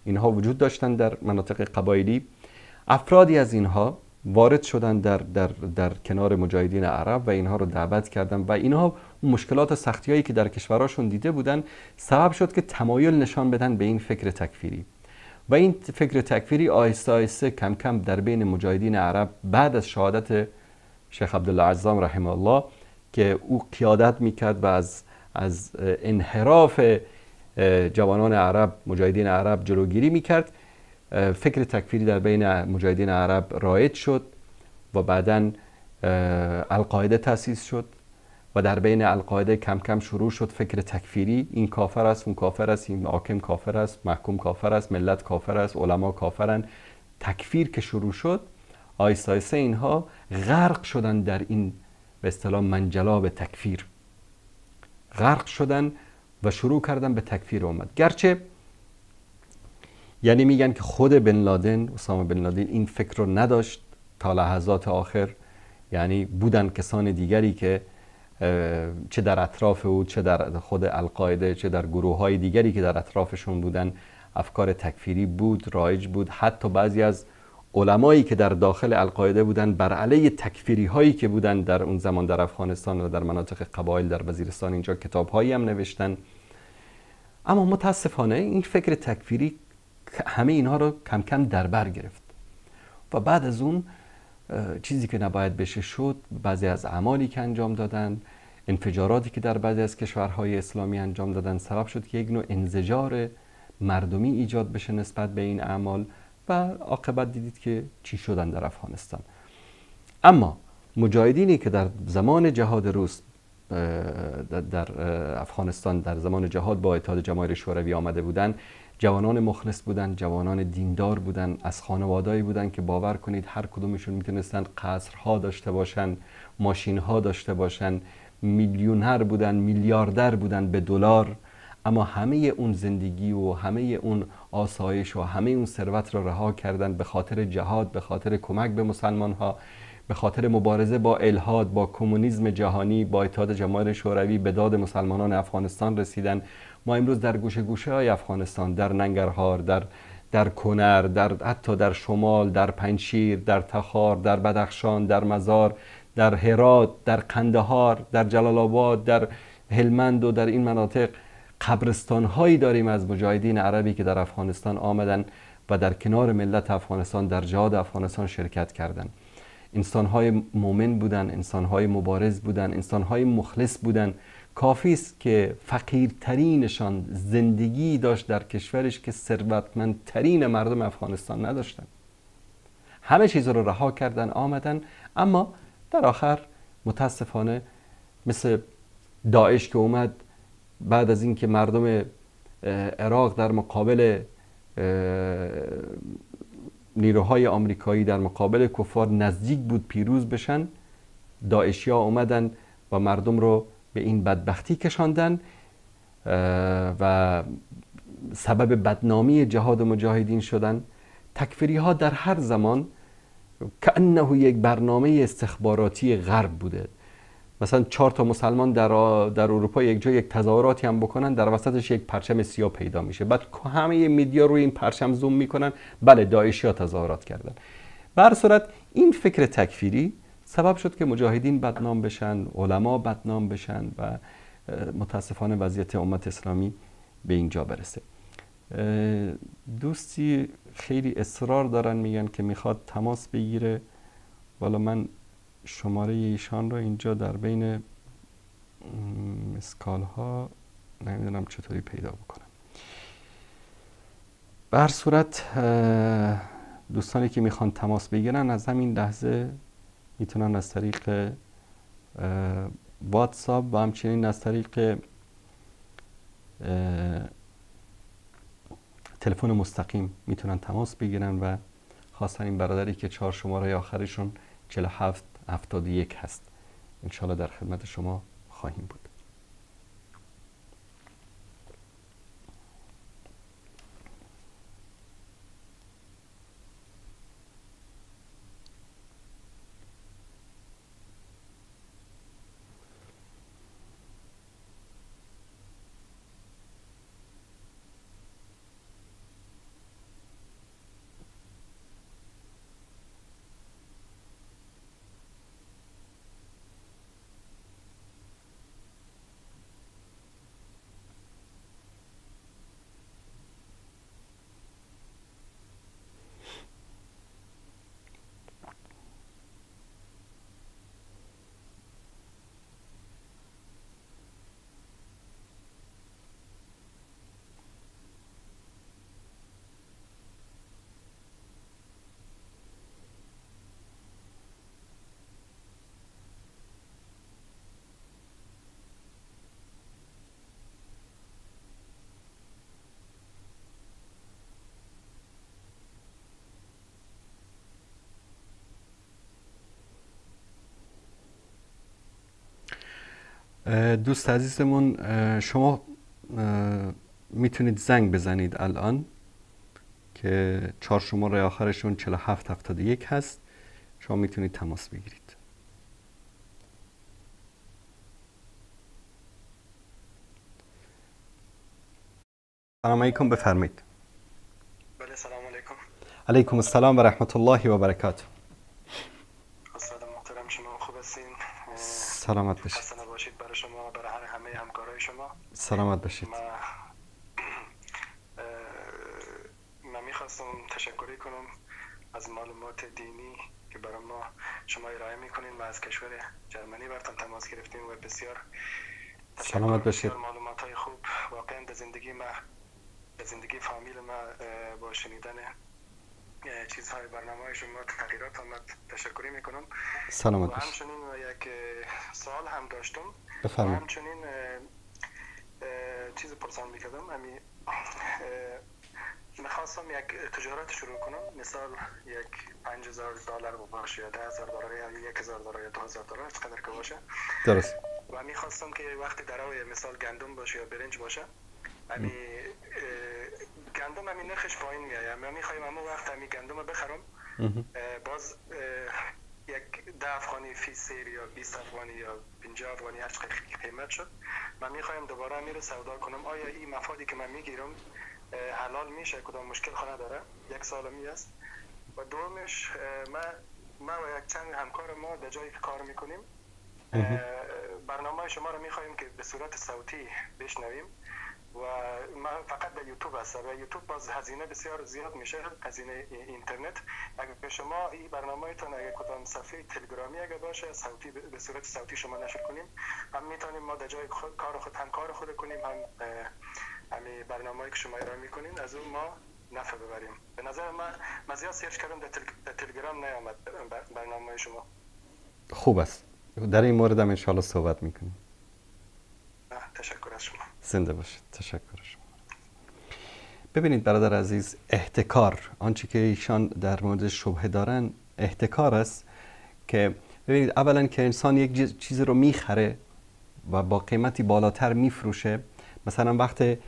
[SPEAKER 3] اینها وجود داشتن در مناطق قبایلی. افرادی از اینها وارد شدن در کنار مجاهدین عرب و اینها رو دعوت کردن، و اینها مشکلات و سختیایی که در کشوراشون دیده بودن سبب شد که تمایل نشان بدن به این فکر تکفیری. و این فکر تکفیری آهسته آهسته کم کم در بین مجاهدین عرب بعد از شهادت شیخ عبدالله عزام رحمه الله که او قیادت میکرد و از انحراف جوانان عرب، مجاهدین عرب جلوگیری میکرد، فکر تکفیری در بین مجاهدین عرب رایج شد و بعداً القاعده تأسیس شد و در بین القاعده کم کم شروع شد فکر تکفیری، این کافر است، اون کافر است، این حاکم کافر است، محکوم کافر است، ملت کافر است، علما کافرن. تکفیر که شروع شد، آهسته آهسته اینها غرق شدن در این به اصطلاح منجلاب تکفیر، غرق شدن و شروع کردن به تکفیر امت. گرچه یعنی میگن که خود بن لادن، اسامه بن لادن این فکر رو نداشت تا لحظات آخر، یعنی بودن کسان دیگری که چه در اطراف او، چه در خود القاعده، چه در گروه های دیگری که در اطرافشون بودن، افکار تکفیری بود، رایج بود. حتی بعضی از علمایی که در داخل القاعده بودن بر علیه تکفیری هایی که بودن در اون زمان در افغانستان و در مناطق قبایل در وزیرستان اینجا کتاب هایی هم نوشتن. اما متاسفانه این فکر تکفیری همه اینها رو کم کم در بر گرفت و بعد از اون چیزی که نباید بشه شد، بعضی از اعمالی که انجام دادن، انفجاراتی که در بعضی از کشورهای اسلامی انجام دادن، سبب شد که یک نوع انزجار مردمی ایجاد بشه نسبت به این اعمال و عاقبت دیدید که چی شدن در افغانستان. اما مجاهدینی که در زمان جهاد روس در افغانستان، در زمان جهاد با اتحاد جماهیر شوروی آمده بودن، جوانان مخلص بودن، جوانان دیندار بودن، از خانواده‌ای بودن که باور کنید هر کدومشون میتونستن قصرها داشته باشن، ماشین‌ها داشته باشن، میلیونر بودن، میلیاردر بودن به دلار، اما همه اون زندگی و همه اون آسایش و همه اون ثروت را رها کردن به خاطر جهاد، به خاطر کمک به مسلمان‌ها، به خاطر مبارزه با الحاد، با کمونیسم جهانی، با اتحاد جماهیر شوروی به داد مسلمانان افغانستان رسیدن. ما امروز در گوشه گوشه های افغانستان، در ننگرهار، در کنر، حتی در شمال، در پنجشیر، در تخار، در بدخشان، در مزار، در هرات، در قندهار، در جلال آباد، در هلمند و در این مناطق قبرستان هایی داریم از مجاهدین عربی که در افغانستان آمدن و در کنار ملت افغانستان در جهاد افغانستان شرکت کردند. انسان‌های مؤمن بودن، انسان‌های مبارز بودن، انسان‌های مخلص بودن. کافی است که فقیرترینشان زندگی داشت در کشورش که ثروتمندترین مردم افغانستان نداشتن. همه چیز رو رها کردن آمدن، اما در آخر متاسفانه مثل داعش که اومد بعد از اینکه مردم عراق در مقابل نیروهای آمریکایی در مقابل کفار نزدیک بود پیروز بشن، داعشی‌ها اومدن و مردم رو به این بدبختی کشاندن و سبب بدنامی جهاد مجاهدین شدن. تکفیری ها در هر زمان کأنه یک برنامه استخباراتی غرب بوده. مثلا 4 مسلمان در اروپا یک جا یک تظاهراتی هم بکنن، در وسطش یک پرچم سیاه پیدا میشه، بعد همه میدیا روی این پرچم زوم میکنن، بله داعشی ها تظاهرات کردن. به هر صورت این فکر تکفیری سبب شد که مجاهدین بدنام بشن، علما بدنام بشن و متاسفانه وضعیت امت اسلامی به اینجا برسه. دوستی خیلی اصرار دارن میگن که میخواد تماس بگیره، والا من شماره ایشان رو اینجا در بین مسکال ها نمیدونم چطوری پیدا بکنم. به هر صورت دوستانی که میخوان تماس بگیرن از همین لحظه میتونن از طریق واتساپ و همچنین از طریق تلفن مستقیم میتونن تماس بگیرن و خاصا این برادری که 4 شماره آخرشون 4771 هست انشالله در خدمت شما خواهیم بود. دوست عزیزمون شما میتونید زنگ بزنید الان که 4 شماره آخرشون 4771 هست. شما میتونید تماس بگیرید. سلام علیکم، بفرمایید.
[SPEAKER 4] بله سلام علیکم.
[SPEAKER 3] علیکم السلام و رحمت الله و برکاته.
[SPEAKER 4] استاد محترم شما خوب هستین؟
[SPEAKER 3] سلامت باشید.
[SPEAKER 4] خسته نباشید برای شما، برای همه همکارای شما.
[SPEAKER 3] سلامت باشید.
[SPEAKER 4] من میخواستم تشکری کنم از معلومات دینی که برای ما شما ارائه میکنین. ما از کشور جرمنی براتون تماس گرفتیم و بسیار
[SPEAKER 3] سلامت باشید.
[SPEAKER 4] معلومات های خوب واقعا در زندگی ما، در زندگی فامیل ما با شنیدن چیزهای برنامه شما تغییرات آمد. تشکری میکنم.
[SPEAKER 3] سلامت
[SPEAKER 4] و
[SPEAKER 3] باشید.
[SPEAKER 4] همچنین یک سوال هم داشتم.
[SPEAKER 3] بفرمایید.
[SPEAKER 4] و همچنین چیز پرسان میکردم. میخواستم یک تجارت شروع کنم، مثال یک $5000 باشه یا $10,000 یا $1000 یا $2000 چقدر که باشه.
[SPEAKER 3] درست.
[SPEAKER 4] و میخواستم که وقتی در روی مثال گندم باشه یا برنج باشه، گندم نرخش پایین میاد. من میخوایم همون وقت گندم رو بخرم، باز یک 10 افغانی فی سیر یا 20 افغانی یا 50 افغانی هر چقدر قیمت شد، من میخوایم دوباره میره سودا کنم. آیا این مفادی که من میگیرم حلال میشه؟ کدام مشکل خانه داره؟ یک سالمی است. و دومش ما و یک چند همکار ما در جایی که کار میکنیم برنامه شما رو میخوایم که به صورت صوتی بشنویم و من فقط در یوتیوب هستم و یوتیوب باز هزینه بسیار زیاد میشه، هزینه اینترنت. اگر شما این برنامه‌تون اگر کدام صفحه تلگرامی اگر باشه صوتی به صورت صوتی شما نشر کنیم، هم میتونیم ما در جای کار خود هم کار خود کنیم، هم همین برنامه‌ای که شما ارائه میکنین از اون ما نفع ببریم. به نظر من زیاد سرچ کردم در تلگرام نیامد برنامه شما.
[SPEAKER 3] خوب است، در این مورد هم انشاءالله صحبت میکنیم.
[SPEAKER 4] تشکر از شما.
[SPEAKER 3] زنده باشید. تشکر از شما. ببینید برادر عزیز، احتکار، آنچه که ایشان در مورد شبهه دارن احتکار است که ببینید اولا که انسان یک چیز رو میخره و با قیمتی بالاتر میفروشه. مثلا وقت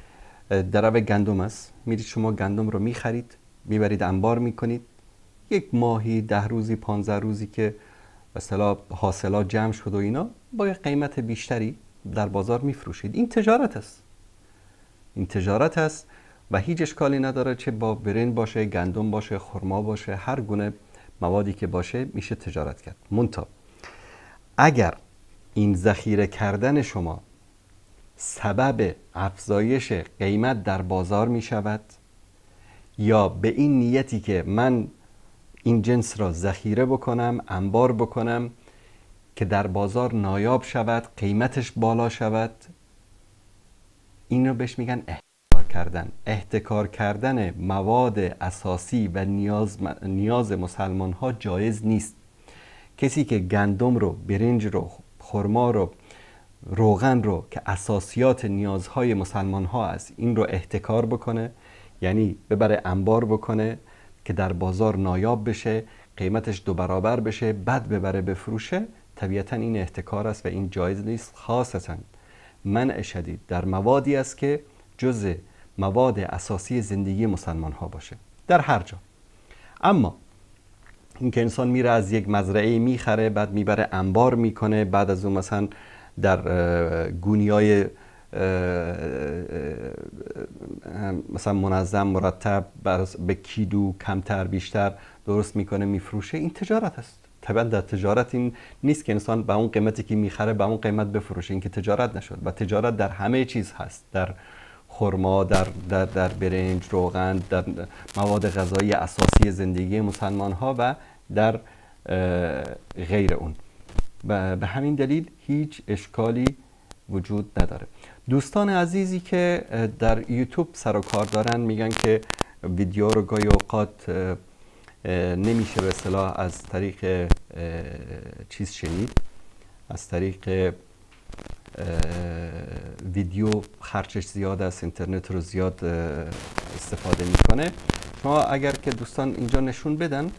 [SPEAKER 3] درو گندم است، میرید شما گندم رو میخرید، میبرید انبار میکنید، یک ماهی 10 روزی 15 روزی که به اصطلاح حاصلات جمع شد و اینا، با یک قیمت بیشتری در بازار میفروشید. این تجارت است، این تجارت است و هیچ اشکالی نداره، چه با برنج باشه، گندم باشه، خرما باشه، هر گونه موادی که باشه میشه تجارت کرد. منتها اگر این ذخیره کردن شما سبب افزایش قیمت در بازار می شود، یا به این نیتی که من این جنس را ذخیره بکنم، انبار بکنم که در بازار نایاب شود، قیمتش بالا شود، این رو بهش میگن احتکار کردن. احتکار کردن مواد اساسی و نیاز مسلمان ها جایز نیست. کسی که گندم رو، برنج رو، خرما رو، روغن رو که اساسیات نیازهای مسلمان ها است، این رو احتکار بکنه، یعنی ببره انبار بکنه که در بازار نایاب بشه، قیمتش 2 برابر بشه، بعد ببره بفروشه، طبیعتا این احتکار است و این جایز نیست. خاصتا منع شدید در موادی است که جزء مواد اساسی زندگی مسلمان ها باشه در هر جا. اما این که انسان میره از یک مزرعه میخره، بعد میبره انبار میکنه، بعد از اون مثلا در گونیای مثلا منظم مرتب به کیلو کمتر بیشتر درست میکنه میفروشه، این تجارت است. طبعا در تجارت این نیست که انسان به اون قیمتی که میخره به اون قیمت بفروشه، این که تجارت نشد. و تجارت در همه چیز هست، در خرما، در برنج، روغن، در مواد غذایی اساسی زندگی مسلمان ها و در غیر اون. به همین دلیل هیچ اشکالی وجود نداره. دوستان عزیزی که در یوتیوب سر و کار دارن میگن که ویدیو رو گاهی اوقات نمیشه به اصطلاح از طریق چیز شنید، از طریق ویدیو خرچش زیاد است، اینترنت رو زیاد استفاده میکنه. شما اگر که دوستان اینجا نشون بدن،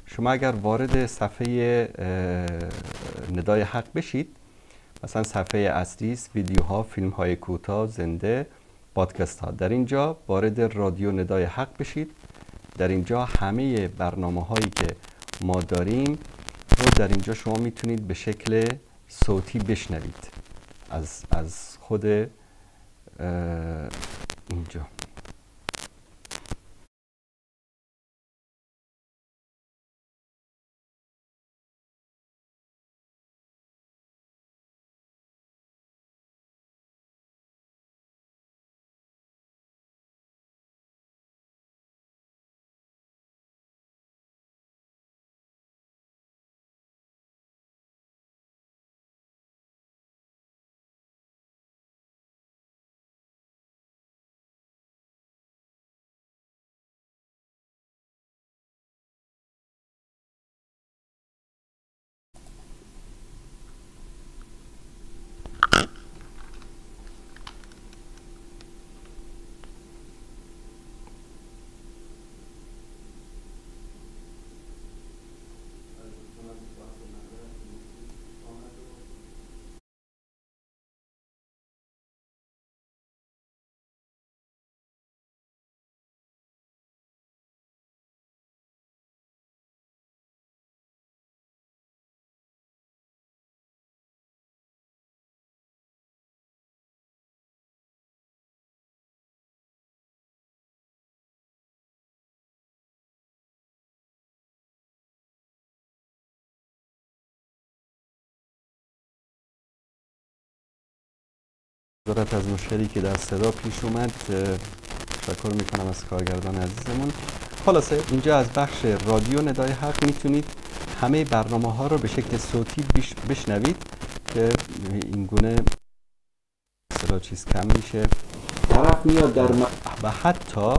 [SPEAKER 3] شما اگر وارد صفحه ندای حق بشید، مثلا صفحه اصلی است، ویدیوها، فیلم های کوتاه، زنده، پادکست ها، در اینجا وارد رادیو ندای حق بشید. در اینجا همه برنامه هایی که ما داریم رو در اینجا شما میتونید به شکل صوتی بشنوید از خود اینجا. معذرت از مشکلی که در صدا پیش اومد. تشکر میکنم از کارگردان عزیزمون. خلاصه اینجا از بخش رادیو ندای حق میتونید همه برنامه ها رو به شکل صوتی بشنوید که این گونه صدا چیز کم میشه.
[SPEAKER 6] طرف میاد در
[SPEAKER 3] و حتی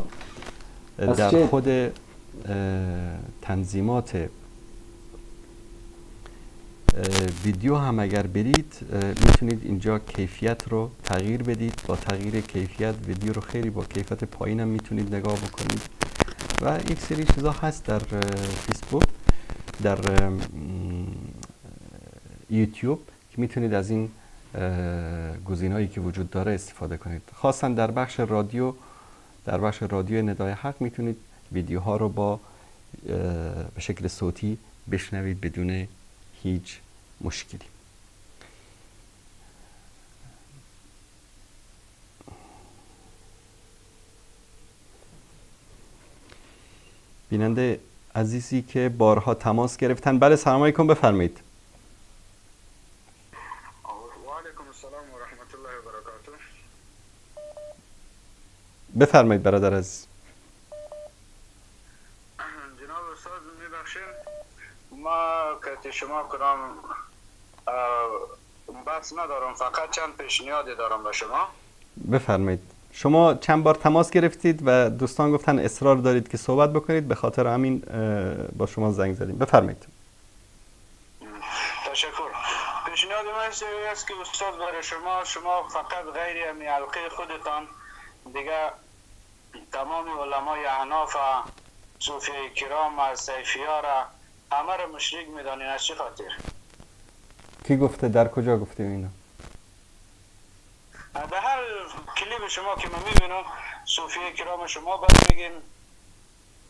[SPEAKER 3] در خود تنظیمات ویدیو هم اگر برید میتونید اینجا کیفیت رو تغییر بدید. با تغییر کیفیت ویدیو رو خیلی با کیفیت پایین هم میتونید نگاه بکنید و یک سری چیزا هست در فیسبوک، در یوتیوب که میتونید از این گزینه‌هایی که وجود داره استفاده کنید. خاصا در بخش رادیو ندای حق میتونید ویدیوها رو به شکل صوتی بشنوید بدون هیچ مشکلی. بیننده عزیزی که بارها تماس گرفتن، بله سلام علیکم، بفرمایید.
[SPEAKER 4] و علیکم السلام و رحمت الله و برکاته.
[SPEAKER 3] بفرمایید برادر عزیز.
[SPEAKER 4] جناب استاد میبخشید ما که شما کدام بحث ندارم، فقط چند پیشنهادی دارم به شما.
[SPEAKER 3] بفرمایید. شما چند بار تماس گرفتید و دوستان گفتن اصرار دارید که صحبت بکنید، به خاطر همین با شما زنگ زدیم. بفرمایید.
[SPEAKER 4] تشکر. پیشنهاد من است که استاد برای شما فقط غیر امی حلقه خودتان دیگه تمام علمای احناف و صوفیه کرام و صیفیه را همه را مشرک میدانین. از چه خاطر؟
[SPEAKER 3] کی گفته؟ در کجا گفتیم اینو؟
[SPEAKER 4] به هر کلیپ شما که من میبینم صوفیه کرام شما باید بگین،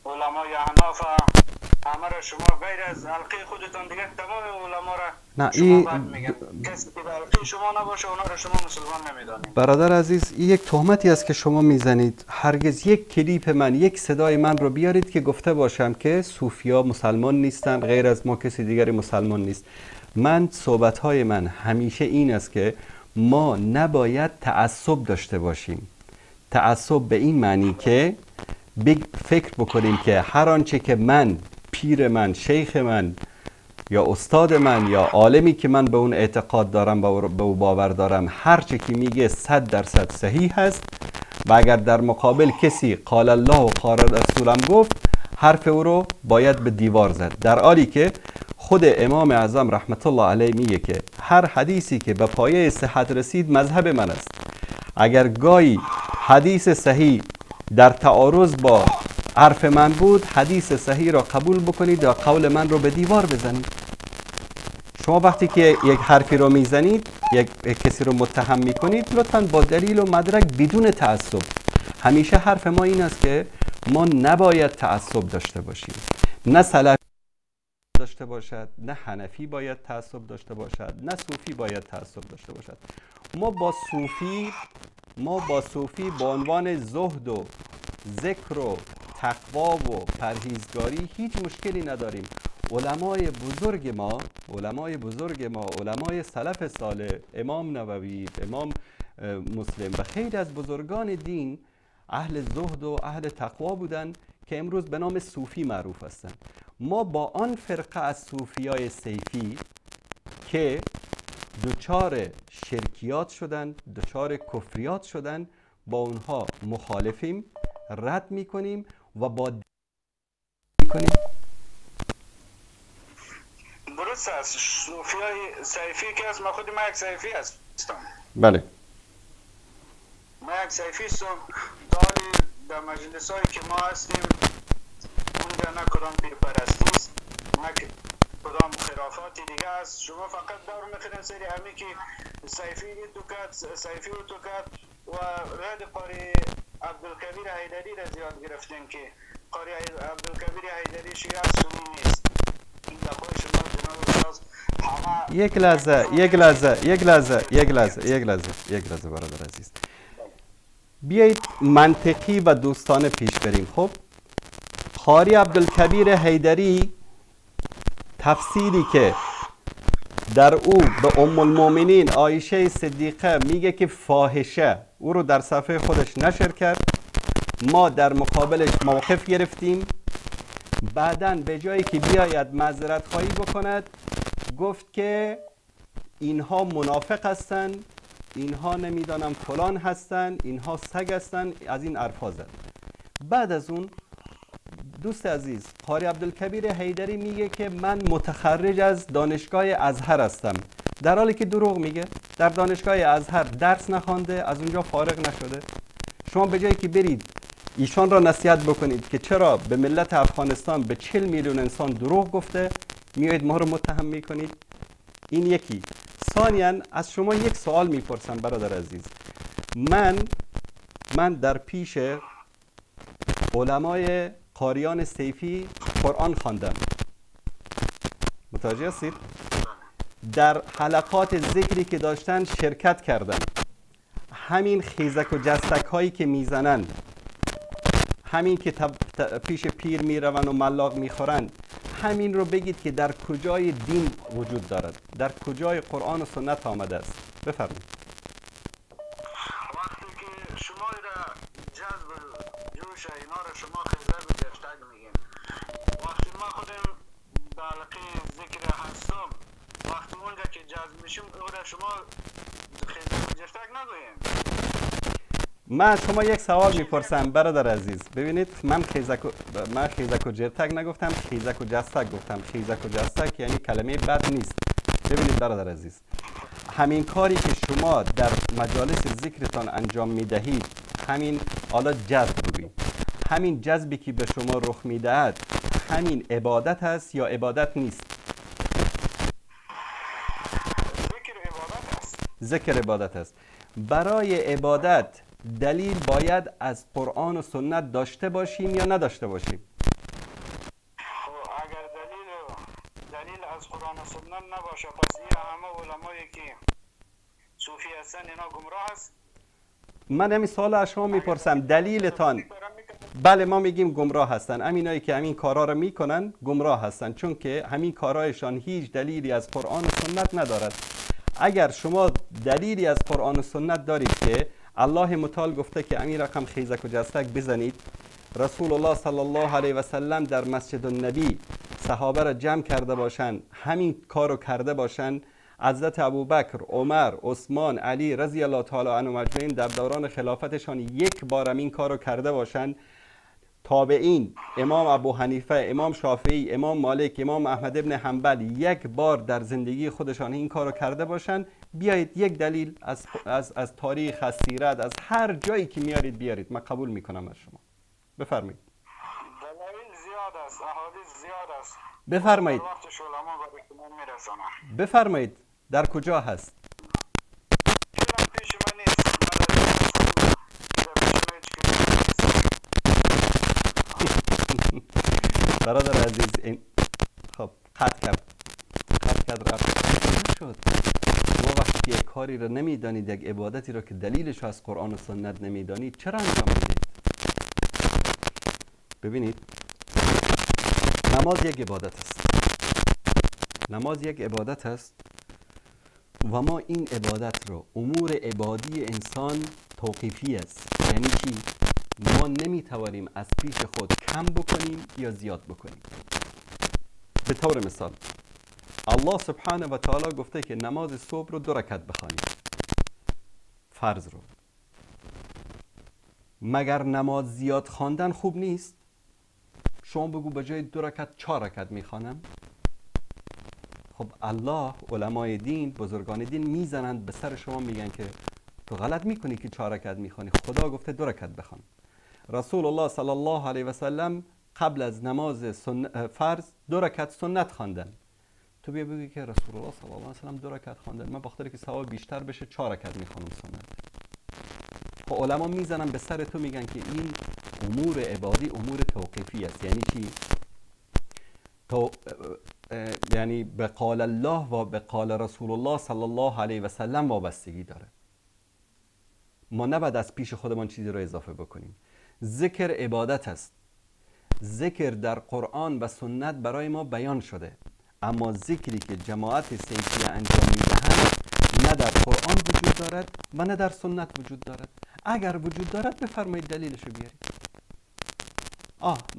[SPEAKER 4] علمای احناف همه را شما غیر از حلقه خودتان دیگه تمام علما را شما باید میگن. کسی که به حلقه شما نباشه اونا را شما مسلمان نمیدانید.
[SPEAKER 3] برادر عزیز، این یک تهمتی است که شما میزنید. هرگز یک کلیپ من، یک صدای من رو بیارید که گفته باشم که صوفیا مسلمان نیستن، غیر از ما کسی دیگری مسلمان نیست. صحبت‌های من همیشه این است که ما نباید تعصب داشته باشیم. تعصب به این معنی که فکر بکنیم که هر آنچه که من، پیر من، شیخ من یا استاد من یا عالمی که من به اون اعتقاد دارم، به او باور دارم، هر چه که میگه 100% صحیح هست و اگر در مقابل کسی قال الله و قال رسولم گفت، حرف او رو باید به دیوار زد. در حالی که خود امام اعظم رحمت الله علیه میگه که هر حدیثی که به پایه صحت رسید مذهب من است. اگر گاهی حدیث صحیح در تعارض با حرف من بود، حدیث صحیح را قبول بکنید و قول من رو به دیوار بزنید. شما وقتی که یک حرفی رو میزنید، یک کسی رو متهم میکنید، لطفاً با دلیل و مدرک، بدون تعصب. همیشه حرف ما این است که ما نباید تعصب داشته باشیم. نه سلفی داشته باشد، نه حنفی باید تعصب داشته باشد، نه صوفی باید تعصب داشته باشد. ما با صوفی به عنوان زهد و ذکر و تقوا و پرهیزگاری هیچ مشکلی نداریم. علمای بزرگ ما، علمای سلف صالح، امام نووی، امام مسلم و خیلی از بزرگان دین اهل زهد و اهل تقوا بودن که امروز به نام صوفی معروف هستند. ما با آن فرقه از صوفیای صیفی که دچار شرکیات شدن، دچار کفریات شدن، با اونها مخالفیم، رد میکنیم و با میکنیم.
[SPEAKER 4] درست است. صوفیای صیفی که از ما خود ما یک صیفی هستم.
[SPEAKER 3] بله.
[SPEAKER 4] ما یک صیفی هستم. داری در مجلس هایی که ما هستیم اونجا نه کدام پیرپرستی است، نه کدام خرافاتی دیگه است. شما فقط دور میخورین سری همی که صیفی تو کرد، صیفی تو کرد و رد قاری عبدالکبیر حیدری را زیاد گرفتیم که قاری عبدالکبیر حیدری شیعه سنی نیست. این دفعه شما جناب استاد همه
[SPEAKER 3] یک لحظه برادر عزیز، بیایید منطقی و دوستانه پیش بریم. خب قاری عبدالکبیر حیدری تفسیری که در او به ام المؤمنین عایشه صدیقه میگه که فاحشه او رو در صفحه خودش نشر کرد. ما در مقابلش موقف گرفتیم. بعداً به جایی که بیاید معذرت خواهی بکند گفت که اینها منافق هستند، اینها نمیدانم فلان هستند، اینها سگ هستند، از این حرفا زد. بعد از اون دوست عزیز قاری عبدالکبیر حیدری میگه که من متخرج از دانشگاه ازهر هستم، در حالی که دروغ میگه. در دانشگاه ازهر درس نخوانده، از اونجا فارغ نشده. شما به جایی که برید ایشان را نصیحت بکنید که چرا به ملت افغانستان به 40 میلیون انسان دروغ گفته، میایید ما رو متهم میکنید. این یکی. ثانیاً از شما یک سوال میپرسم برادر عزیز. من در پیش علمای قاریان سیفی قرآن خواندم. متوجه هستید؟ در حلقات ذکری که داشتن شرکت کردم. همین خیزک و جستک هایی که میزنن، همین که پیش پیر میروند و ملاق میخورند، همین رو بگید که در کجای دین وجود دارد، در کجای قرآن و سنت آمده است. بفرمایید.
[SPEAKER 4] وقتی که شما را جذب جوش اینا را شما خیزک و جستک میگین، وقتی ما خودم به حلقه ذکر هستم، وقتی اونجا که جذب میشم او را شما خیزک و جستک نگوییم.
[SPEAKER 3] من شما یک سوال میپرسم برادر عزیز. ببینید من خیزک و جرتک نگفتم، خیزک و جستک گفتم. خیزک و جستک یعنی کلمه بد نیست. ببینید برادر عزیز، همین کاری که شما در مجالس ذکرتان انجام میدهید، همین حالا جذب بگویید، همین جذبی که به شما رخ میدهد، همین عبادت است یا عبادت نیست؟
[SPEAKER 4] ذکر عبادت است.
[SPEAKER 3] ذکر عبادت است. برای عبادت دلیل باید از قرآن و سنت داشته باشیم یا نداشته باشیم؟
[SPEAKER 4] اگر دلیل از قرآن و سنت نباشه، پس این همه علمایی که صوفی هستن اینا گمراه است.
[SPEAKER 3] من همین سوال از شما میپرسم، دلیلتان. بله ما میگیم گمراه هستن. همینایی که همین کارا رو میکنن گمراه هستن، چون که همین کارایشان هیچ دلیلی از قرآن و سنت ندارد. اگر شما دلیلی از قرآن و سنت دارید که الله متعال گفته که امین رقم خیزک و جستک بزنید، رسول الله صلی الله علیه و سلم در مسجد النبی صحابه را جمع کرده باشند، همین کارو کرده باشند، حضرت ابوبکر، عمر، عثمان، علی رضی الله تعالی عنهم اجمعین در دوران خلافتشان یک بار این کارو کرده باشند، تابعین، امام ابو حنیفه، امام شافعی، امام مالک، امام احمد ابن حنبل یک بار در زندگی خودشان این کارو کرده باشند، بیایید یک دلیل از تاریخ، از سیرت، از هر جایی که میارید بیارید، من قبول میکنم از شما. بفرمایید.
[SPEAKER 4] دلایل زیاد است، احادیث زیاد است.
[SPEAKER 3] بفرمایید.
[SPEAKER 4] وقتش علما به اکمال میرسانه.
[SPEAKER 3] بفرمایید. در کجا هست؟
[SPEAKER 4] فعلا پیش من نیست.
[SPEAKER 3] برادر عزیز این خب قطع کرد رفت شد. شما وقتی یک کاری رو نمیدانید، یک عبادتی رو که دلیلش رو از قرآن و سنت نمیدانید، چرا انجام میدید؟ ببینید نماز یک عبادت است. نماز یک عبادت است و ما این عبادت رو، امور عبادی انسان توقیفی است. یعنی چی؟ ما نمیتوانیم از پیش خود کم بکنیم یا زیاد بکنیم. به طور مثال الله سبحانه و تعالی گفته که نماز صبح رو 2 رکعت بخوانید، فرض رو. مگر نماز زیاد خواندن خوب نیست؟ شما بگو به جای 2 رکعت 4 رکعت میخوانم. خب الله، علمای دین، بزرگان دین میزنند به سر شما، میگن که تو غلط میکنی که 4 رکعت میخوانی، خدا گفته 2 رکعت بخوان. رسول الله صلی الله علیه و سلم قبل از نماز فرض 2 رکعت سنت خواندن. تو بیا بگی که رسول الله صلی الله علیه و سلم 2 رکعت خواندن، من بخاطر که ثواب بیشتر بشه 4 رکعت میخوانم سنت. خب علما میزنن به سر تو، میگن که این امور عبادی امور توقیفی است. یعنی چی؟ یعنی به قال الله و به قال رسول الله صلی الله علیه و سلم وابستگی داره. ما نباید از پیش خودمان چیزی رو اضافه بکنیم. ذکر عبادت است. ذکر در قرآن و سنت برای ما بیان شده. اما ذکری که جماعت سیفی انجام میدهند نه در قرآن وجود دارد و نه در سنت وجود دارد. اگر وجود دارد بفرمایید دلیلشو بیارید.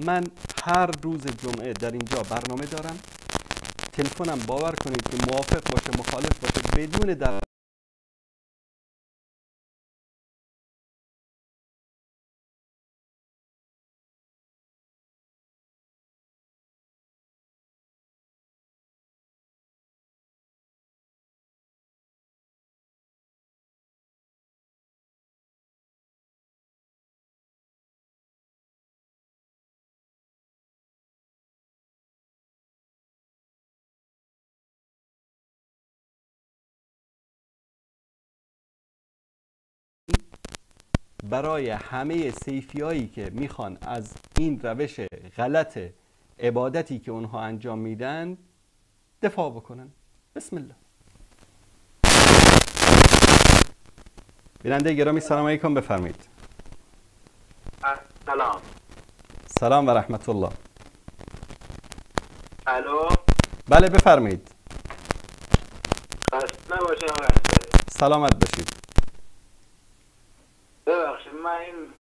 [SPEAKER 3] من هر روز جمعه در اینجا برنامه دارم. تلفنم باور کنید که موافق باشه مخالف باشه بدون در برای همه سیفیایی که میخوان از این روش غلط عبادتی که اونها انجام میدن دفاع بکنن. بسم الله. بیننده گرامی سلام علیکم، بفرمایید.
[SPEAKER 4] سلام.
[SPEAKER 3] سلام و رحمت الله.
[SPEAKER 4] الو.
[SPEAKER 3] بله بفرمایید.
[SPEAKER 4] خسته باشید آقا.
[SPEAKER 3] سلامت باشید.
[SPEAKER 4] ببخشید من این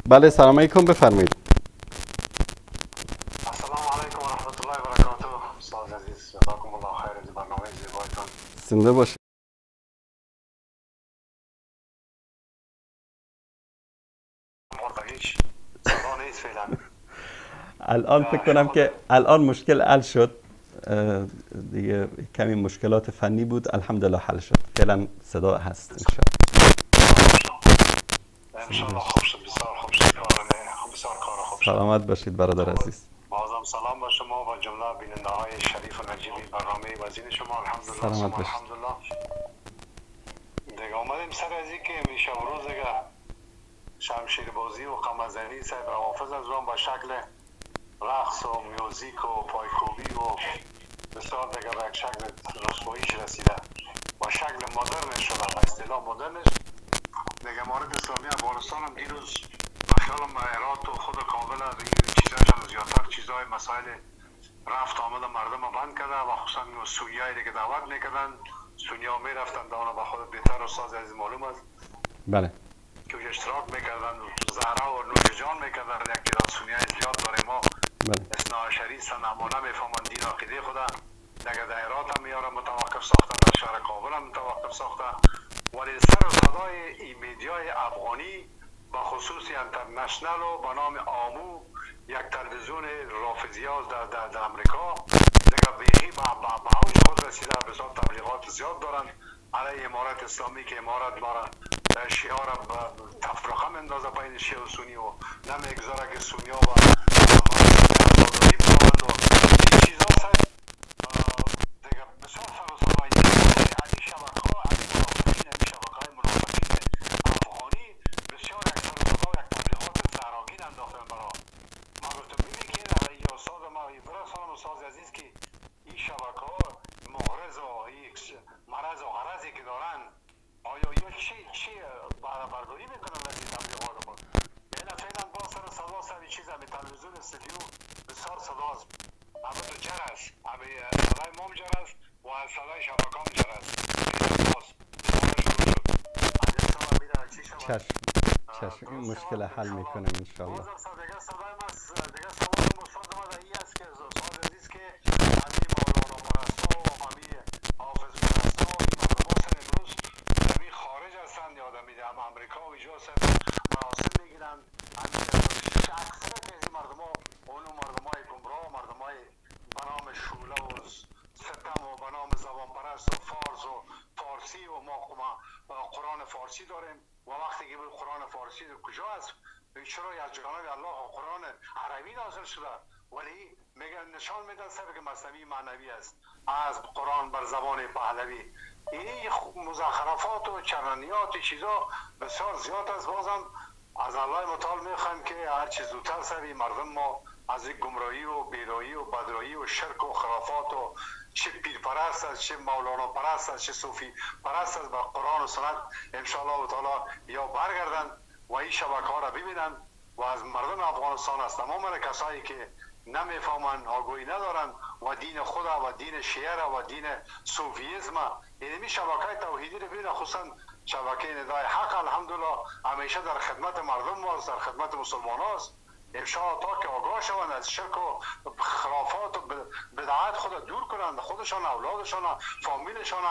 [SPEAKER 3] بله سلام علیکم، بفرمایید.
[SPEAKER 4] السلام علیکم و رحمت الله و برکاته. استاد عزیز جزاکم الله خیر از برنامه زیبایتان.
[SPEAKER 3] زنده باشید.
[SPEAKER 4] هیچ صدا نیست فعلا.
[SPEAKER 3] الان فکر کنم که الان مشکل حل شد. دیگه کمی مشکلات فنی بود، الحمدلله حل شد. فعلا صدا هست
[SPEAKER 4] انشاءالله. خوب شد، بسیار خوب شد. بسیار کار خوب شد.
[SPEAKER 3] سلامت باشید برادر عزیز.
[SPEAKER 4] بازم سلام به شما و جمله بیننده های شریف و نجیبی برنامه وزین شما. الحمدلله.
[SPEAKER 3] سلامت باشید.
[SPEAKER 4] الحمدلله. دیگه آمدیم سر از این که میشه روز دیگه شمشیر بازی و قمزنی صاحب روافظ از روان با شکل رقص و میوزیک و پایکوبی و بسیار دیگه به یک شکل رسواییش رسیده، با شکل مدرنش شده، با اصطلاح مدرنش دیگه. مورد اسلامی افغانستان هم دیروز بخیالم به ایرات و خود کابل چیزاش هم زیادتر چیزای مسائل رفت آمد مردم بند کرده و خصوصا سونی هایی که دعوت میکردن، سونی ها میرفتن دانه به خود بهتر استاد عزیز معلوم است.
[SPEAKER 3] بله.
[SPEAKER 4] که اشتراک میکردن، زهره و نوش جان میکردن. یک تعداد سونی های زیاد داریم ما.
[SPEAKER 3] بله.
[SPEAKER 4] اثنا عشری سنمانه میفهمن دین عقیده خدا. دیگه در ایرات هم میاره متوقف ساخته، در شهر کابل هم متوقف ساخته. ولی سر و صدای این میدیای افغانی با خصوص انترنشنل و به نام آمو، یک تلویزیون رافضیاز در امریکا دیگه بیخی به اوج خود رسیده. بسیار تبلیغات زیاد دارن علیه امارت اسلامی که امارت مارا شیعه را تفرقه مندازه بین شیعه و سنی و نمیگذاره که سنی ها و آزادی بکنند و این چیزا سر دیگه بسیار سر و صدای علی شبکه ها، علی منافقین، شبکه های منافقین افغانی بسیار یک سر و صدا و یک تبلیغات زهراگین انداختن برا. ما گفتم ببین که این استاد ما برسانم استاد عزیز که این شبکه ها محرز و یک برداری میکنن از این تبلیغات خود. یعنی فعلا با سر صدا سر چیز به تلویزیون استودیو بسیار صداست، اما تو جرس صدای مام جرس و از صدای شبکام جرس
[SPEAKER 3] چشم این مشکل حل میکنم انشاءالله.
[SPEAKER 4] دیگه صدای من دیگه سوال مستاد ما در این است که سوال عزیز که همین مولانا پرستا و همین حافظ پرستا و این مردم سر امروز همین خارج هستند یا در هم امریکا و اینجا سر مراسم میگیرن، اکثرت از این مردم ها اونو مردم های گمراه، مردم های بنام شوله و ستم و بنام زبان پرست و فارس و فارسی و ما قرآن فارسی داریم و وقتی که قرآن فارسی کجا است؟ چرا از جانب الله قرآن عربی نازل شده ولی میگن نشان میدن سبک مثنوی معنوی است از قرآن بر زبان پهلوی. این مزخرفات و چرانیات چیزا بسیار زیاد است. بازم از الله متعال میخوایم که هر چیز زودتر سری مردم ما از این گمراهی و بیرایی و بدرایی و شرک و خرافات و چه پیر پرست است، چه مولانا پرست است، چه صوفی پرست است، با قرآن و سنت انشاءالله تعالی یا برگردن و این شبکه ها را ببینن و از مردم افغانستان است تمام کسایی که نمیفهمن، آگاهی ندارن و دین خدا و دین شیعه و دین صوفیسم اینمی شبکه توحیدی رو ببینن، خصوصا شبکه ندای حق الحمدلله همیشه در خدمت مردم است، در خدمت مسلمان است. انشاءالله تا که آگاه شوند از شرک و خرافات و بدعات خود دور کنند، خودشان، اولادشان، فامیلشان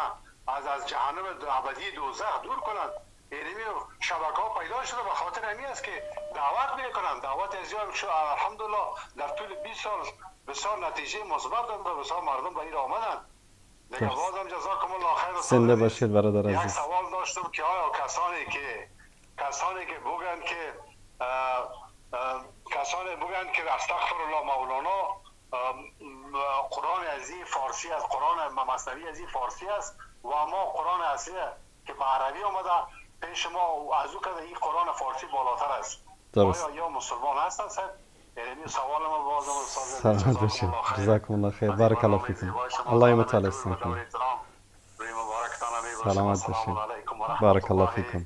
[SPEAKER 4] از جهنم ابدی دوزخ دور کنند. اینمی شبکه ها پیدا شده به خاطر همی است که دعوت میکنند. دعوت از الحمدلله در طول 20 سال بسیار نتیجه مثبت داد و بسیار مردم به این آمدند. دیگه بازم جزاکم الله خیر.
[SPEAKER 3] زنده باشید برادر عزیز.
[SPEAKER 4] یک سوال داشتم که آیا کسانی که بگن که استغفر الله مولانا قرآن عزیز فارسی است، قرآن مثنوی عزیز فارسی است و ما قرآن اصلی که به عربی آمده پیش ما از او که این قرآن فارسی بالاتر است.
[SPEAKER 3] درست.
[SPEAKER 4] آیا یا مسلمان هستند صاحب؟ یعنی سوال ما بازم
[SPEAKER 3] سلامت باشید. جزاکم الله خیر. بارک الله فیکم. الله متعال استان کنه. سلامت باشید. بارک الله فیکم.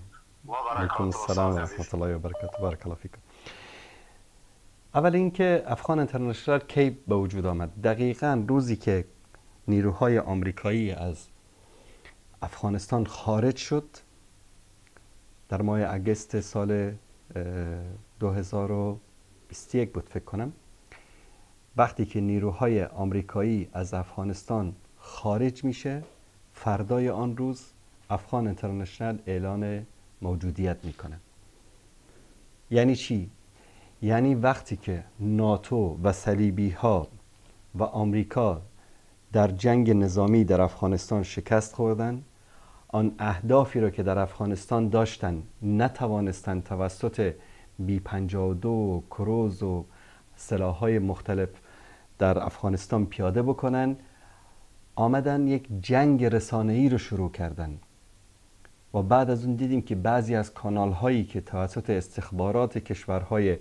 [SPEAKER 3] علیکم السلام و رحمت الله و برکاته. بارک الله فیکم. اول اینکه افغان اینترنشنال کی به وجود آمد؟ دقیقاً روزی که نیروهای آمریکایی از افغانستان خارج شد در ماه اگست سال 2021 بود فکر کنم. وقتی که نیروهای آمریکایی از افغانستان خارج میشه، فردای آن روز افغان اینترنشنال اعلان موجودیت میکنه. یعنی چی؟ یعنی وقتی که ناتو و صلیبی ها و آمریکا در جنگ نظامی در افغانستان شکست خوردن، آن اهدافی را که در افغانستان داشتن نتوانستن توسط B-52 و کروز و سلاح‌های مختلف در افغانستان پیاده بکنن، آمدن یک جنگ رسانه‌ای رو شروع کردن و بعد از اون دیدیم که بعضی از کانال‌هایی که توسط استخبارات کشورهای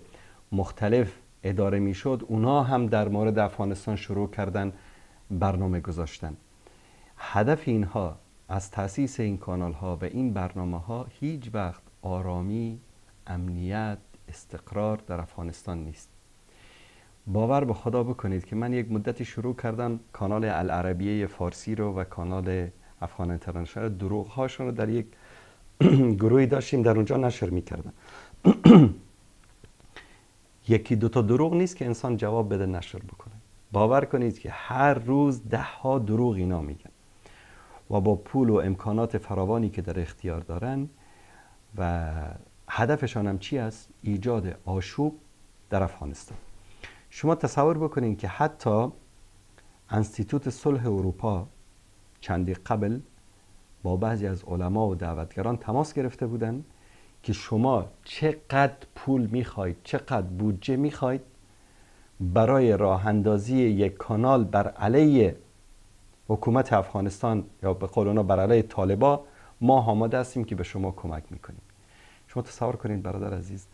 [SPEAKER 3] مختلف اداره میشد اونها هم در مورد افغانستان شروع کردن برنامه گذاشتن. هدف اینها از تأسیس این کانال ها و این برنامه ها هیچ وقت آرامی، امنیت، استقرار در افغانستان نیست. باور به خدا بکنید که من یک مدتی شروع کردم کانال العربیه فارسی رو و کانال افغان اینترنشنال دروغ هاشون رو در یک گروهی داشتیم در اونجا نشر میکردم. یکی دوتا دروغ نیست که انسان جواب بده نشر بکنه. باور کنید که هر روز 10 ها دروغ اینا میگن و با پول و امکانات فراوانی که در اختیار دارن و هدفشان هم چی است؟ ایجاد آشوب در افغانستان. شما تصور بکنید که حتی انستیتوت صلح اروپا چندی قبل با بعضی از علما و دعوتگران تماس گرفته بودن که شما چقدر پول میخواید، چقدر بودجه میخواید برای راه اندازی یک کانال بر علیه حکومت افغانستان یا به قول اونا بر علیه طالبا، ما آماده هستیم که به شما کمک میکنیم. شما تصور کنید برادر عزیز،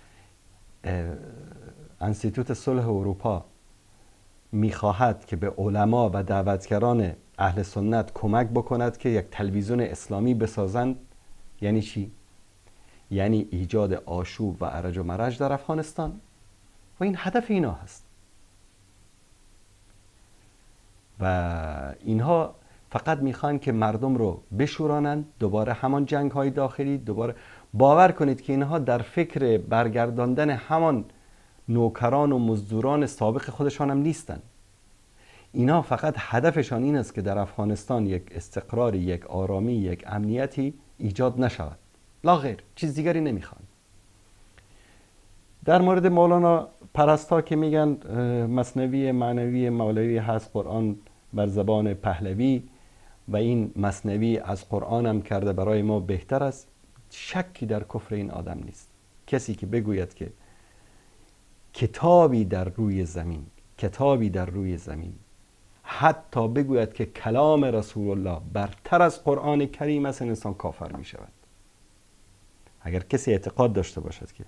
[SPEAKER 3] انستیتوت صلح اروپا میخواهد که به علما و دعوتگران اهل سنت کمک بکند که یک تلویزیون اسلامی بسازند. یعنی چی؟ یعنی ایجاد آشوب و ارج و مرج در افغانستان و این هدف اینا هست و اینها فقط میخوان که مردم رو بشورانند، دوباره همان جنگ های داخلی، دوباره باور کنید که اینها در فکر برگرداندن همان نوکران و مزدوران سابق خودشان هم نیستن. اینا فقط هدفشان این است که در افغانستان یک استقراری، یک آرامی، یک امنیتی ایجاد نشود، لا غیر، چیز دیگری نمیخوان. در مورد مولانا پرستا که میگن مثنوی معنوی مولوی هست قرآن بر زبان پهلوی و این مثنوی از قرآن هم کرده برای ما بهتر است، شکی در کفر این آدم نیست. کسی که بگوید که کتابی در روی زمین حتی بگوید که کلام رسول الله برتر از قرآن کریم است، انسان کافر می شود. اگر کسی اعتقاد داشته باشد که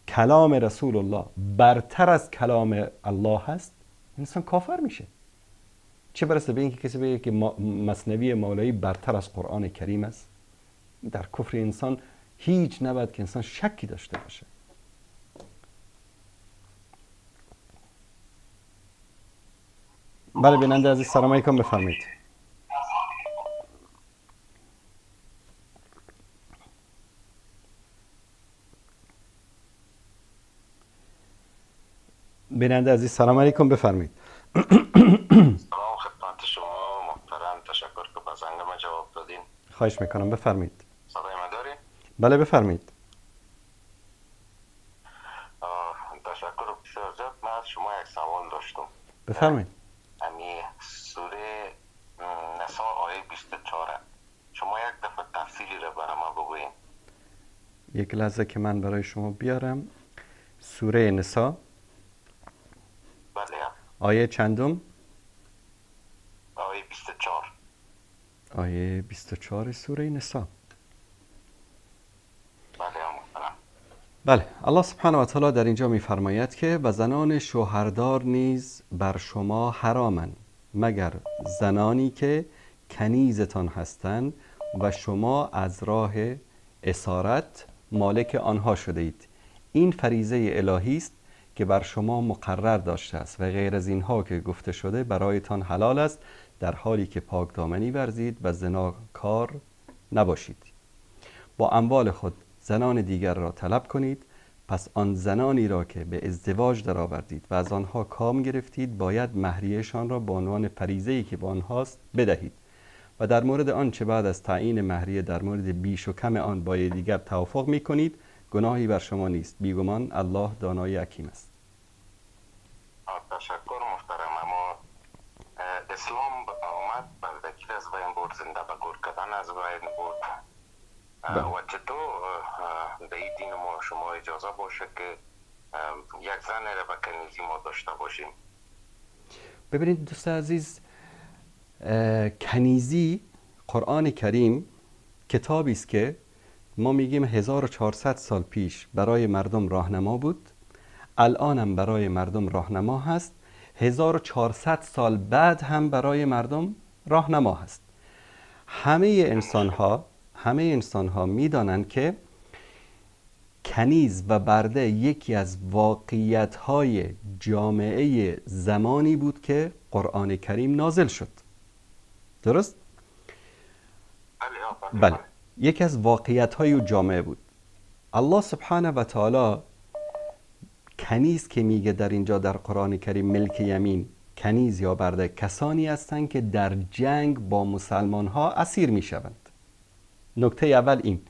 [SPEAKER 3] کلام رسول الله برتر از کلام الله هست، انسان کافر میشه. چه برسه به اینکه کسی بگه که مثنوی مولوی برتر از قرآن کریم است. در کفر انسان هیچ نباید که انسان شکی داشته باشه. بله بیننده عزیز سلام علیکم، بفرمایید. بیننده عزیز سلام علیکم، بفرمایید.
[SPEAKER 7] سلام خدمت شما محترم، تشکر که به زنگ من جواب دادین.
[SPEAKER 3] خواهش میکنم، بفرمایید.
[SPEAKER 7] صدای من داری؟
[SPEAKER 3] بله بفرمایید.
[SPEAKER 7] تشکر بسیار زیاد. من از شما یک سوال داشتم.
[SPEAKER 3] بفرمایید.
[SPEAKER 7] امی سوره نساء آیه 24 شما یک دفعه تفصیلی را برای ما بگوین.
[SPEAKER 3] یک لحظه که من برای شما بیارم. سوره نساء
[SPEAKER 7] بله.
[SPEAKER 3] آیه چندم؟
[SPEAKER 7] آیه 24.
[SPEAKER 3] آیه 24 سوره نساء. بله، الله سبحانه و تعالی در اینجا می‌فرماید که و زنان شوهردار نیز بر شما حرامند مگر زنانی که کنیزتان هستند و شما از راه اسارت مالک آنها شده اید. این فریضه الهی است که بر شما مقرر داشته است و غیر از اینها که گفته شده برایتان حلال است، در حالی که پاک دامنی ورزید و زناکار نباشید. با اموال خود زنان دیگر را طلب کنید، پس آن زنانی را که به ازدواج درآوردید و از آنها کام گرفتید باید مهریه‌شان را به عنوان فریضه‌ای که با آنهاست بدهید و در مورد آنچه بعد از تعیین مهریه در مورد بیش و کم آن با دیگر توافق می‌کنید گناهی بر شما نیست. بیگمان الله دانای حکیم است.
[SPEAKER 7] تشکر محترم. اما اسلام آمد بردکی از وین بود، زنده به گور کردن از وین بود و چطور در این دین ما شما اجازه باشه که یک زن را به کنیزی ما داشته باشیم؟
[SPEAKER 3] ببینید دوست عزیز، کنیزی قرآن کریم کتابی است که ما میگیم 1400 سال پیش برای مردم راهنما بود، الانم برای مردم راهنما هست، 1400 سال بعد هم برای مردم راهنما هست. همه انسان ها میدانند که کنیز و برده یکی از واقعیت های جامعه زمانی بود که قرآن کریم نازل شد. درست؟ بله، یکی از واقعیت های جامعه بود. الله سبحانه و تعالی کنیز که میگه در اینجا در قرآن کریم ملک یمین، کنیز یا برده کسانی هستند که در جنگ با مسلمان ها اسیر میشوند. نکته اول این،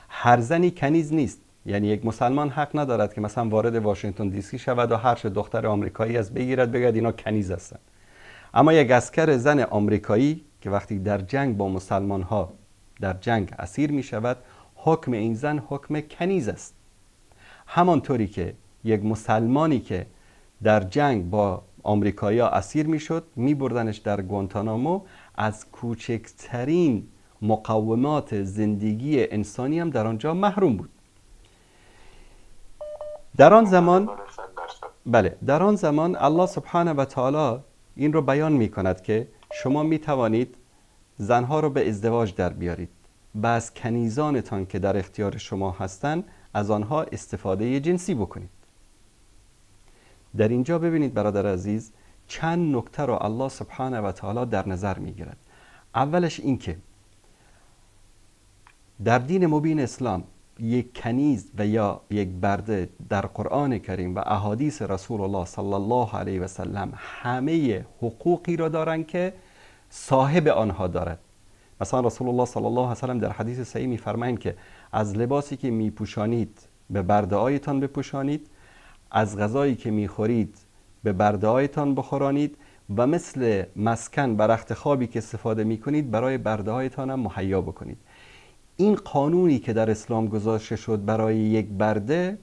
[SPEAKER 3] هر زنی کنیز نیست. یعنی یک مسلمان حق ندارد که مثلا وارد واشنگتن دی سی شود و هر چه دختر آمریکایی از بگیرد بگد اینا کنیز هستند. اما یک عسکر زن آمریکایی که وقتی در جنگ با مسلمان ها در جنگ اسیر می شود، حکم این زن حکم کنیز است. همانطوری که یک مسلمانی که در جنگ با آمریکایی ها اسیر می شد، می بردنش در گوانتانامو، از کوچکترین مقومات زندگی انسانی هم در آنجا محروم بود. در آن زمان الله سبحانه و تعالی این رو بیان می کند که شما می توانید زنها رو به ازدواج در بیارید و از کنیزانتان که در اختیار شما هستند از آنها استفاده جنسی بکنید. در اینجا ببینید برادر عزیز چند نکته رو الله سبحانه و تعالی در نظر میگیرد. اولش این که در دین مبین اسلام یک کنیز و یا یک برده در قرآن کریم و احادیث رسول الله صلی الله علیه و سلم همه حقوقی را دارند که صاحب آنها دارد. مثلا رسول الله صلی الله علیه و سلم در حدیث صحیح می‌فرمایند که از لباسی که میپوشانید به برده هایتان بپوشانید، از غذایی که میخورید به برده هایتان بخورانید و مثل مسکن و رخت خوابی که استفاده میکنید برای برده هایتان هم مهیا بکنید. این قانونی که در اسلام گذاشته شد برای یک برده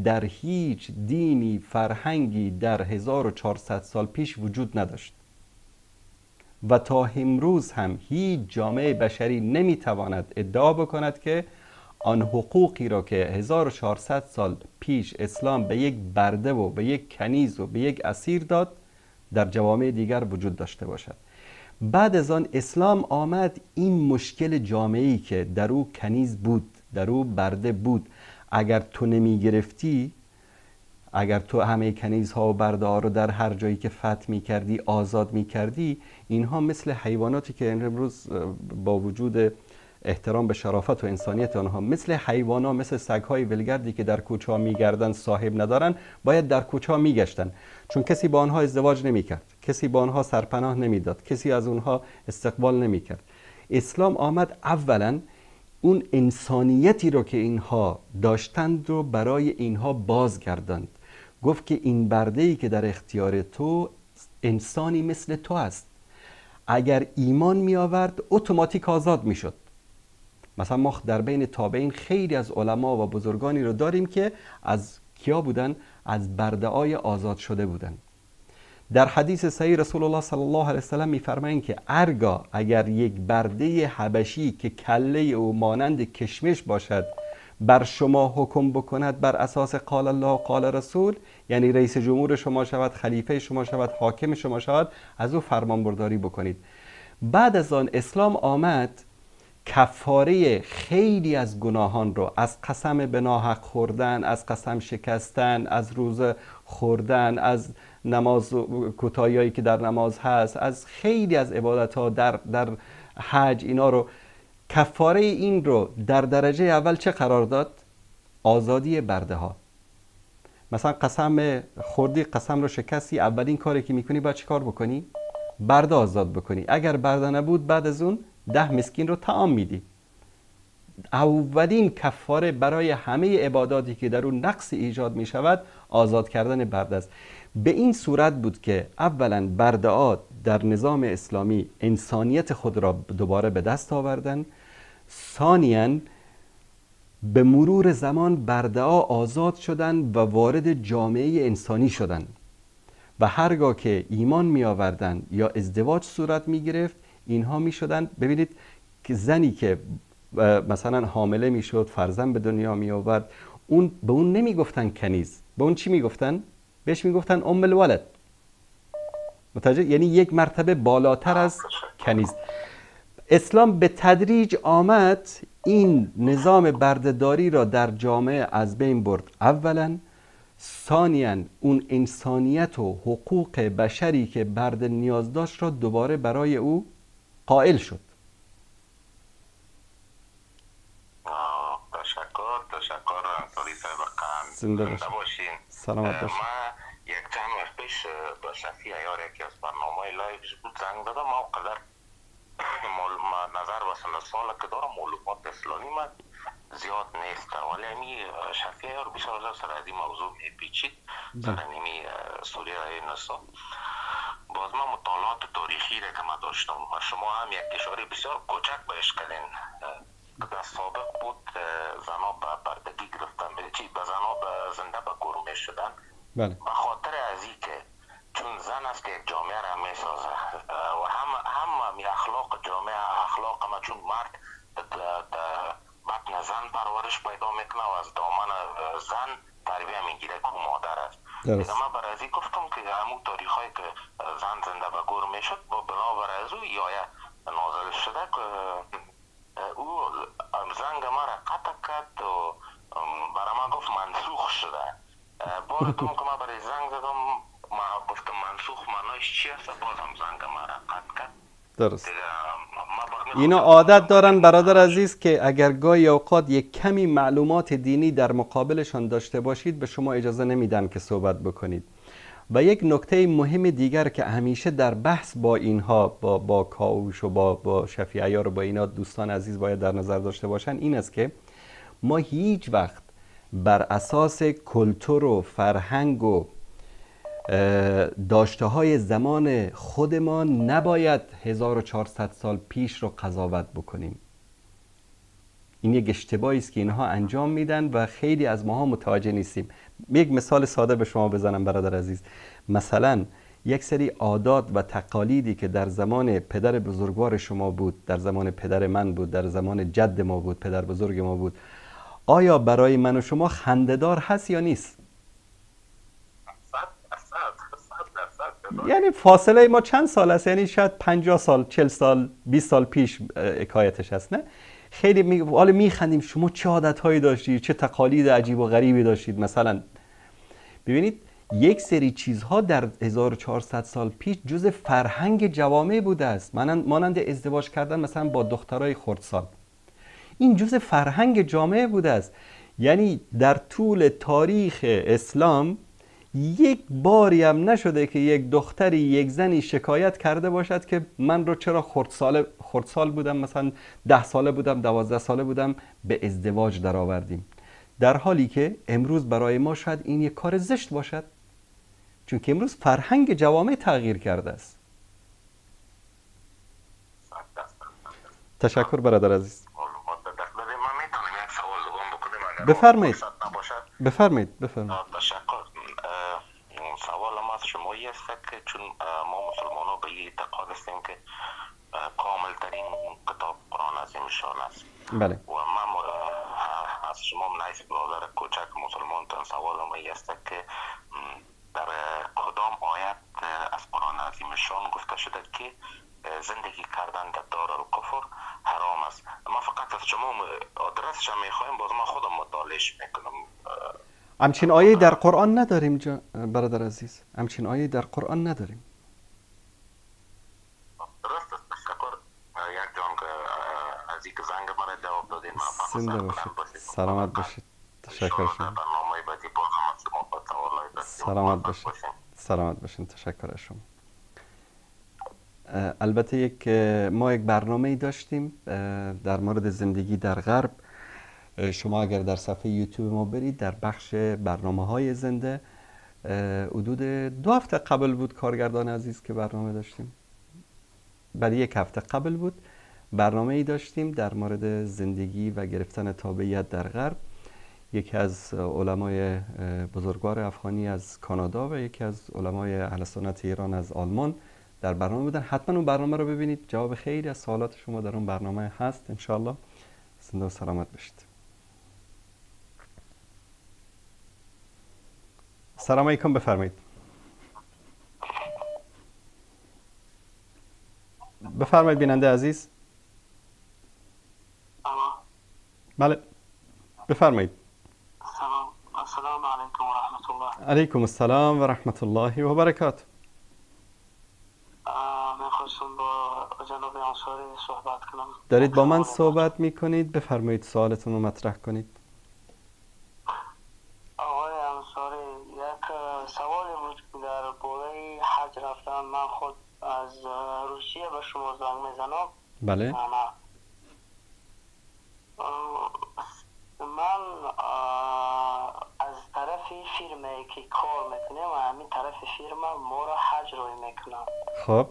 [SPEAKER 3] در هیچ دینی فرهنگی در 1400 سال پیش وجود نداشت و تا امروز هم هیچ جامعه بشری نمیتواند ادعا بکند که آن حقوقی را که 1400 سال پیش اسلام به یک برده و به یک کنیز و به یک اسیر داد در جوامع دیگر وجود داشته باشد. بعد از آن اسلام آمد این مشکل جامعه‌ای که در او کنیز بود، در او برده بود، اگر تو نمی گرفتی، اگر تو همه کنیزها و برده ها رو در هر جایی که فتح می کردی آزاد می کردی، اینها مثل حیواناتی که امروز با وجود احترام به شرافت و انسانیت آنها مثل حیوانا، مثل سگ‌های ولگردی که در کوچه ها می‌گردن صاحب ندارن، باید در کوچه ها می‌گشتن، چون کسی با آنها ازدواج نمی‌کرد، کسی با آنها سرپناه نمی‌داد، کسی از آنها استقبال نمی‌کرد. اسلام آمد اولا اون انسانیتی رو که اینها داشتند رو برای اینها بازگرداند. گفت که این برده‌ای که در اختیار تو انسانی مثل تو است، اگر ایمان می آورد اتوماتیک آزاد می شد. مثلا ما در بین تابعین خیلی از علما و بزرگانی رو داریم که از کیا بودن؟ از برده‌های آزاد شده بودن. در حدیث صحیح رسول الله صلی الله علیه وسلم می‌فرمایند که هرگاه اگر یک برده حبشی که کله او مانند کشمش باشد بر شما حکم بکند بر اساس قال الله قال رسول، یعنی رئیس جمهور شما شود، خلیفه شما شود، حاکم شما شود، از او فرمان برداری بکنید. بعد از آن اسلام آمد کفاره خیلی از گناهان رو، از قسم به ناحق خوردن، از قسم شکستن، از روزه خوردن، از نماز کوتاهیایی که در نماز هست، از خیلی از عبادت ها در حج، اینا رو کفاره این رو در درجه اول چه قرار داد؟ آزادی برده ها. مثلا قسم خوردی، قسم رو شکستی، اولین کاری که میکنی باید چه کار بکنی؟ برده آزاد بکنی. اگر برده نبود بعد از اون 10 مسکین رو طعام میدی. اولین کفاره برای همه عباداتی که در اون نقص ایجاد میشود آزاد کردن برده است. به این صورت بود که اولا برده ها در نظام اسلامی انسانیت خود را دوباره به دست آوردن. ثانیاً به مرور زمان برده ها آزاد شدند و وارد جامعه انسانی شدند و هرگاه که ایمان می آوردن یا ازدواج صورت می گرفت، اینها می شدن. ببینید که زنی که مثلا حامله می شد، فرزند به دنیا می آورد، به اون نمی گفتن کنیز، به اون چی می گفتن؟ بهش می گفتن ام الولد. متوجه؟ یعنی یک مرتبه بالاتر از کنیز. اسلام به تدریج آمد این نظام بردهداری را در جامعه از بین برد اولا. ثانیاً اون انسانیت و حقوق بشری که برده نیاز داشت را دوباره برای او قائل شد.
[SPEAKER 7] تشکر انصاری صاحب،
[SPEAKER 3] زنده
[SPEAKER 7] باشین.
[SPEAKER 3] سلامت باشین.
[SPEAKER 7] من یک چند وقت پیش با شفیع عیار یکی از برنامه لایوش بود زنگ دادم. ما قدر نظر و سن سال که دارم معلومات اسلامی من زیاد نیست، ولی امی شفیع عیار بسیار زیاد سر از این موضوع میپیچید سر نیمی سوریه این نسا. باز من مطالعات تاریخی را که من داشتم و شما هم یک اشاره بسیار کوچک بهش کردین. در سابق بود زنها به بردگی گرفتن، به زنها به زنده به گرمه شدن.
[SPEAKER 3] بله.
[SPEAKER 7] به خاطر از این که چون زن است که یک جامعه را میسازه و هم اخلاق جامعه اخلاق ما، چون مرد بطن زن پرورش پیدا میکنه و از دامن زن تربیه میگیره که مادر است. دیگه من برای از این گفتم که همون تاریخ هایی که زن زنده به گرمه شد با بنابر از او یایه نازل شده که او زنگ ما را قطع کرد و برای ما گفت منسوخ شده. بار دوم که ما برای زنگ زدم ما گفتم منسوخ معنایش چی است، بازم زنگ ما را قطع کرد.
[SPEAKER 3] درست. اینا عادت دارن برادر عزیز که اگر گاهی اوقات یک کمی معلومات دینی در مقابلشان داشته باشید به شما اجازه نمیدن که صحبت بکنید. و یک نکته مهم دیگر که همیشه در بحث با اینها با کاوش و با شفیع عیار و با اینا دوستان عزیز باید در نظر داشته باشن این است که ما هیچ وقت بر اساس کلتور و فرهنگ و داشته های زمان خودمان نباید 1400 سال پیش رو قضاوت بکنیم. این یک اشتباهی است که اینها انجام میدن و خیلی از ماها متوجه نیستیم. یک مثال ساده به شما بزنم برادر عزیز. مثلا یک سری عادات و تقالیدی که در زمان پدر بزرگوار شما بود، در زمان پدر من بود، در زمان جد ما بود، پدر بزرگ ما بود، آیا برای من و شما خنده‌دار هست یا نیست؟ یعنی فاصله ما چند سال است؟ یعنی شاید 50 سال، 40 سال، 20 سال پیش حکایتش هست، نه؟ خیلی حالا میخندیم شما چه عادت‌هایی داشتید، چه تقالید عجیب و غریبی داشتید. مثلا ببینید یک سری چیزها در 1400 سال پیش جزء فرهنگ جوامع بوده است، مانند ازدواج کردن مثلا با دخترای خردسال. این جزء فرهنگ جامعه بوده است. یعنی در طول تاریخ اسلام یک باری هم نشده که یک دختری، یک زنی شکایت کرده باشد که من رو چرا خردسال بودم، مثلا 10 ساله بودم، 12 ساله بودم، به ازدواج در آوردیم. در حالی که امروز برای ما شاید این یک کار زشت باشد، چون که امروز فرهنگ جوامع تغییر کرده است. تشکر برادر عزیز. بفرمایید. بفرمایید.
[SPEAKER 7] تشکر. سوال ما از شما است که چون ما مسلمان ها به این اعتقاد هستیم که کامل ترین کتاب قرآن عظیم شان است.
[SPEAKER 3] بله.
[SPEAKER 7] و من از شما نایس برادر کوچک مسلمان تان سوال ما است که در کدام آیت از قرآن عظیم شان گفته شده که زندگی کردن در دارالکفر حرام است. ما فقط از شما آدرسش میخوایم، باز ما خودم مطالعهش میکنم.
[SPEAKER 3] همچین آیه در قرآن نداریم برادر عزیز، همچین آیه در قرآن نداریم.
[SPEAKER 7] درست است. تشکر. یک جان که از اینکه زنگ من جواب دادین.
[SPEAKER 3] زنده باشید. سلامت باشید. تشکر شما. سلامت باشید. سلامت باشید. تشکر از شما. البته ما یک برنامه‌ای داشتیم در مورد زندگی در غرب. شما اگر در صفحه یوتیوب ما برید در بخش برنامه‌های زنده، حدود 2 هفته قبل بود کارگردان عزیز که برنامه داشتیم، بعد 1 هفته قبل بود برنامه‌ای داشتیم در مورد زندگی و گرفتن تابعیت در غرب. یکی از علمای بزرگوار افغانی از کانادا و یکی از علمای اهل سنت ایران از آلمان در برنامه بودن. حتما اون برنامه رو ببینید، جواب خیلی از سوالات شما در اون برنامه هست انشاءالله. زنده و سلامت باشید. سلام علیکم. بفرمایید. بفرمایید بیننده عزیز. بله بفرمایید.
[SPEAKER 8] السلام علیکم و رحمت الله.
[SPEAKER 3] علیکم السلام و رحمت الله و برکاته.
[SPEAKER 8] من خواستم با جناب انصاری صحبت کنم.
[SPEAKER 3] دارید با من صحبت میکنید؟ بفرمایید سوالتون رو مطرح کنید.
[SPEAKER 8] آقای انصاری، یک سوالی بود که در باره حج رفتم. من خود از روسیه به شما زنگ میزنم.
[SPEAKER 3] بله.
[SPEAKER 8] من از طرف فیرمه که کار میکنم و همین طرف فیرمه ما را حج روی میکنم.
[SPEAKER 3] خب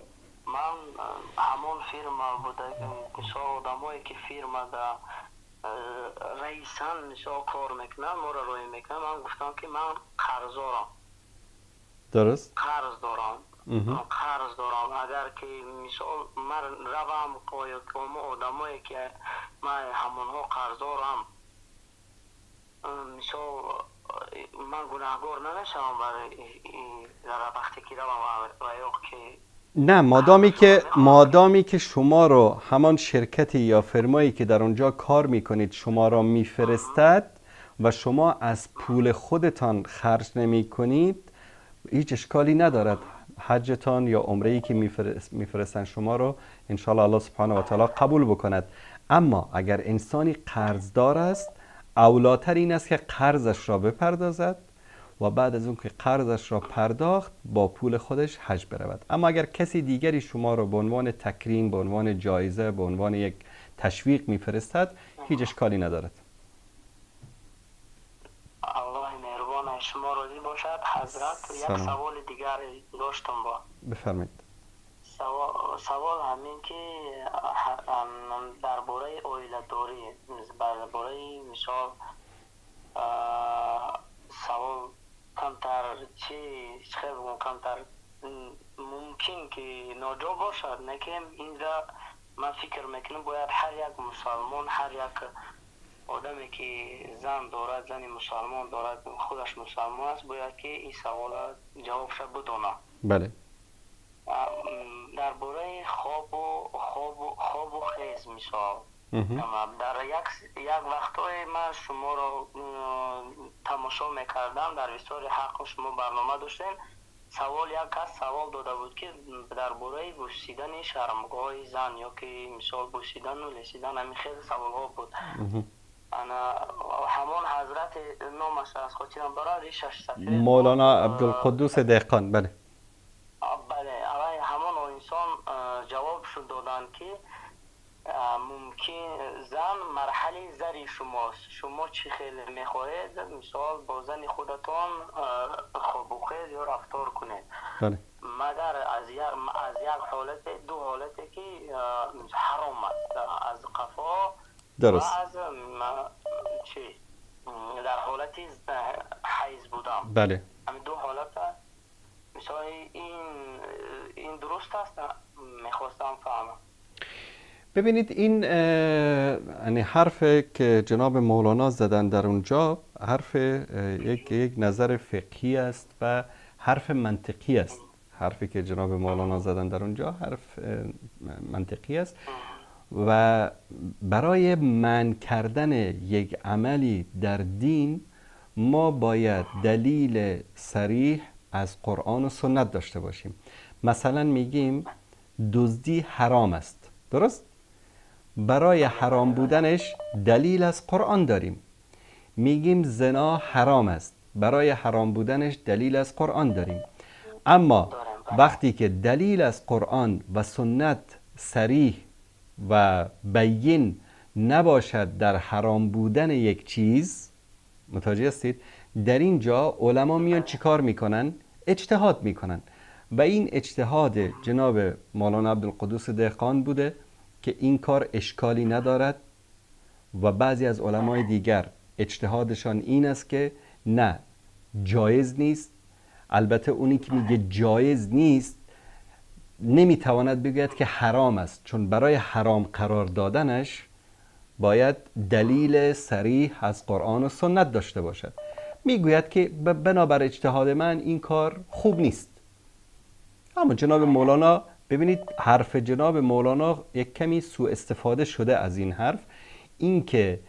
[SPEAKER 8] من همون فیرمه بوده که مثال آدمایی که فیرمه در رئیسان مثال کار میکنم ما را روی میکنم. من گفتم که من قرض دارم.
[SPEAKER 3] درست.
[SPEAKER 8] قرض دارم. اگر که مثال من روم قاید که آدمایی که من همونها قرض دارم، مثال من گناهگار نمیشم برای در وقتی که روم و یا که
[SPEAKER 3] نه، مادامی که شما رو همان شرکتی یا فرمایی که در اونجا کار میکنید شما را میفرستد و شما از پول خودتان خرج نمی کنید، هیچ اشکالی ندارد. حجتان یا عمره‌ای که میفرستن شما رو انشاءالله الله سبحانه و تعالی قبول بکند. اما اگر انسانی قرضدار است، اولاتر این است که قرضش را بپردازد و بعد از اون که قرضش را پرداخت با پول خودش حج برود. اما اگر کسی دیگری شما را به عنوان تکریم، به عنوان جایزه، به عنوان یک تشویق میفرستد، هیچ اشکالی ندارد.
[SPEAKER 8] الله مهربان شما راضی باشد حضرت. یک سوال دیگر داشتم با
[SPEAKER 3] بفرمایید.
[SPEAKER 8] سوال همین که درباره اویلتداری، درباره مثال سوال کمتر خیلی کمتر ممکن که ناجا باشد، نه که اینجا من فکر میکنم باید هر یک مسلمان، هر یک آدمی که زن دارد، زنی مسلمان دارد، خودش مسلمان است، باید که این سوال جوابش بدونه.
[SPEAKER 3] بله.
[SPEAKER 8] درباره خواب و خیز مثال در یک وقتای من شما را تماشا میکردم، در ویسار حق شما برنامه داشتین، یک کس سوال داده بود که درباره بوسیدن شرمگاه زن یا که مثال بوسیدن و لسیدن، همین خیلی سوال ها بود. انا همان حضرت نامش از خاطرم برای ریشش سفید
[SPEAKER 3] مولانا عبدالقدوس دهقان. بله
[SPEAKER 8] بله، همان انسان جواب شد دادن که ممکن زن مرحله زری شماست، شما چی خیلی میخواهید مثال با زن خودتان خواب و خیز یا رفتار کنید.
[SPEAKER 3] بله.
[SPEAKER 8] مگر از یک حالت، دو حالتی که حرام است، از قفا
[SPEAKER 3] درست.
[SPEAKER 8] و از در حالتی حیض بودم.
[SPEAKER 3] بله.
[SPEAKER 8] همین دو حالت مثال این درست است؟ میخواستم فهمم.
[SPEAKER 3] ببینید این یعنی حرف که جناب مولانا زدن در اونجا حرف یک نظر فقهی است و حرف منطقی است. حرفی که جناب مولانا زدن در اونجا حرف منطقی است و برای منع کردن یک عملی در دین ما باید دلیل صریح از قرآن و سنت داشته باشیم. مثلا میگیم دزدی حرام است، درست؟ برای حرام بودنش دلیل از قرآن داریم. میگیم زنا حرام است، برای حرام بودنش دلیل از قرآن داریم. اما وقتی که دلیل از قرآن و سنت صریح و بین نباشد در حرام بودن یک چیز، متوجه هستید؟ در اینجا علما میان چیکار میکنن؟ اجتهاد میکنن و این اجتهاد جناب مولانا عبدالقدوس دهقان بوده که این کار اشکالی ندارد و بعضی از علمای دیگر اجتهادشان این است که نه، جایز نیست. البته اونی که میگه جایز نیست نمیتواند بگوید که حرام است، چون برای حرام قرار دادنش باید دلیل صریح از قرآن و سنت داشته باشد. میگوید که بنابر اجتهاد من این کار خوب نیست. اما جناب مولانا، ببینید حرف جناب مولانا یک کمی سوء استفاده شده از این حرف، این که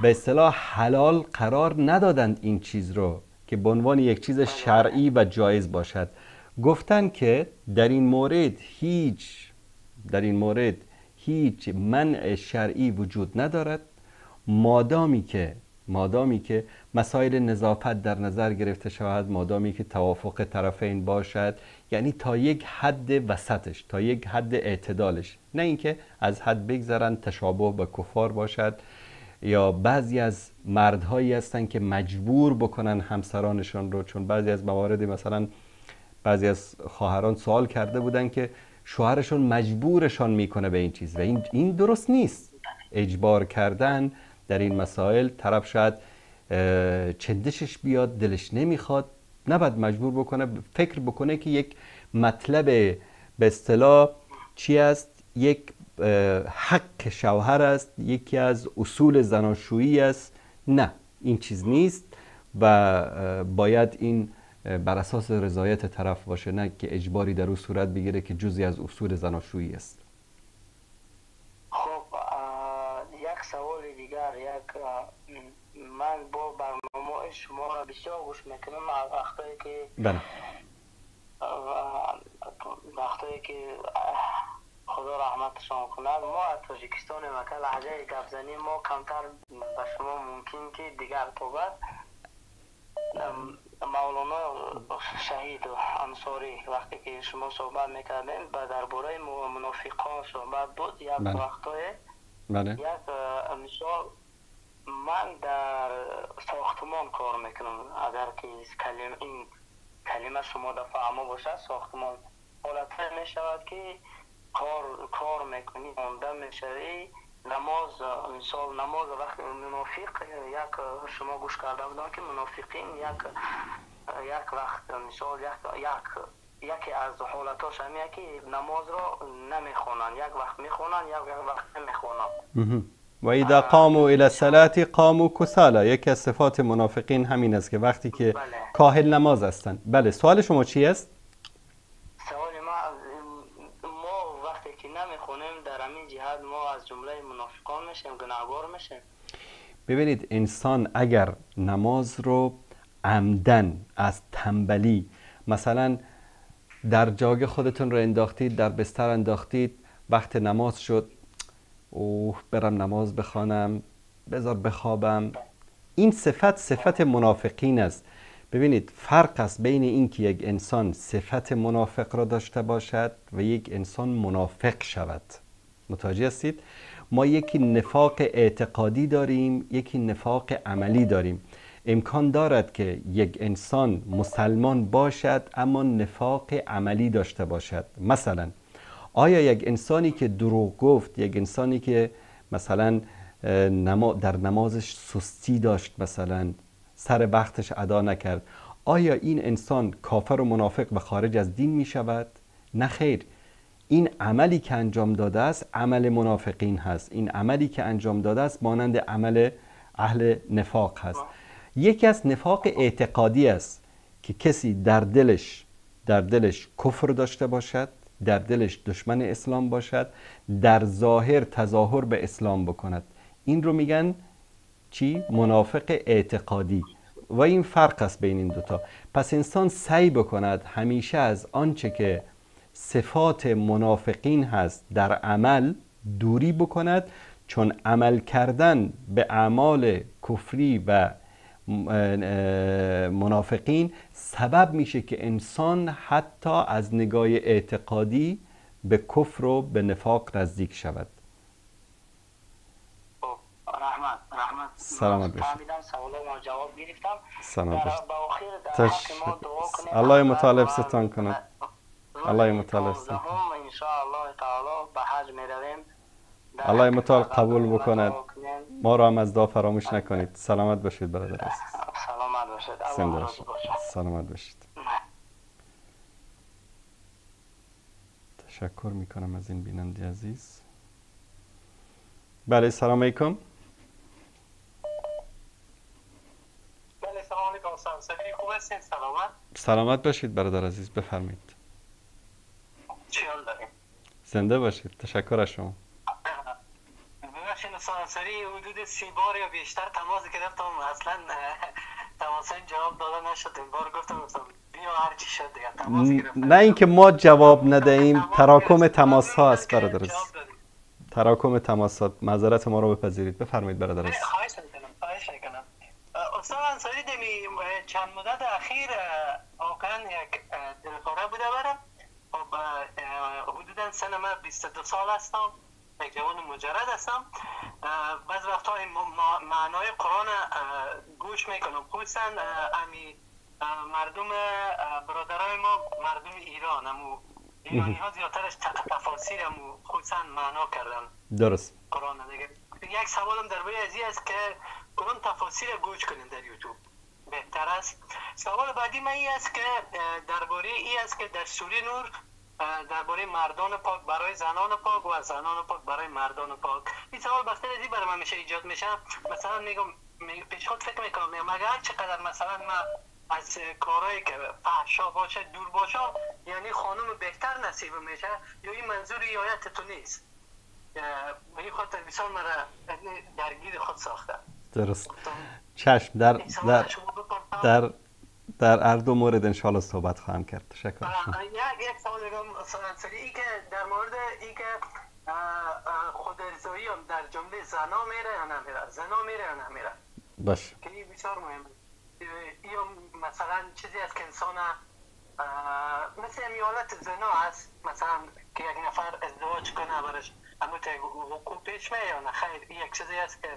[SPEAKER 3] به اصطلاح حلال قرار ندادند این چیز رو که به عنوان یک چیز شرعی و جایز باشد. گفتن که در این مورد هیچ منع شرعی وجود ندارد مادامی که مسائل نظافت در نظر گرفته شود، مادامی که توافق طرفین باشد، یعنی تا یک حد وسطش، تا یک حد اعتدالش، نه اینکه از حد بگذرن تشابه به کفار باشد. یا بعضی از مردهایی هستن که مجبور بکنن همسرانشان رو، چون بعضی از موارد مثلا بعضی از خواهران سوال کرده بودن که شوهرشون مجبورشان میکنه به این چیز و این درست نیست. اجبار کردن در این مسائل، طرف شاید چندشش بیاد، دلش نمیخواد، نباید مجبور بکنه، فکر بکنه که یک مطلب به اصطلاح چی است، یک حق شوهر است، یکی از اصول زناشویی است. نه، این چیز نیست و باید این بر اساس رضایت طرف باشه، نه که اجباری در او صورت بگیره که جزئی از اصول زناشویی است.
[SPEAKER 8] خب یک سوال دیگر، من با برنامه شما را بسیار گوش میکنم وقتایی که
[SPEAKER 3] بله
[SPEAKER 8] وقتایی که خدا رحمتشان کند. ما از تاجیکستان مکه لهجه گپ زنیم، ما کمتر به شما ممکن که دیگر توبت مولانا شهید انصاری وقتی که شما صحبت میکردین و درباره منافقان صحبت بود، یک وقتای یک مثال، من در ساختمان کار میکنم، اگر که این کلمه شما در فهمه باشد، ساختمان حالت میشود که کار میکنی، مانده میشوی، نماز مثال نماز وقتی منافق یک شما گوش کرده بودن که منافقین یک وقت مثال یکی از حالتاش همیه که نماز را نمیخونن، یک وقت میخونن یک وقت نمیخونن.
[SPEAKER 3] و اذا قاموا الى الصلاه قاموا كسالى. یکی از صفات منافقین همین است که وقتی که کاهل نماز هستند. بله، سوال شما چی است؟
[SPEAKER 8] سوال ما وقتی که نمیخونیم در همین جهت ما از جمله منافقان میشیم، گناهگار میشیم.
[SPEAKER 3] ببینید، انسان اگر نماز رو عمدن از تنبلی، مثلا در جاگ خودتون رو انداختید، در بستر انداختید، وقت نماز شد، برم نماز بخوانم، بذار بخوابم، این صفت منافقین است. ببینید فرق است بین این که یک انسان صفت منافق را داشته باشد و یک انسان منافق شود. متوجه هستید؟ ما یکی نفاق اعتقادی داریم، یکی نفاق عملی داریم. امکان دارد که یک انسان مسلمان باشد اما نفاق عملی داشته باشد. مثلا آیا یک انسانی که دروغ گفت، یک انسانی که مثلا در نمازش سستی داشت، مثلا سر وقتش ادا نکرد، آیا این انسان کافر و منافق و خارج از دین می شود؟ نه خیر. این عملی که انجام داده است عمل منافقین هست. این عملی که انجام داده است مانند عمل اهل نفاق هست. یکی از نفاق اعتقادی است که کسی در دلش کفر داشته باشد، در دلش دشمن اسلام باشد، در ظاهر تظاهر به اسلام بکند. این رو میگن چی؟ منافق اعتقادی. و این فرق است بین این دوتا. پس انسان سعی بکند همیشه از آنچه که صفات منافقین هست در عمل دوری بکند، چون عمل کردن به اعمال کفری و منافقین سبب میشه که انسان حتی از نگاه اعتقادی به کفر و به نفاق نزدیک شود.
[SPEAKER 8] رحمت
[SPEAKER 3] سلامت باشید.
[SPEAKER 8] فهمیدم، سوال ما جواب گرفتم.
[SPEAKER 3] سلامت باشید.
[SPEAKER 8] در حق ما دعا کنید.
[SPEAKER 3] الله مطالب ستان کنه. الله مطالب ستان کنه.
[SPEAKER 8] ان شاء الله تعالی به حج میرویم.
[SPEAKER 3] الله مطال قبول بکند. ما را هم از دعا فراموش نکنید. سلامت باشید برادر عزیز.
[SPEAKER 8] سلامت باشید.
[SPEAKER 3] زنده باشید. سلامت باشید. تشکر میکنم از این بیننده عزیز. بله، سلام علیکم.
[SPEAKER 9] بله، سلام علیکم. سلام، خوب هستین؟
[SPEAKER 3] سلامت باشید برادر عزیز، بفرمایید.
[SPEAKER 9] چی حال داریم؟
[SPEAKER 3] زنده باشید. تشکر از شما.
[SPEAKER 9] ببخشید سانسری حدود 30 بار یا بیشتر تماس گرفتم، اصلا تماس جواب داده نشد. این بار گفتم بیا هر چی شد دیگه تماس گرفتم.
[SPEAKER 3] نه اینکه ما جواب ندهیم، تراکم تماس ها است برادر عزیز. تراکم تماسات. معذرت ما رو بپذیرید. بفرمایید برادر عزیز.
[SPEAKER 9] خواهش میکنم. استاد انصاری دمی چند مدت اخیر واقعا یک دلخوره بوده برم. خب حدودا سن من 22 سال هستم، یک جوان مجرد هستم. بعض وقتا این معنای قرآن گوش میکنم، خصوصا امی مردم برادرای ما، مردم ایران، ایرانی ها زیادترش تفاسیر خصوصا معنا کردن
[SPEAKER 3] درست
[SPEAKER 9] قرآن دیگه. یک سوالم درباره ازی است که کدوم تفاسیر گوش کنیم در یوتیوب بهتر است. سوال بعدی من این است که درباره این است که در سوره نور درباره مردان پاک برای زنان پاک و زنان پاک برای مردان پاک، این سوال بسته ازی برای من میشه ایجاد میشه. مثلا میگم پیش خود فکر میکنم مگر چقدر مثلا من از کارهایی که فحشا باشه دور باشه، یعنی خانم بهتر نصیب میشه، یا این منظور آیت تو نیست؟ به این خاطر بسیار مرا درگیر خود ساخته.
[SPEAKER 3] درست. چشم. در هر دو مورد انشاءالله صحبت خواهم کرد. تشکر.
[SPEAKER 9] یک سوال دیگه سری ای که در مورد ای که خود ارضایی هم در جمله زنا میره یا نمیره، زنا میره یا نمیره،
[SPEAKER 3] باشه،
[SPEAKER 9] که این بسیار مهمه. یا مثلا چیزی است که انسان مثل حالت زنا هست، مثلا که یک نفر ازدواج کنه برش اما حقوق پیش میه یا نه خیر، یک چیزی است که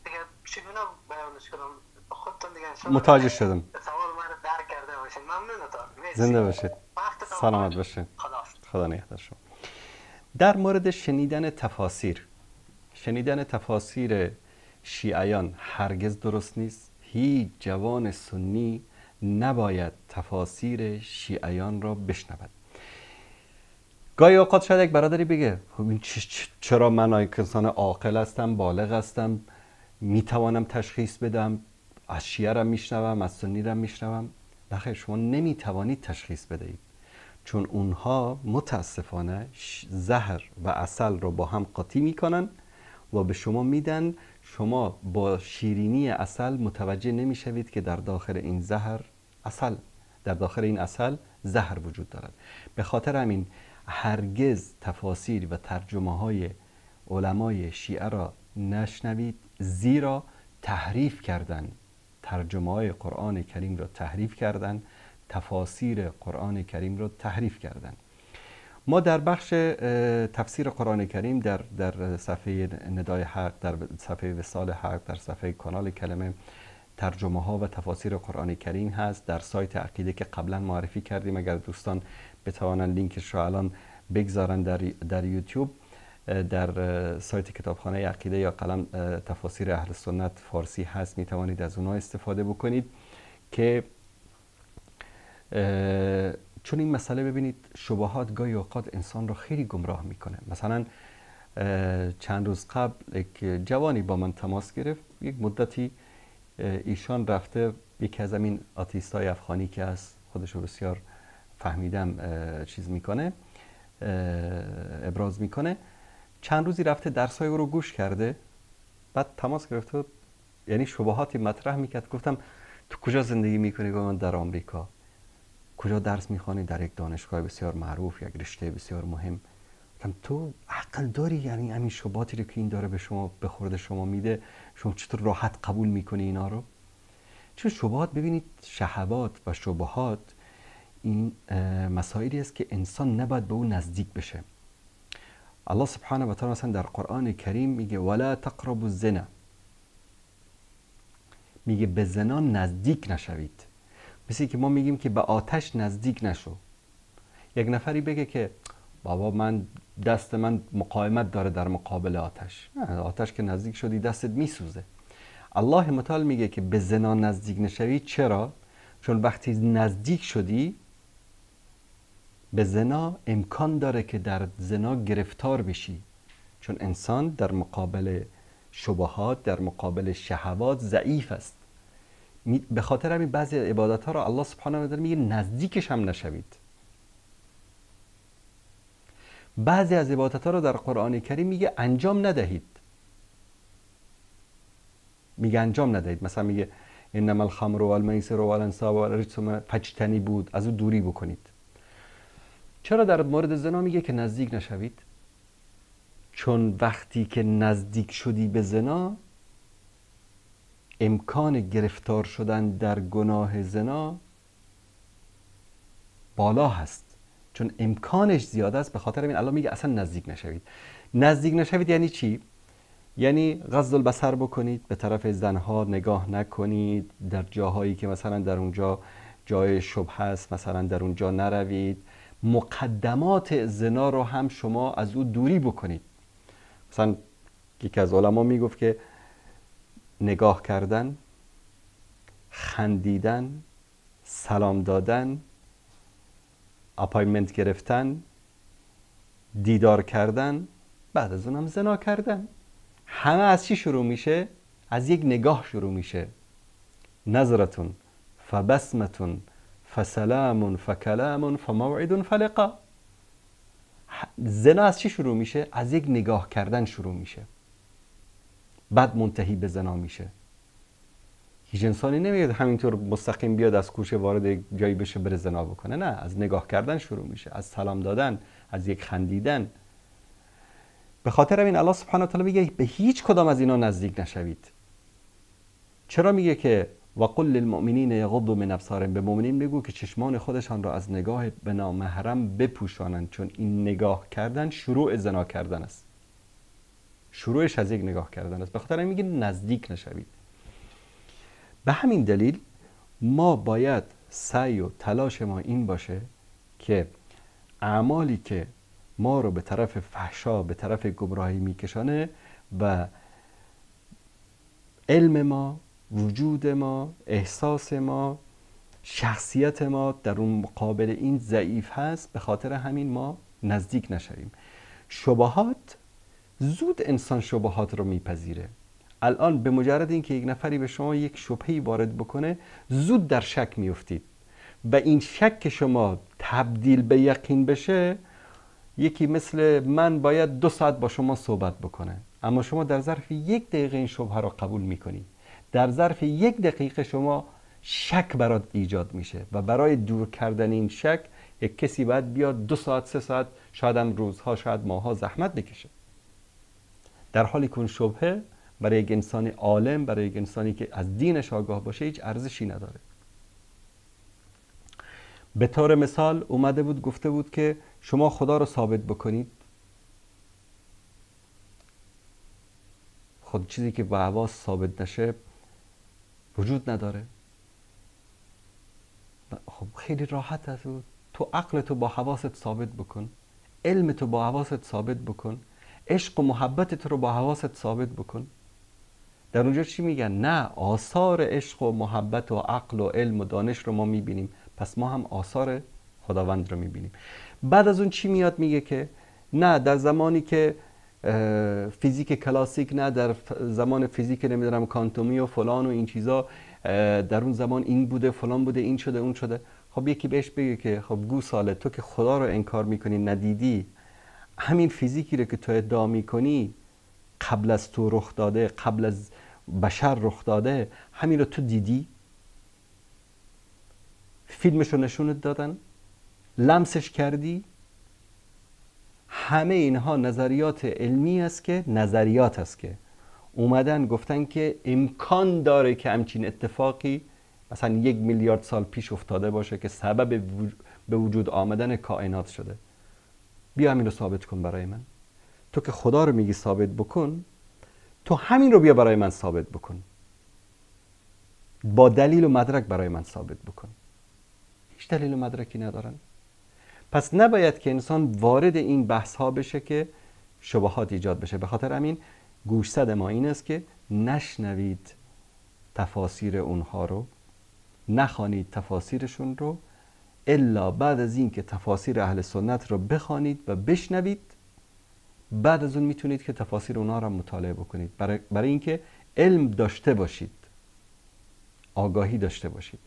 [SPEAKER 9] دیگه چگونه بیانش کنم خودتون دیگه
[SPEAKER 3] متوجه شدم.
[SPEAKER 9] سوال من رو درک کرده باشین. ممنونتان.
[SPEAKER 3] زنده باشید. سلامت باشید. خدا نگهدار شما. در مورد شنیدن تفاسیر شیعیان هرگز درست نیست. هیچ جوان سنی نباید تفاسیر شیعیان را بشنود. گاهی اوقات شاید یک برادری بگه چرا من یک انسان عاقل هستم، بالغ هستم، میتوانم تشخیص بدم، از شیعه را میشنوم، از سنی را میشنوم. بخیر، شما نمیتوانید تشخیص بدهید، چون اونها متاسفانه زهر و عسل رو با هم قاطی میکنن و به شما میدن. شما با شیرینی عسل متوجه نمیشوید که در داخل این عسل زهر وجود دارد. به خاطر همین هرگز تفاسیر و ترجمه های علمای شیعه را نشنوید، زیرا تحریف کردن، ترجمه های قرآن کریم را تحریف کردن، تفاسیر قرآن کریم را تحریف کردن. ما در بخش تفسیر قرآن کریم در صفحه ندای حق، در صفحه وصال حق، در صفحه کانال کلمه ترجمه ها و تفاسیر قرآن کریم هست. در سایت عقیده که قبلا معرفی کردیم، اگر دوستان بتوانند لینکش را الان بگذارن در یوتیوب، در سایت کتابخانه عقیده یا قلم تفاسیر اهل سنت فارسی هست، می توانید از اونها استفاده بکنید. که چون این مسئله ببینید شبهات گاهی اوقات انسان را خیلی گمراه میکنه. مثلا چند روز قبل یک جوانی با من تماس گرفت، یک مدتی ایشان رفته، یکی از همین آتیستای افغانی که از خودشو بسیار فهمیدم چیز میکنه، ابراز میکنه، چند روزی رفته درسای او رو گوش کرده، بعد تماس گرفته، یعنی شبهاتی مطرح میکرد. گفتم تو کجا زندگی میکنی؟ گفتم در آمریکا. کجا درس میخوانی؟ در یک دانشگاه بسیار معروف، یک رشته بسیار مهم. گفتم تو عقل داری؟ یعنی همین شبهاتی رو که این داره به خورد شما میده، شما چطور راحت قبول میکنی اینا رو؟ چون شبهات، ببینید شهوات و شبهات این مسائلی است که انسان نباید به اون نزدیک بشه. الله سبحانه و تعالی مثلا در قرآن کریم میگه ولا تقربوا الزنا، میگه به زنا نزدیک نشوید. مثل که ما میگیم که به آتش نزدیک نشو. یک نفری بگه که بابا دست من مقاومت داره در مقابل آتش. آتش که نزدیک شدی دستت میسوزه. الله متعال میگه که به زنا نزدیک نشوید. چرا؟ چون وقتی نزدیک شدی به زنا، امکان داره که در زنا گرفتار بشی، چون انسان در مقابل شبهات، در مقابل شهوات ضعیف است. به خاطر همین بعضی عبادت ها را الله سبحانه و تعالی میگه نزدیکش هم نشوید. بعضی از عبادت ها را در قرآن کریم میگه انجام ندهید. مثلا میگه انما الخمر والمیسر والانصاب والرجس فاجتنبوه، از او دوری بکنید. چرا در مورد زنا میگه که نزدیک نشوید؟ چون وقتی که نزدیک شدی به زنا، امکان گرفتار شدن در گناه زنا بالا هست، چون امکانش زیاد است. به خاطر این الله میگه اصلا نزدیک نشوید. نزدیک نشوید یعنی چی؟ یعنی غض البصر بکنید، به طرف زنها نگاه نکنید، در جاهایی که مثلا در اونجا جای شبهه است مثلا در اونجا نروید. مقدمات زنا رو هم شما از او دوری بکنید. مثلا یکی از علما میگفت که نگاه کردن، خندیدن، سلام دادن، اپایمنت گرفتن، دیدار کردن، بعد از اونم زنا کردن، همه از چی شروع میشه؟ از یک نگاه شروع میشه. نظرتون فبسمة فسلام فکلام فموعد فلقا. زنا از چی شروع میشه؟ از یک نگاه کردن شروع میشه، بعد منتهی به زنا میشه. هیچ انسانی نمیاد همینطور مستقیم بیاد از کوچه وارد جایی بشه بره زنا بکنه، نه، از نگاه کردن شروع میشه، از سلام دادن، از یک خندیدن. به خاطر همین الله سبحانه و تعالی میگه به هیچ کدام از اینا نزدیک نشوید. چرا میگه که وقل للمؤمنین یغضوا من ابصارهم؟ به مؤمنین بگو که چشمان خودشان را از نگاه به نامحرم بپوشانند، چون این نگاه کردن شروع زنا کردن است، شروعش از یک نگاه کردن است. به خاطر همین میگه نزدیک نشوید. به همین دلیل ما باید سعی و تلاش ما این باشه که اعمالی که ما رو به طرف فحشا، به طرف گمراهی میکشانه و علم ما، وجود ما، احساس ما، شخصیت ما در اون مقابل این ضعیف هست، به خاطر همین ما نزدیک نشویم. شبهات، زود انسان شبهات رو میپذیره. الان به مجرد اینکه یک نفری به شما یک شبهه‌ای وارد بکنه، زود در شک میافتید و این شک که شما تبدیل به یقین بشه. یکی مثل من باید 2 ساعت با شما صحبت بکنه، اما شما در ظرف 1 دقیقه این شبهه رو قبول میکنی. در ظرف 1 دقیقه شما شک برات ایجاد میشه و برای دور کردن این شک یک کسی باید بیاد 2 ساعت 3 ساعت، شاید هم روزها، شاید ماها زحمت بکشه. در حالی که اون شبهه برای یک انسان عالم، برای یک انسانی که از دینش آگاه باشه، هیچ ارزشی نداره. به طور مثال اومده بود گفته بود که شما خدا رو ثابت بکنید. خود چیزی که با حواس ثابت نشه وجود نداره. خب خیلی راحت است. تو عقلتو با حواست ثابت بکن، علمتو با حواست ثابت بکن، عشق و محبتت رو با حواست ثابت بکن. در اونجا چی میگن؟ نه، آثار عشق و محبت و عقل و علم و دانش رو ما میبینیم، پس ما هم آثار خداوند رو میبینیم. بعد از اون چی میاد میگه که نه، در زمانی که فیزیک کلاسیک، نه در زمان فیزیک نمیدونم کانتومی و فلان و این چیزا، در اون زمان این بوده، فلان بوده، این شده، اون شده. خب یکی بهش بگه که خب گوساله، تو که خدا رو انکار میکنی، ندیدی، همین فیزیکی رو که تو ادعا میکنی قبل از تو رخ داده، قبل از بشر رخ داده، همین رو تو دیدی؟ فیلمش رو نشونت دادن؟ لمسش کردی؟ همه اینها نظریات علمی است که اومدن گفتن که امکان داره که همچین اتفاقی مثلا 1 میلیارد سال پیش افتاده باشه که سبب به وجود آمدن کائنات شده. بیا همین رو ثابت کن برای من. تو که خدا رو میگی ثابت بکن، تو همین رو بیا برای من ثابت بکن، با دلیل و مدرک برای من ثابت بکن. هیچ دلیل و مدرکی ندارن. پس نباید که انسان وارد این بحث ها بشه که شبهات ایجاد بشه. به خاطر همین گوشزد ما این است که نشنوید تفاسیر اونها رو، نخوانید تفاسیرشون رو، الا بعد از این که تفاسیر اهل سنت رو بخوانید و بشنوید، بعد از اون میتونید که تفاسیر اونها رو مطالعه بکنید، برای اینکه علم داشته باشید، آگاهی داشته باشید.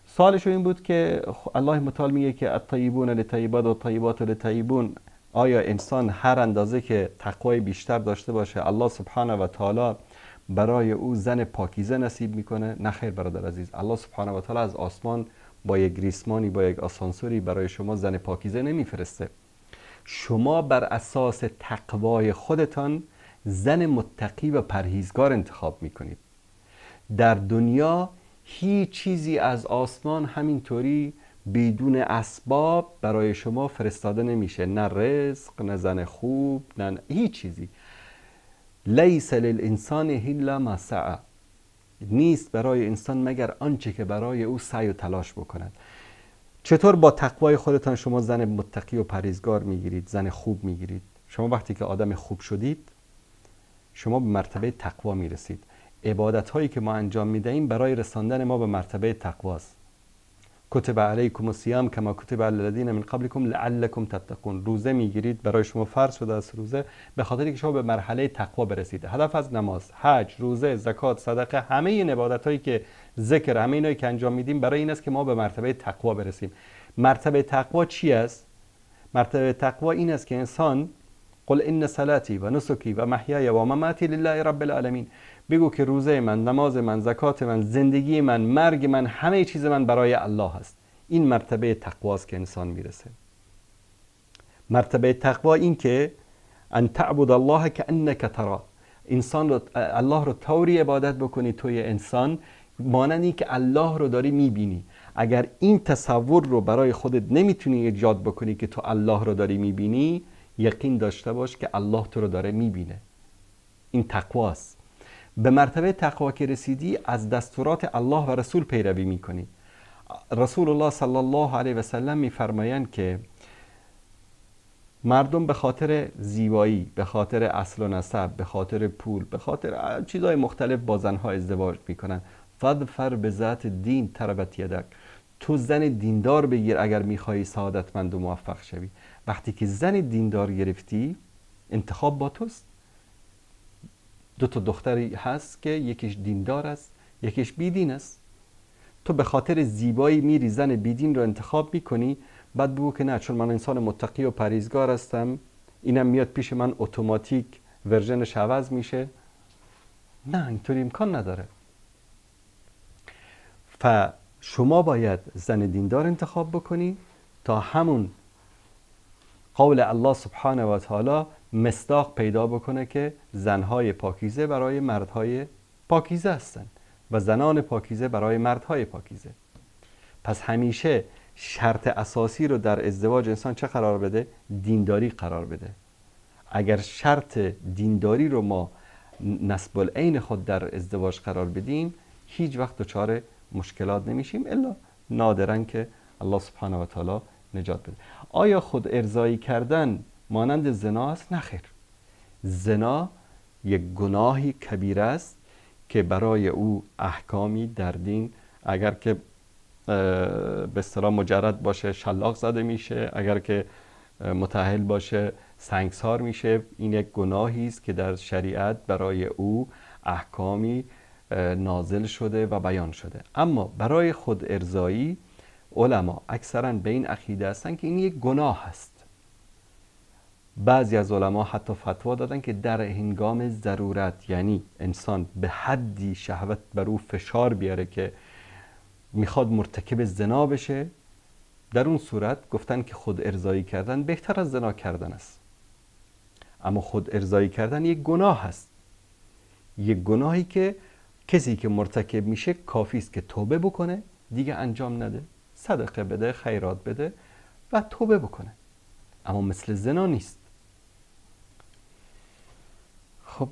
[SPEAKER 3] سوالش این بود که الله متعال میگه که الطیبون للطیبات و الطیبات للطیبون، آیا انسان هر اندازه که تقوای بیشتر داشته باشه الله سبحانه و تعالی برای او زن پاکیزه نصیب میکنه؟ نه خیر برادر عزیز، الله سبحانه و تعالی از آسمان با یک ریسمانی، با یک آسانسوری برای شما زن پاکیزه نمیفرسته. شما بر اساس تقوای خودتان زن متقی و پرهیزگار انتخاب میکنید. در دنیا هیچ چیزی از آسمان همینطوری بدون اسباب برای شما فرستاده نمیشه، نه رزق، نه زن خوب، نه هیچ چیزی. لیس للانسان الا ما سعی، نیست برای انسان مگر آنچه که برای او سعی و تلاش بکند. چطور با تقوای خودتان شما زن متقی و پرهیزگار میگیرید، زن خوب میگیرید؟ شما وقتی که آدم خوب شدید، شما به مرتبه تقوا میرسید. عبادت هایی که ما انجام میدهیم برای رساندن ما به مرتبه تقواست. کتب علیکم الصیام کما کتب علی الذین من قبلکم لعلکم تتقون. روزه میگیرید، برای شما فرض شده است روزه به خاطر که شما به مرحله تقوا برسید. هدف از نماز، حج، روزه، زکات، صدقه، همه این عبادت هایی که ذکر، همه اینایی که انجام میدیم برای این است که ما به مرتبه تقوا برسیم. مرتبه تقوا چی است؟ مرتبه تقوا این است که انسان قل ان صلاتی و نسکی و محیای و مماتی لله رب العالمین، بگو که روزه من، نماز من، زکات من، زندگی من، مرگ من، همه چیز من برای الله است. این مرتبه تقواست که انسان میرسه. مرتبه تقوا این که ان تعبد الله کانک تراه، انسان رو، الله رو طوری عبادت بکنی توی انسان مانندی که الله رو داری میبینی. اگر این تصور رو برای خودت نمیتونی ایجاد بکنی که تو الله رو داری میبینی، یقین داشته باش که الله تو رو داره میبینه. این تقواست. به مرتبه تقوا که رسیدی از دستورات الله و رسول پیروی میکنی. رسول الله صلی الله علیه و سلم میفرمایند که مردم به خاطر زیبایی، به خاطر اصل و نسب، به خاطر پول، به خاطر چیزهای مختلف با زنها ازدواج میکنن. فاظفر بذات دین تربت یدک، تو زن دیندار بگیر اگر میخوایی سعادتمند و موفق شوی. وقتی که زن دیندار گرفتی، انتخاب با توست. دو تا دختری هست که یکیش دیندار است، یکیش بیدین است. تو به خاطر زیبایی میری زن بیدین رو انتخاب میکنی، بعد بگو که نه چون من انسان متقی و پرهیزگار هستم اینم میاد پیش من اتوماتیک ورژنش عوض میشه. نه، اینطوری امکان نداره. شما باید زن دیندار انتخاب بکنی تا همون قول الله سبحانه و تعالی مصداق پیدا بکنه که زنهای پاکیزه برای مردهای پاکیزه هستند و زنان پاکیزه برای مردهای پاکیزه. پس همیشه شرط اساسی رو در ازدواج انسان چه قرار بده؟ دینداری قرار بده. اگر شرط دینداری رو ما نسب العین خود در ازدواج قرار بدیم، هیچ وقت دچار مشکلات نمیشیم، الا نادرن که الله سبحانه و تعالی نجات بده. آیا خود ارضایی کردن مانند زنا است؟ نه خیر. زنا یک گناهی کبیره است که برای او احکامی در دین، اگر که به اصطلاح مجرد باشه شلاق زده میشه، اگر که متأهل باشه سنگسار میشه. این یک گناهی است که در شریعت برای او احکامی نازل شده و بیان شده. اما برای خود ارضایی علما اکثرا به این عقیده هستن که این یک گناه هست. بعضی از علما حتی فتوا دادن که در هنگام ضرورت، یعنی انسان به حدی شهوت بر او فشار بیاره که میخواد مرتکب زنا بشه، در اون صورت گفتن که خود ارضایی کردن بهتر از زنا کردن است. اما خود ارضایی کردن یک گناه هست، یک گناهی که کسی که مرتکب میشه کافی است که توبه بکنه، دیگه انجام نده، صدقه بده، خیرات بده و توبه بکنه. اما مثل زنا نیست. خب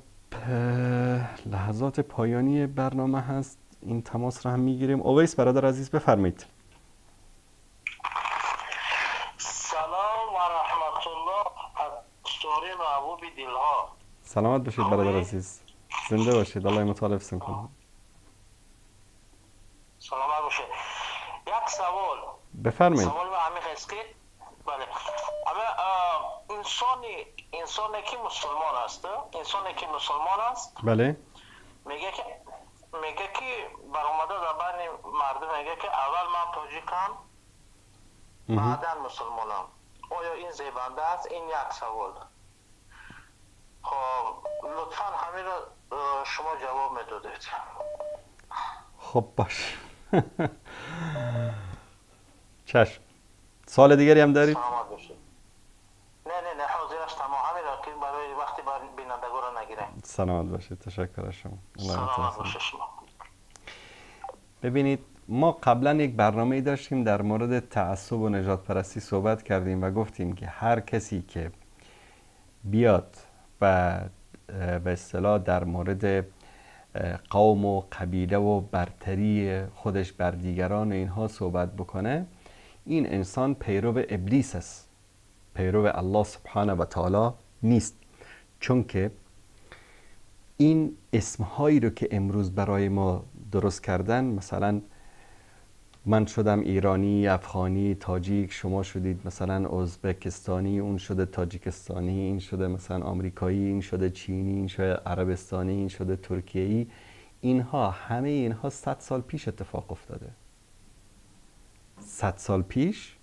[SPEAKER 3] لحظات پایانی برنامه هست، این تماس رو هم میگیریم. اویس برادر عزیز بفرمایید.
[SPEAKER 8] سلام و رحمت الله از سوری محبوب دلها.
[SPEAKER 3] سلامت باشید برادر عزیز، زنده باشید، الله متعال حفظتون کنه.
[SPEAKER 8] سلامت باشید. یک سوال
[SPEAKER 3] بفرمایید.
[SPEAKER 8] سوال عمیق است که بله، اما انسانی که مسلمان است، انسانی که مسلمان است،
[SPEAKER 3] بله،
[SPEAKER 8] میگه که برآمده زبان مردم میگه که اول من تاجیکم بعدا مسلمانم. آیا این زیبنده است؟ این یک سوال. خب لطفا همین را شما جواب میدادید.
[SPEAKER 3] خب باش. چشم. سوال دیگری هم دارید؟
[SPEAKER 8] سلامت باشید. نه حاضر هستم. همین را که برای وقتی بینندگان را نگیره.
[SPEAKER 3] سلامت باشید، تشکر از شما.
[SPEAKER 8] سلامت باشید شما.
[SPEAKER 3] ببینید، ما قبلا یک برنامه داشتیم در مورد تعصب و نژاد پرستی صحبت کردیم و گفتیم که هر کسی که بیاد و به اصطلاح در مورد قوم و قبیله و برتری خودش بر دیگران و اینها صحبت بکنه، این انسان پیرو ابلیس است، پیرو الله سبحانه و تعالی نیست. چون که این اسمهایی رو که امروز برای ما درست کردن، مثلا من شدم ایرانی، افغانی، تاجیک، شما شدید مثلا ازبکستانی، اون شده تاجیکستانی، این شده مثلا آمریکایی، این شده چینی، این شده عربستانی، این شده ترکیه‌ای. اینها همه اینها 100 سال پیش اتفاق افتاده. 100 سال پیش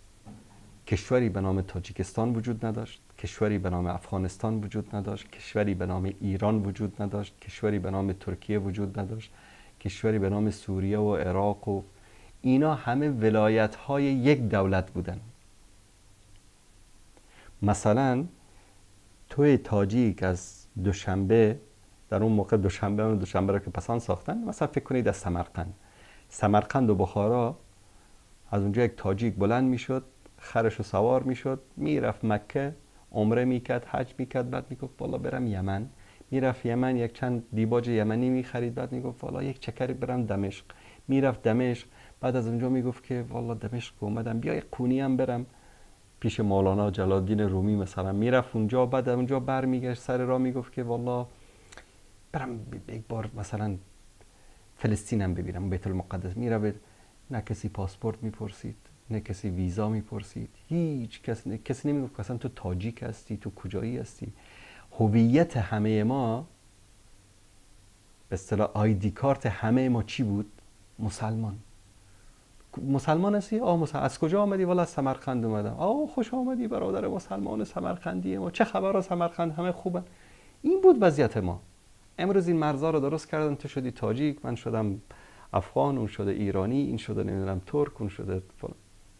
[SPEAKER 3] کشوری به نام تاجیکستان وجود نداشت، کشوری به نام افغانستان وجود نداشت، کشوری به نام ایران وجود نداشت، کشوری به نام ترکیه وجود نداشت، کشوری به نام سوریه و عراق و اینا همه ولایت های یک دولت بودن. مثلا توی تاجیک از دوشنبه، در اون موقع دوشنبه را که پسان ساختن، مثلا فکر کنید از سمرقند و بخارا، از اونجا یک تاجیک بلند میشد، خرش و سوار میشد، میرفت مکه، عمره میکرد، حج میکرد، بعد میگفت والا برم یمن، میرفت یمن یک چند دیباج یمنی میخرید، بعد میگفت والا یک چکری برم دمشق، میرفت دمشق، بعد از اونجا میگفت که والا دمشق اومدم بیا یک قونی هم برم پیش مولانا جلال الدین رومی مثلا، میرفت اونجا، بعد از اونجا برمیگشت سر راه میگفت که والا برم یک بار مثلا فلسطینم ببینم، بیت المقدس. میرفت، نه کسی پاسپورت میپرسید، نه کسی ویزا میپرسید، هیچ کسی نمیگفت اصلا تو تاجیک هستی، تو کجایی هستی. هویت همه ما، به اصطلاح آیدی کارت همه ما چی بود؟ مسلمان هستی؟ از کجا آمدی؟ والا از سمرقند اومدم. خوش آمدی برادر مسلمان سمرقندی ما، چه خبر از سمرقند؟ همه خوبن. این بود وضعیت ما. امروز این مرزا رو درست کردن، تو شدی تاجیک، من شدم افغان، اون شده ایرانی، این شده نمیدونم ترک، اون شده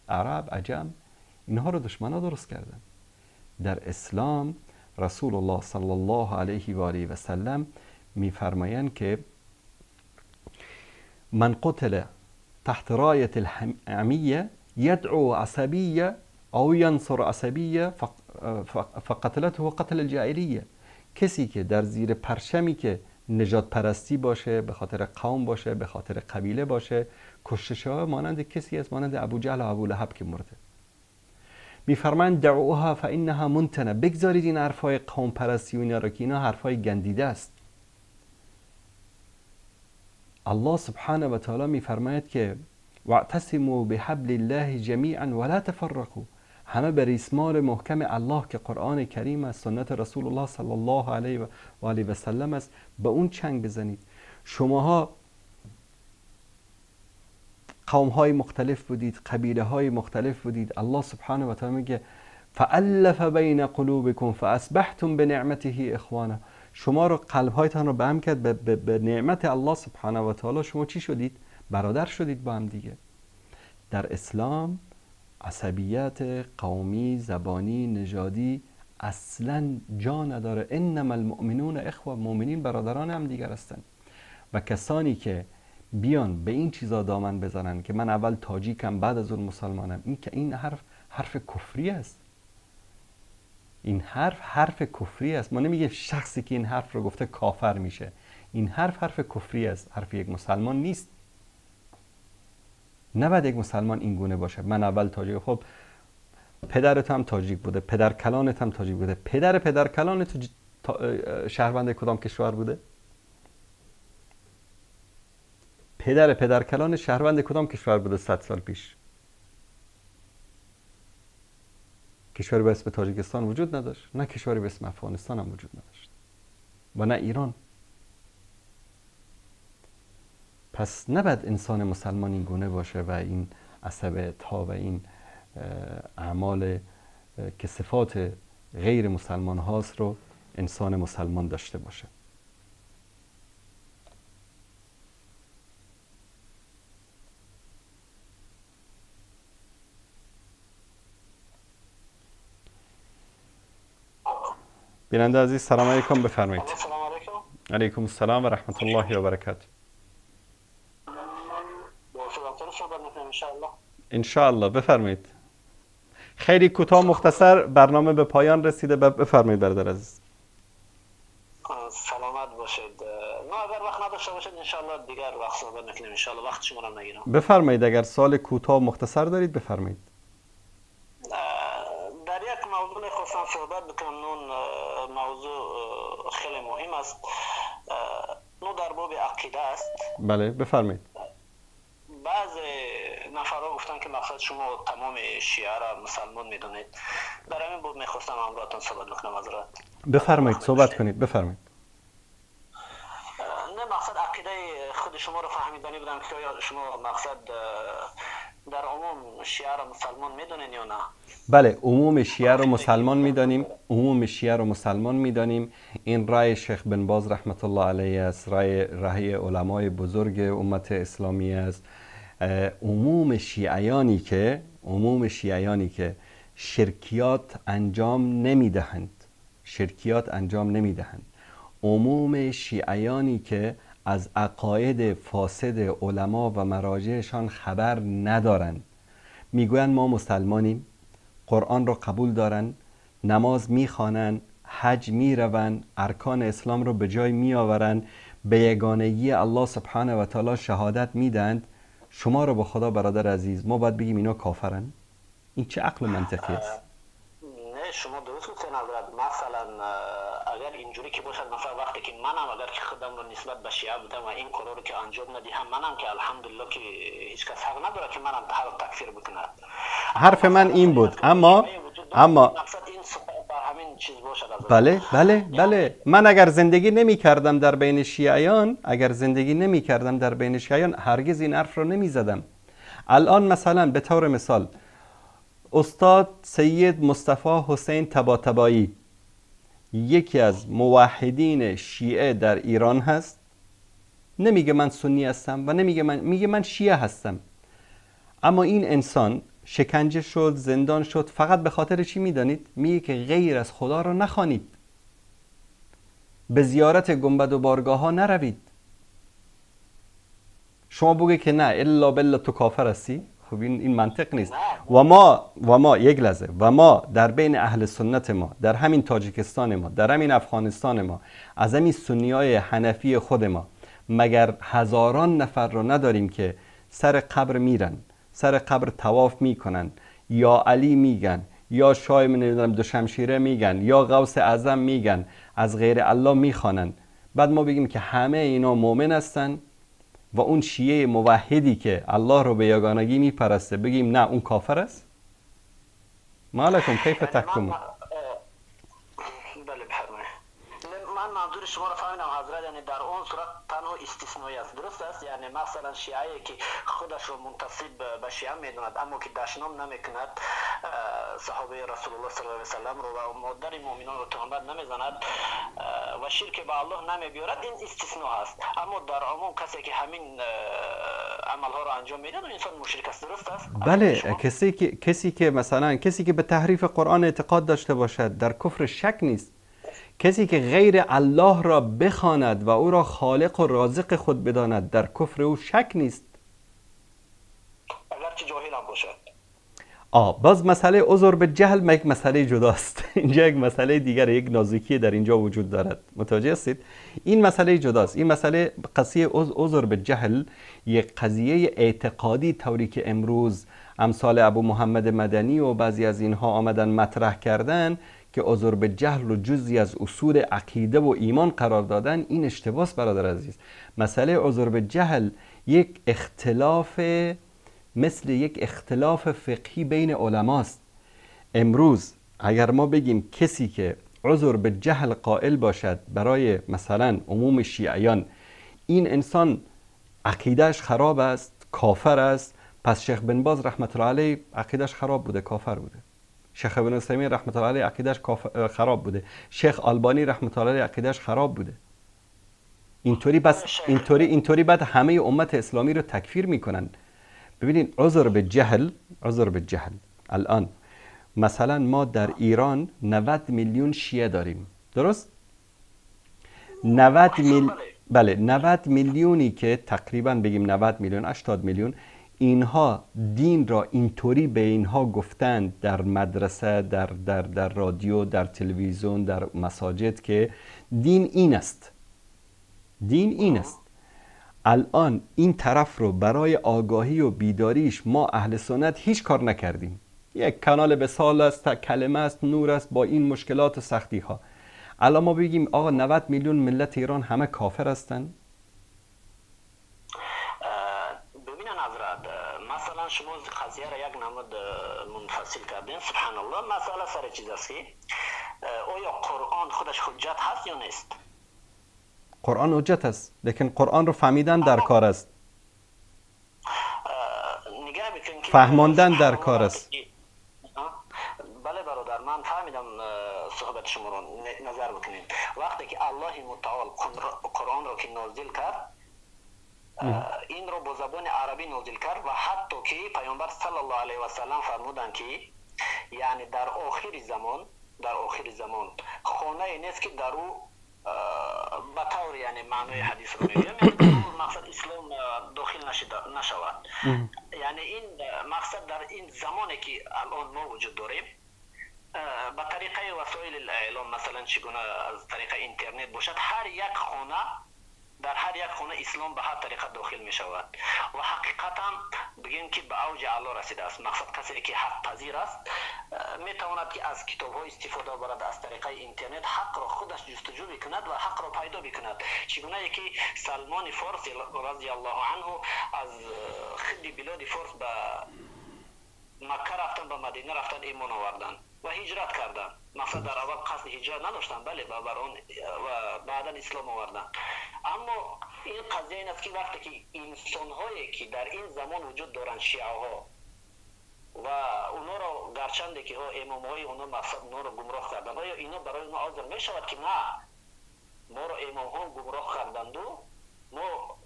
[SPEAKER 3] عرب، عجم. اینها رو دشمنا درست کردن. در اسلام رسول الله صلی الله علیه و آله و سلم میفرمایند که من قتل تحت راية الحمية يدعو عصبية أو ينصر عصبية فقتلته قتل الجاهلیه. کسی که در زیر پرچمی که نجات پرستی باشه، به خاطر قوم باشه، به خاطر قبیله باشه، کشته مانند کسی است مانند ابو جهل و ابو لهب که مرده. میفرمایند دعوها فانها منتنه، بگذارید این حرفای قوم پرستی و اینا رو که اینا حرفای گندیده است. الله سبحانه و تعالی میفرماید که واعتصموا بحبل الله جمیعا ولا تفرقوا، همه به ریسمان محکم الله که قرآن کریم است، سنت رسول الله صلی الله علیه و آله و سلم است، به اون چنگ بزنید. شماها قوم های مختلف بودید، قبیله های مختلف بودید. الله سبحانه و تعالی میگه فالف بین قلوبکم فاصبحتم بنعمته اخوانا، شما رو قلب هایتان رو به هم کرد، به نعمت الله سبحانه و تعالی شما چی شدید؟ برادر شدید با هم دیگه. در اسلام عصبیت قومی، زبانی، نژادی اصلا جا نداره. انما المؤمنون اخوه، مؤمنین برادران هم دیگر هستن. و کسانی که بیان به این چیزا دامن بزنن که من اول تاجیکم بعد از اون مسلمانم، این حرف کفری است. این حرف کفری است. ما نمیگه شخصی که این حرف رو گفته کافر میشه. این حرف کفری است، حرف یک مسلمان نیست. نباید یک مسلمان این گونه باشه. من اول تاجیک. خب پدرت هم تاجیک بوده، پدر کلانت هم تاجیک بوده، پدر کلانت شهروند کدام کشور بوده؟ پدر کلان شهروند کدام کشور بوده 100 سال پیش؟ کشوری به اسم تاجیکستان وجود نداشت، نه کشوری به اسم افغانستان هم وجود نداشت و نه ایران. پس نباید انسان مسلمان این گونه باشه و این عصبیت ها و این اعمال که صفات غیر مسلمان هاست رو انسان مسلمان داشته باشه. بیننده عزیز سلام علیکم، بفرمایید.
[SPEAKER 9] سلام علیکم.
[SPEAKER 3] علیکم السلام و رحمت الله و برکاته. ان شاء الله بفرمایید. خیلی کوتاه مختصر برنامه به پایان رسیده، بفرمایید برادر عزیز.
[SPEAKER 9] سلامت باشید. نه اگر وقت نداشته باشید ان شاء الله دیگر وقت صحبت نکنیم، ان شاء الله وقت شما رو نگیرم.
[SPEAKER 3] بفرمایید اگر سوال کوتاه مختصر دارید بفرمایید.
[SPEAKER 9] در یک موضوع خواستم صحبت بکنم. اون موضوع خیلی مهم است. نو در باب عقیده است.
[SPEAKER 3] بله بفرمایید.
[SPEAKER 9] بعض
[SPEAKER 8] نفرها گفتن که مقصد شما تمام شیعه را مسلمان میدونید. برای همین بود میخواستم همراهتون صحبت بکنم. حضرت
[SPEAKER 3] بفرمایید، صحبت کنید، بفرمایید.
[SPEAKER 8] نه، مقصد عقیده خود شما رو فهمیدنی بودم که شما مقصد در عموم شیعه را مسلمان میدونین یا نه؟
[SPEAKER 3] بله، عموم شیعه رو مسلمان میدانیم، عموم شیعه رو مسلمان میدانیم. این رای شیخ بن باز رحمت الله علیه است، رای علمای بزرگ امت اسلامی است. عموم شیعیانی که شرکیات انجام نمیدهند، عموم شیعیانی که از عقاید فاسد علما و مراجعشان خبر ندارند، میگویند ما مسلمانیم، قرآن را قبول دارن، نماز میخوانن، حج میروند، ارکان اسلام رو به جای میآورن، به یگانگی الله سبحانه و تعالی شهادت میدند. شما رو به خدا برادر عزیز ما باید بگیم اینا کافرن؟ این چه عقل منطقی است؟
[SPEAKER 8] نه، شما درست گفتین حضرت. مثلا اگر اینجوری که باشد، مثلا وقتی که منم اگر که خودم رو نسبت به شیعه بودم و این کارا رو که انجام ندهم، منم که الحمدلله که هیچ کس حق نداره که منم تکفیر بکند.
[SPEAKER 3] حرف من این بود، اما
[SPEAKER 8] مقصد این بر همین چیز باشد حضرت.
[SPEAKER 3] بله من اگر زندگی نمی کردم در بین شیعیان، هرگز این حرف رو نمی زدم. الان مثلا به طور مثال استاد سید مصطفی حسین طباطبایی یکی از موحدین شیعه در ایران هست، نمیگه من سنی هستم و میگه من شیعه هستم. اما این انسان شکنجه شد، زندان شد، فقط به خاطر چی میدانید؟ میگه که غیر از خدا را نخوانید، به زیارت گنبد و بارگاه ها نروید. شما بگه که نه الا بالله تو کافر هستی؟ خب این منطق نیست. و ما یک لحظه، و ما در بین اهل سنت ما، در همین تاجیکستان ما، در همین افغانستان ما، از همین سنیای حنفی خود ما، مگر هزاران نفر رو نداریم که سر قبر میرن، سر قبر طواف میکنن، یا علی میگن، یا شاه نمیدونم دو شمشیره میگن، یا غوث اعظم میگن، از غیر الله میخوانن. بعد ما بگیم که همه اینا مؤمن هستن و اون شیعه موحدی که الله رو به یگانگی میپرسته بگیم نه اون کافر است؟ ما لکم کیف تحکمون؟
[SPEAKER 8] بله بفرمایید. من منظور شما رو فهمیدم حضرت، یعنی در اون صورت تنها استثنایی است، درست است؟ یعنی مثلا شیعه که خودش رو منتسب به شیعه میدوند اما که دشنام نمیکند، صحابه رسول الله صلی الله علیه و سلم رو و مادر مؤمنان رو تهمت نمیزند و شرک به الله نمیبیارد، این استثناء است. اما در عموم کسی که همین عملها رو انجام میده اون انسان مشرک است، درست است؟
[SPEAKER 3] بله، کسی که به تحریف قرآن اعتقاد داشته باشد در کفر شک نیست. کسی که غیر الله را بخواند و او را خالق و رازق خود بداند در کفر او شک نیست،
[SPEAKER 8] اگرچه جاهل هم باشد.
[SPEAKER 3] باز مسئله عذر به جهل یک مسئله جداست. اینجا یک مسئله دیگر، یک نازکی در اینجا وجود دارد. متوجه هستید؟ این مسئله جداست. این مسئله قضیه عذر به جهل یک قضیه اعتقادی طوری که امروز امثال ابو محمد مدنی و بعضی از اینها آمدن مطرح کردن که عذر به جهل رو جزئی از اصول عقیده و ایمان قرار دادن، این اشتباس برادر عزیز. مسئله عذر به جهل یک اختلاف، مثل یک اختلاف فقهی بین علماست. امروز اگر ما بگیم کسی که عذر به جهل قائل باشد برای مثلا عموم شیعیان، این انسان عقیدهش خراب است، کافر است، پس شیخ بن باز رحمت الله علیه عقیدهش خراب بوده، کافر بوده. شیخ ابن عثیمین رحمت الله علیه عقیدهش خراب بوده. شیخ آلبانی رحمت الله علیه عقیدهش خراب بوده. اینطوری بعد همه امت اسلامی رو تکفیر میکنن. ببینید عذر به جهل الان مثلا ما در ایران 90 میلیون شیعه داریم، درست؟ 90 میلیونی که تقریبا بگیم 90 میلیون 80 میلیون، اینها دین را اینطوری به اینها گفتند در مدرسه، در رادیو، در تلویزیون، در مساجد که دین این است. الان این طرف رو برای آگاهی و بیداریش ما اهل سنت هیچ کار نکردیم. یک کانال بسال است، کلمه است، نور است، با این مشکلات و سختی ها. الان ما بگیم آقا 90 میلیون ملت ایران همه کافر هستن؟
[SPEAKER 8] ببینن حضرت، مثلا شما قضیه را یک نمود منفصل کردین. سبحان الله، مسئله سر چیز است که آیا قرآن خودش حجت هست یا نیست؟
[SPEAKER 3] قرآن حجت است، لیکن قرآن رو فهمیدن در کار است،
[SPEAKER 8] نگاه بکن که
[SPEAKER 3] فهماندن در کار است.
[SPEAKER 8] بله برادر، من فهمیدم صحبت شما رو. نظر بکنید وقتی که الله متعال قرآن رو که نازل کرد، این رو با زبان عربی نازل کرد و حتی که پیامبر صلی الله علیه و سلم فرمودن که یعنی در آخر زمان خانه نیست که در او به طور یعنی معنای حدیث رو میگم، یعنی مقصد اسلام داخل نشود. یعنی این مقصد در این زمانی که الان ما وجود داریم به طریقه وسایل الاعلام، مثلا چگونه از طریق اینترنت باشد، در هر یک خانه اسلام به هر طریقه داخل می شود و حقیقتا بگیم که به اوج اعلی رسیده است. مقصد کسی که حق پذیر است می تواند که از کتاب ها استفاده برد، از طریق اینترنت حق را خودش جستجو بکند و حق را پیدا بکند. چگونه که سلمان فارسی رضی الله عنه از خود بلاد فارس به مکه رفتن، به مدینه رفتن، ایمان آوردن و هجرت کردن. مقصد در اول قصد هجرت نداشتن، بله بر آن و بعدا اسلام آوردن. اما این قضیه این است که وقتی که انسان هایی که در این زمان وجود دارند، شیعه ها و اونا را گرچنده که امام های اونا مقصد اونا را گمراه کردن، آیا اینا برای اونا عذر می شود که نه ما را امام ها گمراه کردند و ما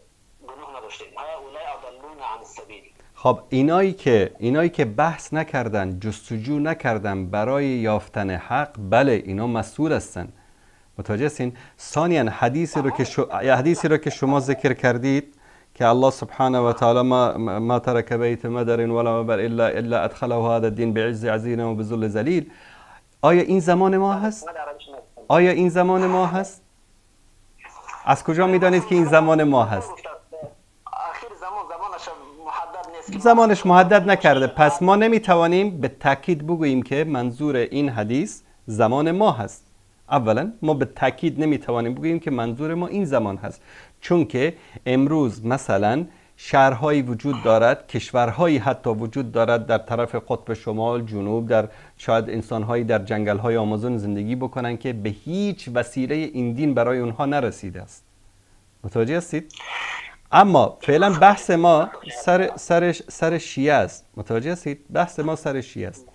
[SPEAKER 8] گناه نداشتیم؟ هؤلاء اضلونا عن السبیل.
[SPEAKER 3] خب اینایی که بحث نکردن، جستجو نکردن برای یافتن حق، بله اینا مسئول هستن. متوجه هستین؟ ثانیاً حدیثی رو که شما ذکر کردید که الله سبحانه و تعالی ما ترک بیت مدر ولا مبر الا ادخله هذا الدین بعز عزیز و بذل ذلیل. آیا این زمان ما هست؟ از کجا میدانید که این زمان ما هست؟ زمانش محدد نکرده، پس ما نمیتوانیم به تاکید بگوییم که منظور این حدیث زمان ما هست. اولا ما به تاکید نمیتوانیم بگوییم که منظور ما این زمان هست، چون که امروز مثلا شهرهایی وجود دارد، کشورهایی حتی وجود دارد در طرف قطب شمال، جنوب، در شاید انسانهایی در جنگل‌های آمازون زندگی بکنن که به هیچ وسیله این دین برای اونها نرسیده است. متوجه هستید؟ اما فعلا بحث ما سر شیعه است. متوجه هستید؟ بحث ما سر شیعه است.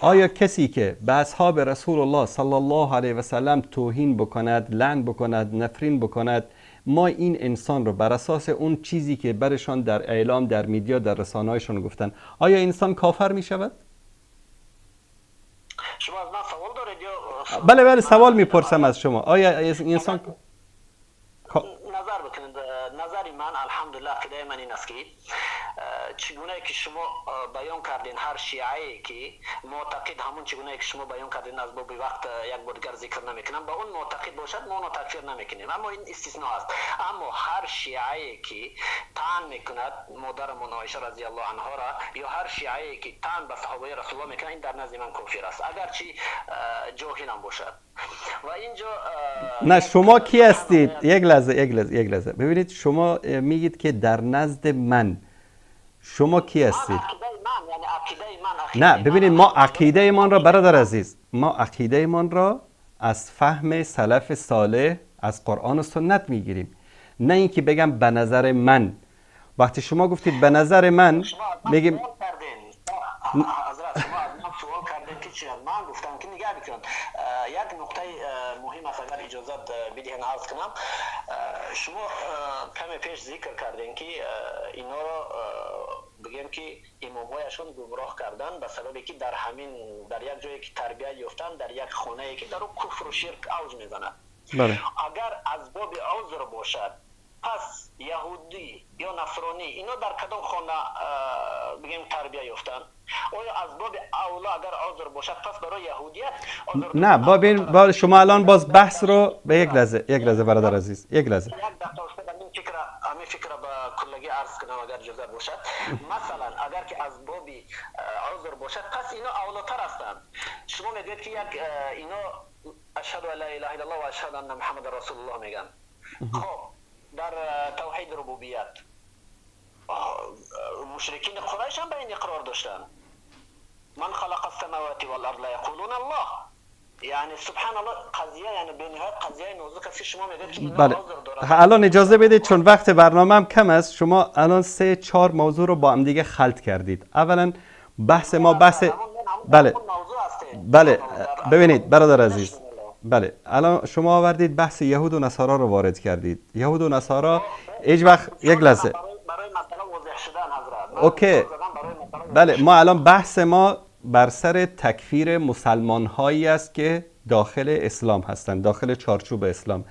[SPEAKER 3] آیا کسی که به اصحاب رسول الله صلی الله علیه و سلم توهین بکند، لعن بکند، نفرین بکند، ما این انسان رو بر اساس اون چیزی که برشان در اعلام، در میدیا، در رسانه‌هایشون گفتن، آیا انسان کافر می شود؟
[SPEAKER 8] شما از من سوال دارید یا
[SPEAKER 3] بله سوال میپرسم از شما. آیا انسان
[SPEAKER 8] نظر بکنید؟ نظری من الحمدلله عقیده من این است که چگونه که شما بیان کردین هر شیعه که معتقد همون چگونه که شما بیان کردین از باب وقت یک بار دیگر ذکر نمیکنم با اون معتقد باشد ما اونو تکفیر نمیکنیم، اما این استثناء است. اما هر شیعه که طعن میکند مادرمون عایشه رضی الله عنها را یا هر شیعه که طعن به صحابه رسول الله میکنه، این در نزد من کافر است اگرچه جاهل هم باشد. و اینجا
[SPEAKER 3] نه شما کی هستید؟ یک لحظه ببینید، شما میگید که در نزد من، شما کی هستید؟ نه ببینید، ما عقیده ایمان را برادر عزیز، ما عقیده ایمان را از فهم سلف صالح از قرآن و سنت میگیریم، نه اینکه بگم به نظر من. وقتی شما گفتید به نظر من میگیم
[SPEAKER 8] حضرت شما از من سوال کردین که چی؟ من گفتم که نگاه بکنید یک نقطه مهم است اگر اجازت بدهید عرض کنم. شما کمی پیش ذکر کردین که اینا رو بگیم که امامایشون گمراه کردن به سببی که در یک جایی که تربیت یافتن، در یک خانه‌ای که در کفر و شرک اوج میزنه.
[SPEAKER 3] بله.
[SPEAKER 8] اگر از باب عذر باشد، پس یهودی یا نصرانی اینا در کدام خانه بگیم تربیت یافتن؟ آیا از باب اولا اگر عذر باشد پس برای یهودیت عذر؟
[SPEAKER 3] نه با شما الان باز بحث رو به یک لحظه برادر عزیز، یک لحظه
[SPEAKER 8] همین فکر به کلگی عرض کنم اگر اجازه باشد. مثلا اگر که از باب عذر باشد پس اینا اولاتر هستند. شما میگید که یک اینا اشهد ان لا اله الا الله و اشهد ان محمد رسول الله میگن. خب در توحید ربوبیت مشرکین قریش هم به این اقرار داشتن. من خلق السماوات والارض یقولون الله، یعنی سبحان الله. قضیه یعنی به نهایت قضیه نازک است که شما میگید که
[SPEAKER 3] بله. الان اجازه بدید چون وقت برنامه هم کم است، شما الان 3-4 موضوع رو با هم دیگه خلط کردید. اولا بحث ما بحث بله ببینید برادر عزیز، بله الان شما آوردید بحث یهود و نصارا رو وارد کردید. یهود و نصارا هیچ وقت یک لحظه
[SPEAKER 8] برای مسئله واضح شدن حضرت.
[SPEAKER 3] اوکی بله، ما الان بحث ما بر سر تکفیر مسلمان هایی است که داخل اسلام هستند، داخل چارچوب اسلام.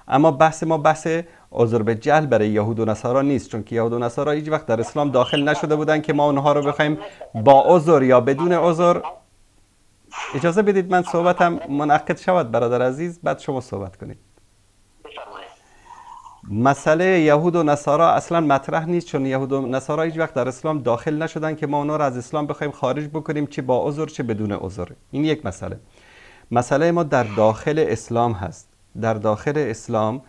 [SPEAKER 3] اما بحث ما بحث عذر به جهل برای یهود و نصارا نیست، چون که یهود و نصارا هیچ وقت در اسلام داخل نشده بودن که ما اونها رو بخوایم با عذر یا بدون عذر. اجازه بدید من صحبتم منعقد شود برادر عزیز، بعد شما صحبت کنید. مسئله یهود و نصارا اصلا مطرح نیست، چون یهود و نصارا هیچ وقت در اسلام داخل نشدن که ما اونا رو از اسلام بخوایم خارج بکنیم، چه با عذر چه بدون عذر. این یک مسئله. مسئله ما در داخل اسلام هست. در داخل اسلام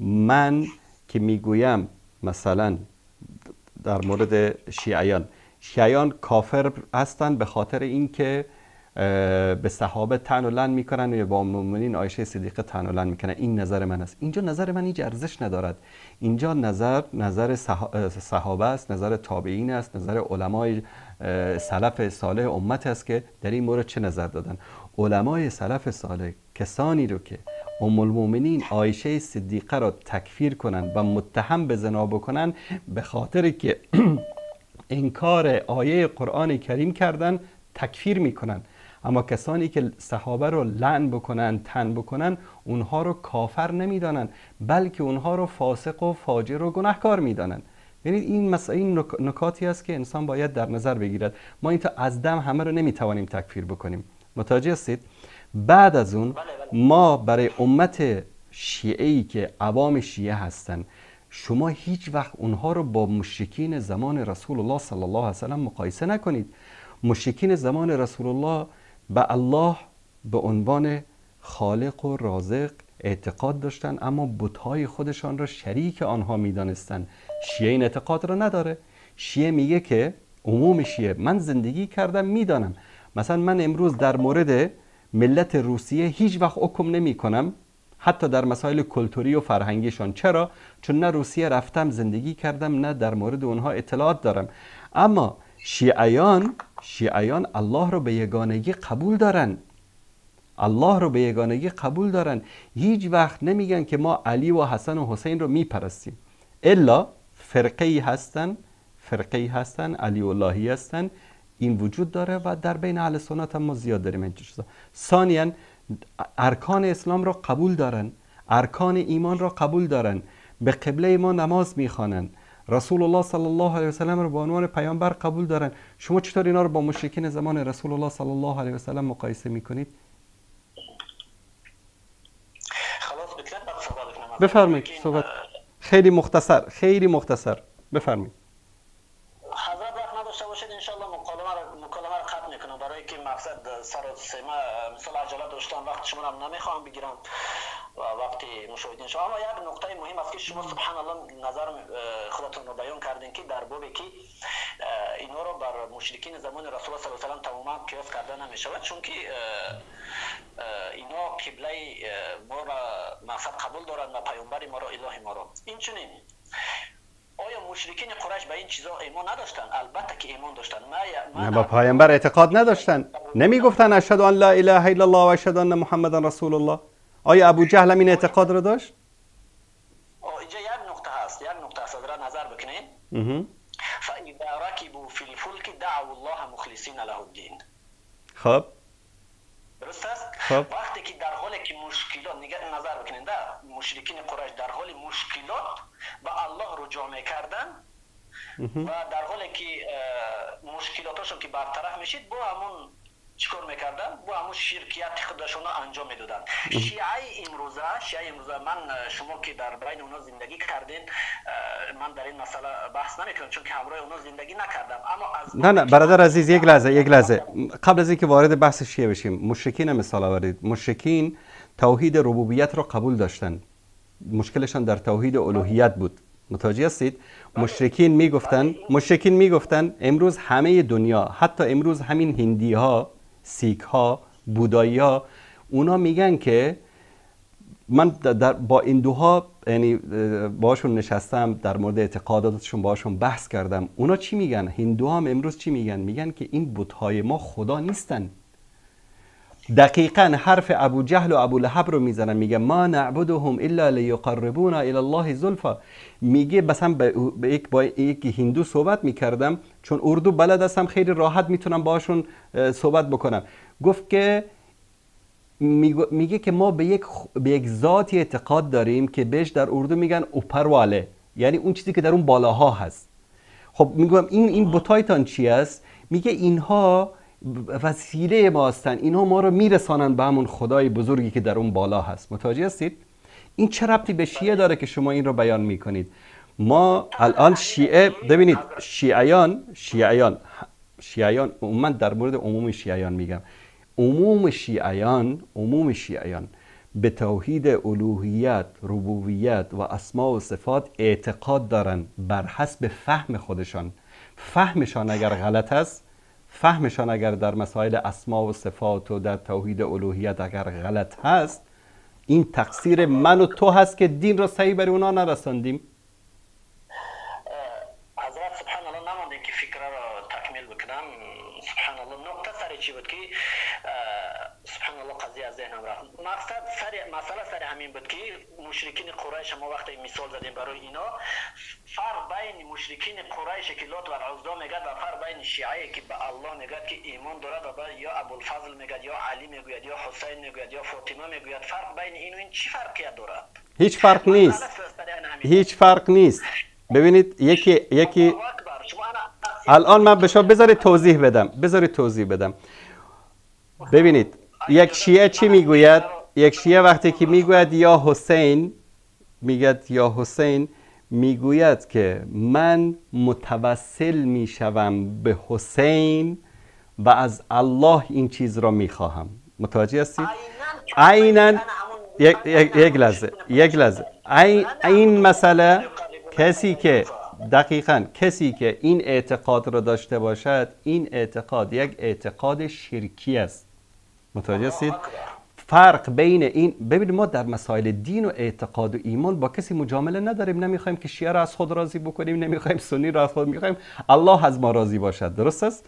[SPEAKER 3] من که میگویم مثلا در مورد شیعیان کافر هستند به خاطر اینکه به صحابه طعن و لعن میکنن و با مؤمنین عایشه صدیقه طعن و لعن میکنن. این نظر من است. اینجا نظر من هیچ ارزش ندارد. اینجا نظر صحابه است، نظر تابعین است، نظر علمای سلف صالح امت است که در این مورد چه نظر دادن. علمای سلف صالح کسانی رو که ام المؤمنین عایشه صدیقه را تکفیر کنن و متهم به زنا بکنن به خاطر که انکار آیه قرآن کریم کردن تکفیر میکنن. اما کسانی که صحابه رو لعن بکنن، طعن بکنن، اونها رو کافر نمیدانن، بلکه اونها رو فاسق و فاجر و گناهکار میدانن. یعنی این نکاتی است که انسان باید در نظر بگیرد. ما این تا از دم همه رو نمیتوانیم تکفیر بکنیم. متوجه هستید؟ بعد از اون ما برای امت شیعه‌ای که عوام شیعه هستن، شما هیچ وقت اونها رو با مشرکین زمان رسول الله صلی الله علیه و سلم مقایسه نکنید. مشرکین زمان رسول الله به الله به عنوان خالق و رازق اعتقاد داشتن، اما بت‌های خودشان را شریک آنها می‌دانستند. شیعه این اعتقاد را نداره. شیعه میگه که عموم شیعه من زندگی کردم میدانم. مثلا من امروز در مورد ملت روسیه هیچ وقت حکم نمی کنم، حتی در مسائل کلتوری و فرهنگیشان. چرا؟ چون نه روسیه رفتم زندگی کردم، نه در مورد اونها اطلاعات دارم. اما شیعیان الله رو به یگانگی قبول دارن. الله رو به یگانگی قبول دارن. هیچ وقت نمیگن که ما علی و حسن و حسین رو میپرستیم، الا فرقه‌ای هستن علی اللهی هستن. این وجود داره و در بین اهل سنت هم ما زیاد داریم این چیزا. ثانیاً ارکان اسلام را قبول دارن، ارکان ایمان را قبول دارن، به قبله ما نماز میخوانن، رسول الله صلی الله علیه و سلم رو به عنوان پیامبر قبول دارن. شما چطور اینا رو با مشرکین زمان رسول الله صلی الله علیه و سلم مقایسه میکنید؟ بفرمایید صحبت. خیلی مختصر بفرمایید.
[SPEAKER 8] حضرت وقت نداشته باشید ان شاء الله مکالمه رو ختم میکنم، برای که مقصد سر و سیمه مثل عجله داشتم، وقت شما رو نمیخوام بگیرم و وقتی مشاهدین شما. اما یک نکته مهم است که شما سبحان الله نظر خودتون رو بیان کردین که در بابی که اینا رو بر مشرکین زمان رسول الله صلی الله علیه و سلم تماما قیاس کرده نمیشود، چون که اینا قبله ما را مقصد قبول دارند و پیامبر ما را اله ما را. این چنین آیا مشرکین قریش به این چیزا ایمان نداشتن؟ البته که ایمان داشتن.
[SPEAKER 3] نه با پیامبر اعتقاد نداشتن. نمیگفتن اشهد ان لا اله الا الله و اشهد ان محمد رسول الله. آیا ابو جهل این اعتقاد رو داشت؟
[SPEAKER 8] اینجا یک نکته هست حضرت نظر بکنین. فاذا ركبوا في الفلك دعوا الله مخلصین له الدین.
[SPEAKER 3] خب
[SPEAKER 8] درست است؟ وقتی که در حالی که مشکلات نظر بکنین، مشرکین قریش در حال مشکلات به الله رجوع میکردن و در حالی که مشکلاتشون که برطرف میشید با همون چیکار میکردن؟ با همون شرکیت خودشون رو انجام میدادن. شیعه امروزه من شما که در بین اونا زندگی کردین، من در این مسئله بحث نمیکنم چون که همراه اونا زندگی نکردم. اما از
[SPEAKER 3] نه برادر عزیز یک لحظه قبل از اینکه وارد بحث شیعه بشیم، مشرکین مثال آورید. مشرکین توحید ربوبیت رو قبول داشتن، مشکلشان در توحید الوهیت بود. متوجه هستید؟ مشرکین میگفتن امروز همه دنیا، حتی امروز همین هندی ها، سیک ها، بودایی ها، اونا میگن که من با هندوها یعنی باشون نشستم، در مورد اعتقاداتشون باشون بحث کردم. اونا چی میگن؟ هندوها هم امروز چی میگن؟ میگن که این بت‌های ما خدا نیستن. دقیقاً حرف ابو جهل و ابو لهب رو میزنن، میگه ما نعبدهم الا لیقربونا الی الله زلفا. میگه مثلا با یک هندو صحبت میکردم، چون اردو بلد هستم خیلی راحت میتونم باشون صحبت بکنم. گفت که میگه که ما به یک ذاتی اعتقاد داریم که بهش در اردو میگن اوپرواله، یعنی اون چیزی که در اون بالاها هست. خب میگم این بتایتان چی است؟ میگه اینها وسیله ما هستن، اینها ما رو میرسانن به همون خدای بزرگی که در اون بالا هست. متوجه هستید؟ این چه ربطی به شیعه داره که شما این رو بیان میکنید؟ ما الان شیعه، ببینید شیعیان عموما در مورد عموم شیعیان میگم، عموم شیعیان به توحید الوهیت، ربوبیت و اسماء و صفات اعتقاد دارن بر حسب فهم خودشان. فهمشان اگر غلط است، فهمشان اگر در مسائل اسماء و صفات و در توحید الوهیت اگر غلط هست، این تقصیر من و تو هست که دین را صحیح بر اونا نرساندیم.
[SPEAKER 8] حضرت سبحان الله نماندیم که فکر را تکمیل بکنم. سبحان الله نقطه سری چی بود که سبحان الله قضیه از ذهنم رفت. مقصد مسئله سر همین بود که مشرکین قریش ما وقتی مثال زدیم برای اینا، فرق بین مشرکین قریش که لات و العزا میگد و فرق بین شیعه که به الله میگد که ایمان دارد و یا ابوالفضل میگد یا علی میگوید یا حسین میگوید یا فاطمه میگوید، فرق بین این و این چی فرقیت دارد؟
[SPEAKER 3] هیچ فرق نیست. ببینید یکی الان من به شما بذارید توضیح بدم. ببینید یک شیعه چی میگوید؟ یک شیعه وقتی که میگوید یا حسین میگوید که من متوسل میشوم به حسین و از الله این چیز را میخواهم. متوجه هستید؟ عیناً یک لحظه این مسئله کسی که این اعتقاد را داشته باشد، این اعتقاد یک اعتقاد شرکی است. متوجه هستید؟ فرق بین این، ببینید ما در مسائل دین و اعتقاد و ایمان با کسی مجامله نداریم. نمیخوایم که شیعه را از خود راضی بکنیم، نمیخوایم سنی را از خود، میخوایم الله از ما راضی باشد. درست است؟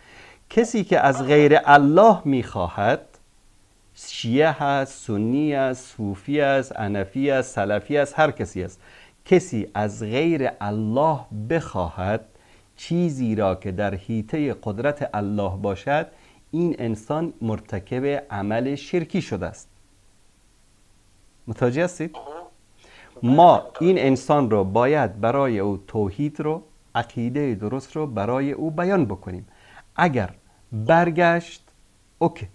[SPEAKER 3] کسی که از غیر الله میخواهد، شیعه هست، سنی است، صوفی است، حنفی است، سلفی است، هر کسی است، کسی از غیر الله بخواهد چیزی را که در حیطه قدرت الله باشد، این انسان مرتکب عمل شرکی شده است. متوجه هستید؟ ما این انسان رو باید برای او توحید رو، عقیده درست رو برای او بیان بکنیم. اگر برگشت اوکی،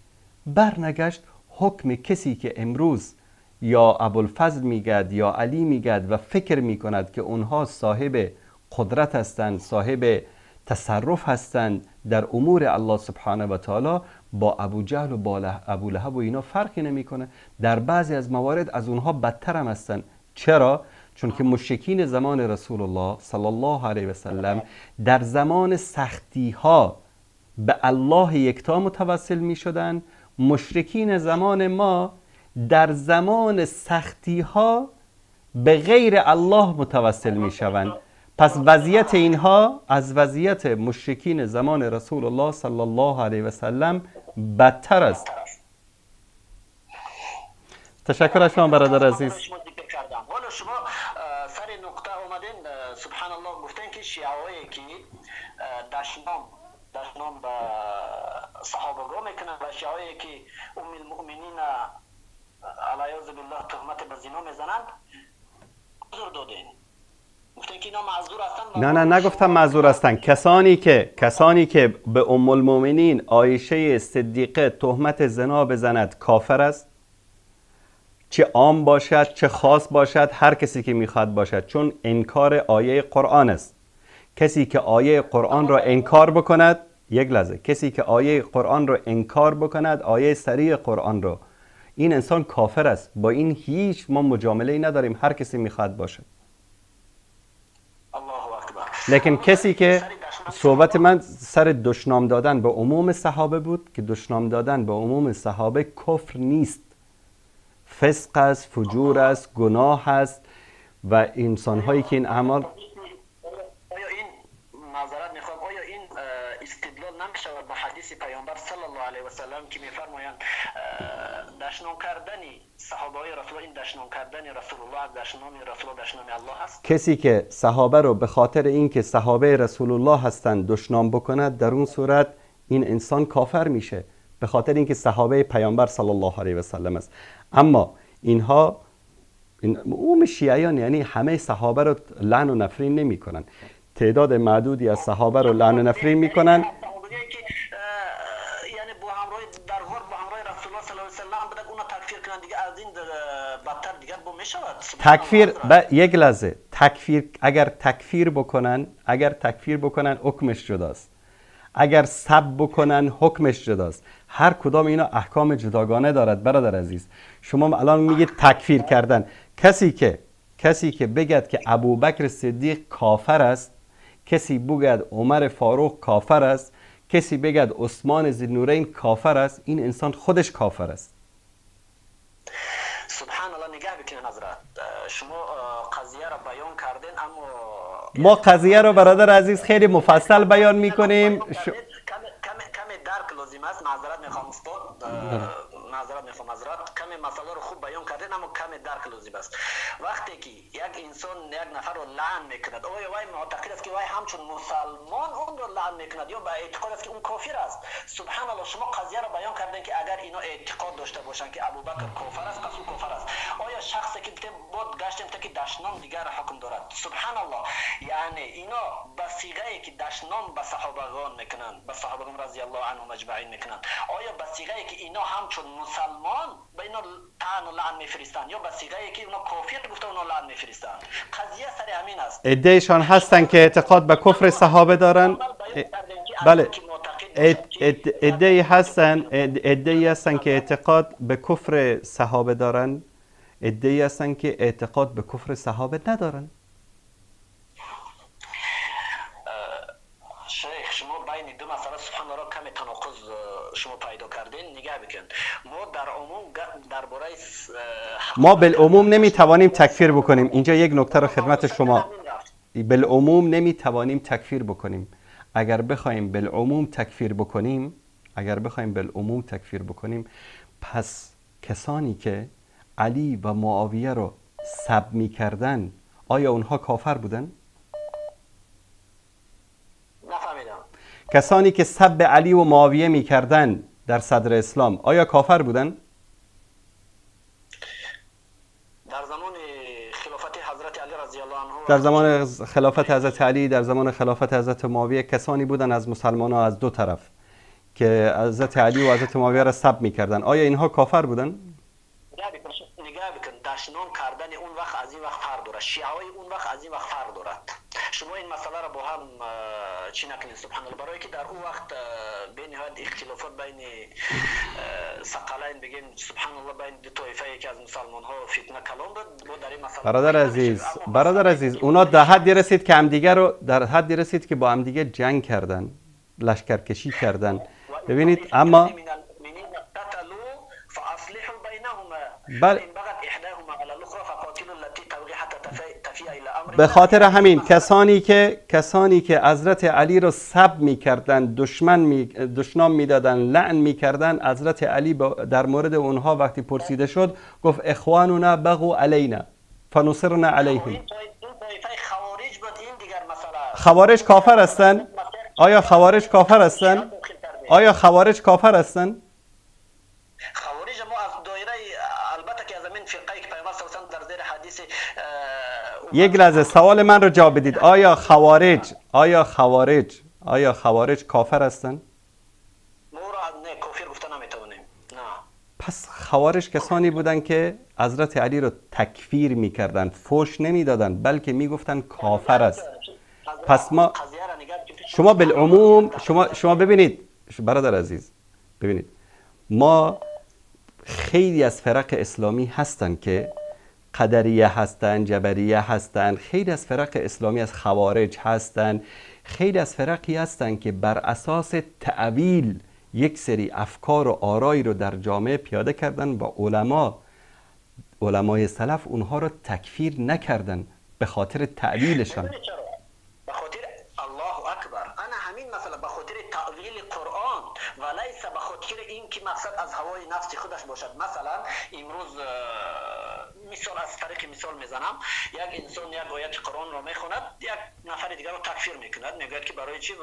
[SPEAKER 3] برنگشت، حکم کسی که امروز یا ابوالفضل میگد یا علی میگد و فکر میکند که اونها صاحب قدرت هستند، صاحب تصرف هستند در امور الله سبحانه و تعالی، با ابو جهل و با ابو لهب و اینا فرقی نمیکنه. در بعضی از موارد از اونها بدتر هم هستند. چرا؟ چون که مشرکین زمان رسول الله صلی الله علیه و سلم در زمان سختی ها به الله یکتا متوسل می شدن. مشرکین زمان ما در زمان سختی ها به غیر الله متوسل می شوند. پس وضعیت اینها از وضعیت مشرکین زمان رسول الله صلی الله علیه و سلم بدتر است. تشکر از شما برادر عزیز.
[SPEAKER 8] حالا شما سر نقطه اومدین، سبحان الله گفتن که شیعه‌ای که دشنام به صحابگاه میکنن و شیعه‌ای که ام المؤمنین علیاذ بالله تهمت به زنا میزنند، عذر دادین. گفتن که اینا معذور هستن.
[SPEAKER 3] نه نگفتم معذور هستن. کسانی که به ام المؤمنین عایشه صدیقه تهمت زنا بزند کافر است، چه عام باشد چه خاص باشد، هر کسی که میخواد باشد، چون انکار آیه قرآن است. کسی که آیه قرآن را انکار بکند، یک لحظه، کسی که آیه قرآن را انکار بکند، آیه صریح قرآن را، این انسان کافر است. با این هیچ ما مجامله ای نداریم، هر کسی میخواد باشد. لیکن کسی که صحبت من سر دشنام دادن به عموم صحابه بود که دشنام دادن به عموم صحابه کفر نیست، فسق است، فجور است، گناه است و انسان‌هایی که این اعمال
[SPEAKER 10] آیا این معذرت میخوام، آیا این استدلال نمیشود به حدیث پیامبر صلی الله علیه و سلم که میفرمایند دشنام کردنی صحابه های رسول الله، این دشنام کردنی رسول الله از دشنام رسول الله دشنام الله است؟
[SPEAKER 3] کسی که صحابه رو به خاطر اینکه صحابه رسول الله هستند دشنام بکند، در اون صورت این انسان کافر میشه به خاطر اینکه صحابه پیامبر صلی الله علیه و سلم است. اما اینها عموم شیعیان یعنی همه صحابه رو لعن و نفرین نمی کنن، تعداد معدودی از صحابه رو لعن و نفرین می کنن.
[SPEAKER 10] یعنی با همراه در ور با همراه رسول الله صلی الله علیه و سلم بدن اونا تکفیر کنن دیگه، از این بدتر دیگه با میشود.
[SPEAKER 3] تکفیر یک لحظه، تکفیر اگر تکفیر بکنن حکمش جداست، اگر سب بکنن حکمش جداست. هر کدام اینا احکام جداگانه دارد برادر عزیز. شما الان میگید تکفیر کردن، کسی که بگد که ابوبکر صدیق کافر است، کسی بگد عمر فاروق کافر است، کسی بگد عثمان ذوالنورین کافر است، این انسان خودش کافر است.
[SPEAKER 10] سبحان الله. نگاه بکنین حضرت، شما قضیه را بیان کردین، اما
[SPEAKER 3] ما قضیه رو برادر عزیز خیلی مفصل بیان میکنیم.
[SPEAKER 10] کمی درک لازم است. معذرت میخوام استاد، کمی مسئله رو خوب بیان کردین، اما کمی درک لازم است. وقتی که یک انسان یک نفر رو لعن میکند، آیا وای معتقد است که وای همچون مسلمان اون رو لعن میکند یا با اعتقاد است که اون کافر است؟ سبحان الله. شما قضیه رو بیان کردین که اگر اینا اعتقاد داشته باشن که ابوبکر کافر است، پس اون کافر است. آیا شخصی که بود گشتیم تا که دشنام دیگر حکم دارد؟ سبحان الله. یعنی اینا به صیغه که دشنام به صحابگان میکنن، به صحابگان رضی الله عنهم اجمعین میکنن، آیا به صیغه که اینا همچون مسلمان به اینا طعن و لعن میفرستن یا به صیغه که اینا کافر گفته اونا لعن میفرستن؟ قضیه سر همین است.
[SPEAKER 3] ادعیشان هستن که اعتقاد به کفر صحابه دارن. بله، ادعی هستن که اعتقاد به کفر صحابه دارن، ادعی هستن که اعتقاد به کفر صحابه ندارن.
[SPEAKER 10] شیخ شما بین دو مسئله سبحان الله کمی تناقض شما پیدا کردین. نگاه بکن، ما در عموم درباره
[SPEAKER 3] ما بالعموم نمیتوانیم تکفیر بکنیم. اینجا یک نکته رو خدمت شما، بالعموم نمیتوانیم تکفیر بکنیم. اگر بخوایم بالعموم تکفیر بکنیم، پس کسانی که علی و معاویه رو سب میکردن آیا اونها کافر بودن؟
[SPEAKER 10] نفهمیدم.
[SPEAKER 3] کسانی که سب علی و معاویه میکردن در صدر اسلام آیا کافر بودن؟
[SPEAKER 10] در زمان خلافت حضرت علی رضی الله عنه،
[SPEAKER 3] در زمان خلافت حضرت علی، در زمان خلافت حضرت معاویه کسانی بودن از مسلمان ها از دو طرف که حضرت علی و حضرت معاویه را سب میکردن، آیا اینها کافر بودن؟
[SPEAKER 10] نگاه بکن، دشنام کردن اون وقت از این وقت فرق دارد، شیعای اون وقت از این وقت فرق دارد. شما این مسئله را با هم چی نکنید سبحان الله، برای که در اون وقت به نهایت اختلافات بین ثقلین بگیم سبحان الله بین دو طایفه که از مسلمان ها فتنه کلام بود. در این مسئله
[SPEAKER 3] برادر عزیز اونا در حدی رسید که همدیگه رسید که با همدیگه جنگ کردن، لشکرکشی کردن. ببینید اما بله، به خاطر همین کسانی که حضرت علی رو سب می‌کردن، دشنام می‌دادن، لعن می‌کردن، حضرت علی در مورد اونها وقتی پرسیده شد گفت اخواننا بغوا علینا فنصرنا علیهم. خوارج کافر هستند؟ آیا خوارج کافر هستند؟
[SPEAKER 10] خوارج ما از دایره البته که از همین فرقه که پیامبر صلی الله علیه و در زیر حدیث
[SPEAKER 3] یک لحظه سوال من رو جواب بدید. آیا خوارج کافر هستند؟
[SPEAKER 10] ما را نه کافر گفته نمیتونیم. نه.
[SPEAKER 3] پس خوارج کسانی بودن که حضرت علی رو تکفیر میکردن، فوش نمیدادن، بلکه میگفتن کافر است. پس ما شما بالعموم شما ببینید برادر عزیز، ببینید ما خیلی از فرق اسلامی هستن که قدریه هستند، جبریه هستند، خیلی از فرق اسلامی از خوارج هستند، خیلی از فرقی هستند که بر اساس تعویل یک سری افکار و آرایی رو در جامعه پیاده کردن و علمای سلف اونها رو تکفیر نکردن به خاطر تعویلشان.
[SPEAKER 10] به خاطر الله اکبر، انا همین مثلا به خاطر تعویل قرآن و لیس به خاطر این که مقصد از هوای نفس خودش باشد. مثلا امروز مثال از طریق مثال میزنم، یک انسان یک آیت قرآن رو میخوند، یک نفر دیگر رو تکفیر میکند، میگه که برای چی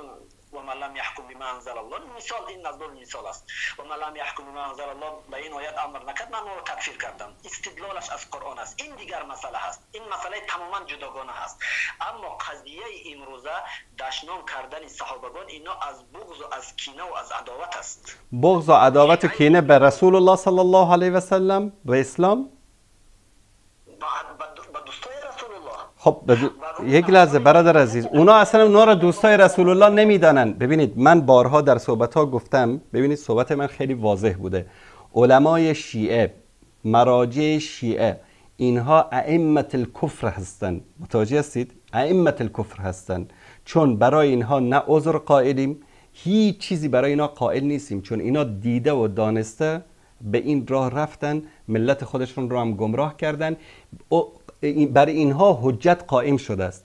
[SPEAKER 10] و من لم یحکم بما انزل الله، مثال این از دور مثال است، و من لم یحکم بما انزل الله به این آیت امر نکرد، من او رو تکفیر کردم. استدلالش از قرآن است. این دیگر مسئله هست، این مسئله تماما جداگانه هست. اما قضیه امروزه دشنام کردن صحابگان اینا از بغض و از کینه و از عداوت است.
[SPEAKER 3] بغض و عداوت و کینه به رسول الله صلی الله علیه و سلم، به اسلام،
[SPEAKER 10] به دوستای رسول الله.
[SPEAKER 3] خب یک لحظه برادر عزیز، اونا اصلا اونا را دوستای رسول الله نمیدانن. ببینید من بارها در صحبت ها گفتم، ببینید صحبت من خیلی واضح بوده، علمای شیعه، مراجع شیعه، اینها ائمه الکفر هستند. متوجه هستید؟ ائمه الکفر هستند، چون برای اینها نه عذر قائلیم، هیچ چیزی برای اینا قائل نیستیم، چون اینا دیده و دانسته به این راه رفتن، ملت خودشون رو هم گمراه کردن، برای اینها حجت قائم شده است.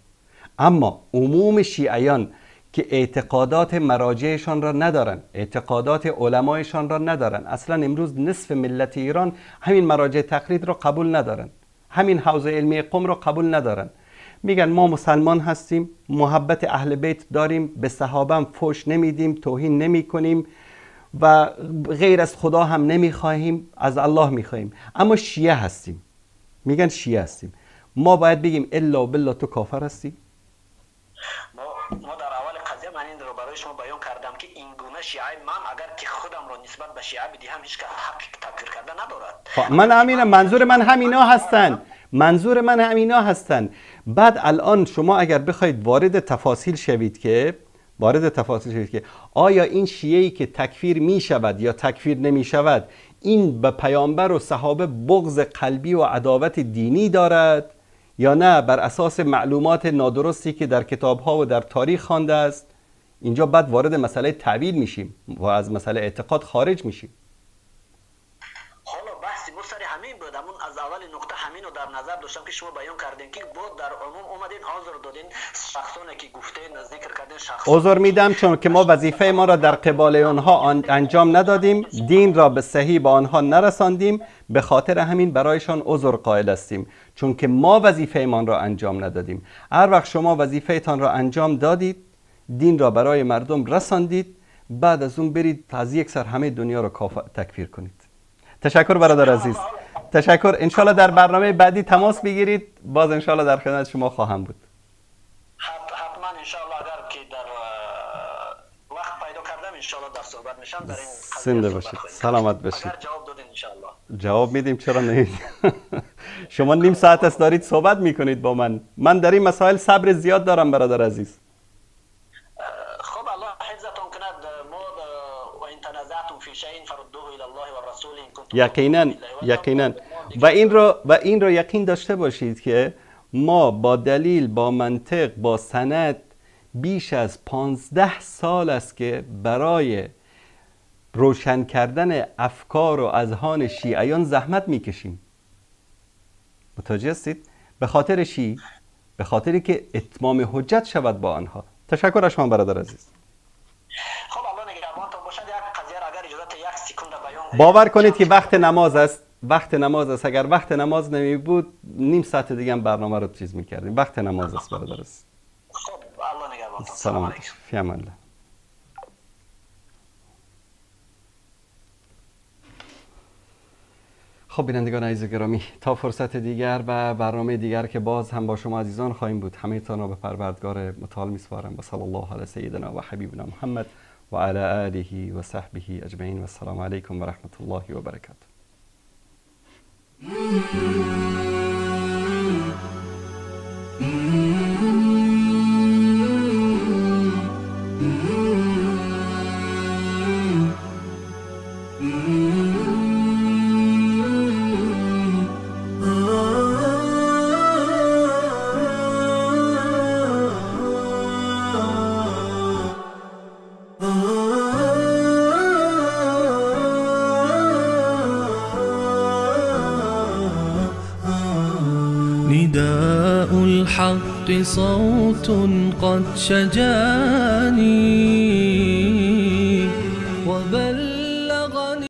[SPEAKER 3] اما عموم شیعیان که اعتقادات مراجعشان را ندارن، اعتقادات علمایشان را ندارن، اصلا امروز نصف ملت ایران همین مراجع تقلید را قبول ندارن، همین حوزه علمی قم را قبول ندارن. میگن ما مسلمان هستیم، محبت اهل بیت داریم، به صحابه هم فحش نمیدیم، توهین نمی کنیم و غیر از خدا هم نمیخواهیم، از الله میخواهیم. اما شیعه هستیم، میگن شیعه هستیم. ما باید بگیم الا بالله تو کافر هستی؟
[SPEAKER 10] ما در اول قضیه من این رو برای شما بیان کردم که این گونه شیعه من اگر که خودم رو نسبت به شیعه بدهم هیچ حق تکفیر کردن ندارد.
[SPEAKER 3] من همینم، منظور من همینا هستن، منظور من همینا هستن. بعد الان شما اگر بخواید وارد تفاصیل شوید که آیا این شیعه‌ای که تکفیر می شود یا تکفیر نمی شود، این به پیامبر و صحابه بغض قلبی و عداوت دینی دارد یا نه بر اساس معلومات نادرستی که در کتاب‌ها و در تاریخ خوانده است؟ اینجا بعد وارد مسئله تعویل میشیم و از مسئله اعتقاد خارج میشیم.
[SPEAKER 10] حالا بحثی بود سر همین بود، همون از اول نقطه همین رو در نظر داشتم که شما بیان کردین که بود در عموم اومدین عذر دادین شخصانی که گفتین ذکر کردین شخص.
[SPEAKER 3] عذر میدم چون که ما وظیفه ما را در قبال آنها انجام ندادیم، دین را به صحیح به آنها نرساندیم، به خاطر همین برایشان عذر قائل هستیم، چون که ما وظیفه ما را انجام ندادیم. هر وقت شما وظیفه تان را انجام دادید، دین را برای مردم رساندید، بعد از اون برید از یک سر همه دنیا را تکفیر کنید. تشکر برادر عزیز، تشکر. انشالله در برنامه بعدی تماس بگیرید، باز انشالله در خدمت شما خواهم بود.
[SPEAKER 10] حتما انشالله اگر که در وقت پیدا کردم انشالله در صحبت میشم در این
[SPEAKER 3] زنده باشید، سلامت باشید.
[SPEAKER 10] اگر جواب دادین انشالله
[SPEAKER 3] جواب میدیم، چرا نمیدیم. شما نیم ساعت است دارید صحبت میکنید با من در این مسائل صبر زیاد دارم برادر عزیز.
[SPEAKER 10] خب الله حفظتون کند. ما و این تنازعتم فی شیء فردوه الی الله و الرسول ان کنتم
[SPEAKER 3] یقینا و این رو یقین داشته باشید که ما با دلیل، با منطق، با سند بیش از 15 سال است که برای روشن کردن افکار و اذهان شیعیان زحمت میکشیم. متوجه هستید؟ به خاطر چی؟ به خاطری که اتمام حجت شود با آنها. تشکر از شما برادر عزیز.
[SPEAKER 10] خب الله نگهبانتون باشد. یک قضیه اگر اجازه یک سکند بیان،
[SPEAKER 3] باور کنید که وقت نماز است، اگر وقت نماز نمی بود نیم ساعت دیگه هم برنامه رو چیز میکردیم. وقت نماز است برادر عزیز.
[SPEAKER 10] خب الله نگهبانتون.
[SPEAKER 3] سلام علیکم. فی امان الله. خب بینندگان عزیز گرامی، تا فرصت دیگر و برنامه دیگر که باز هم با شما عزیزان خواهیم بود، همه تان را به پروردگار متعال میسپارم و صلی الله علی سیدنا و حبیبنا محمد و علی آله و صحبه اجمعین و السلام علیکم و رحمت الله و برکاته.
[SPEAKER 2] Oh نداء الحق صوت قد شجاني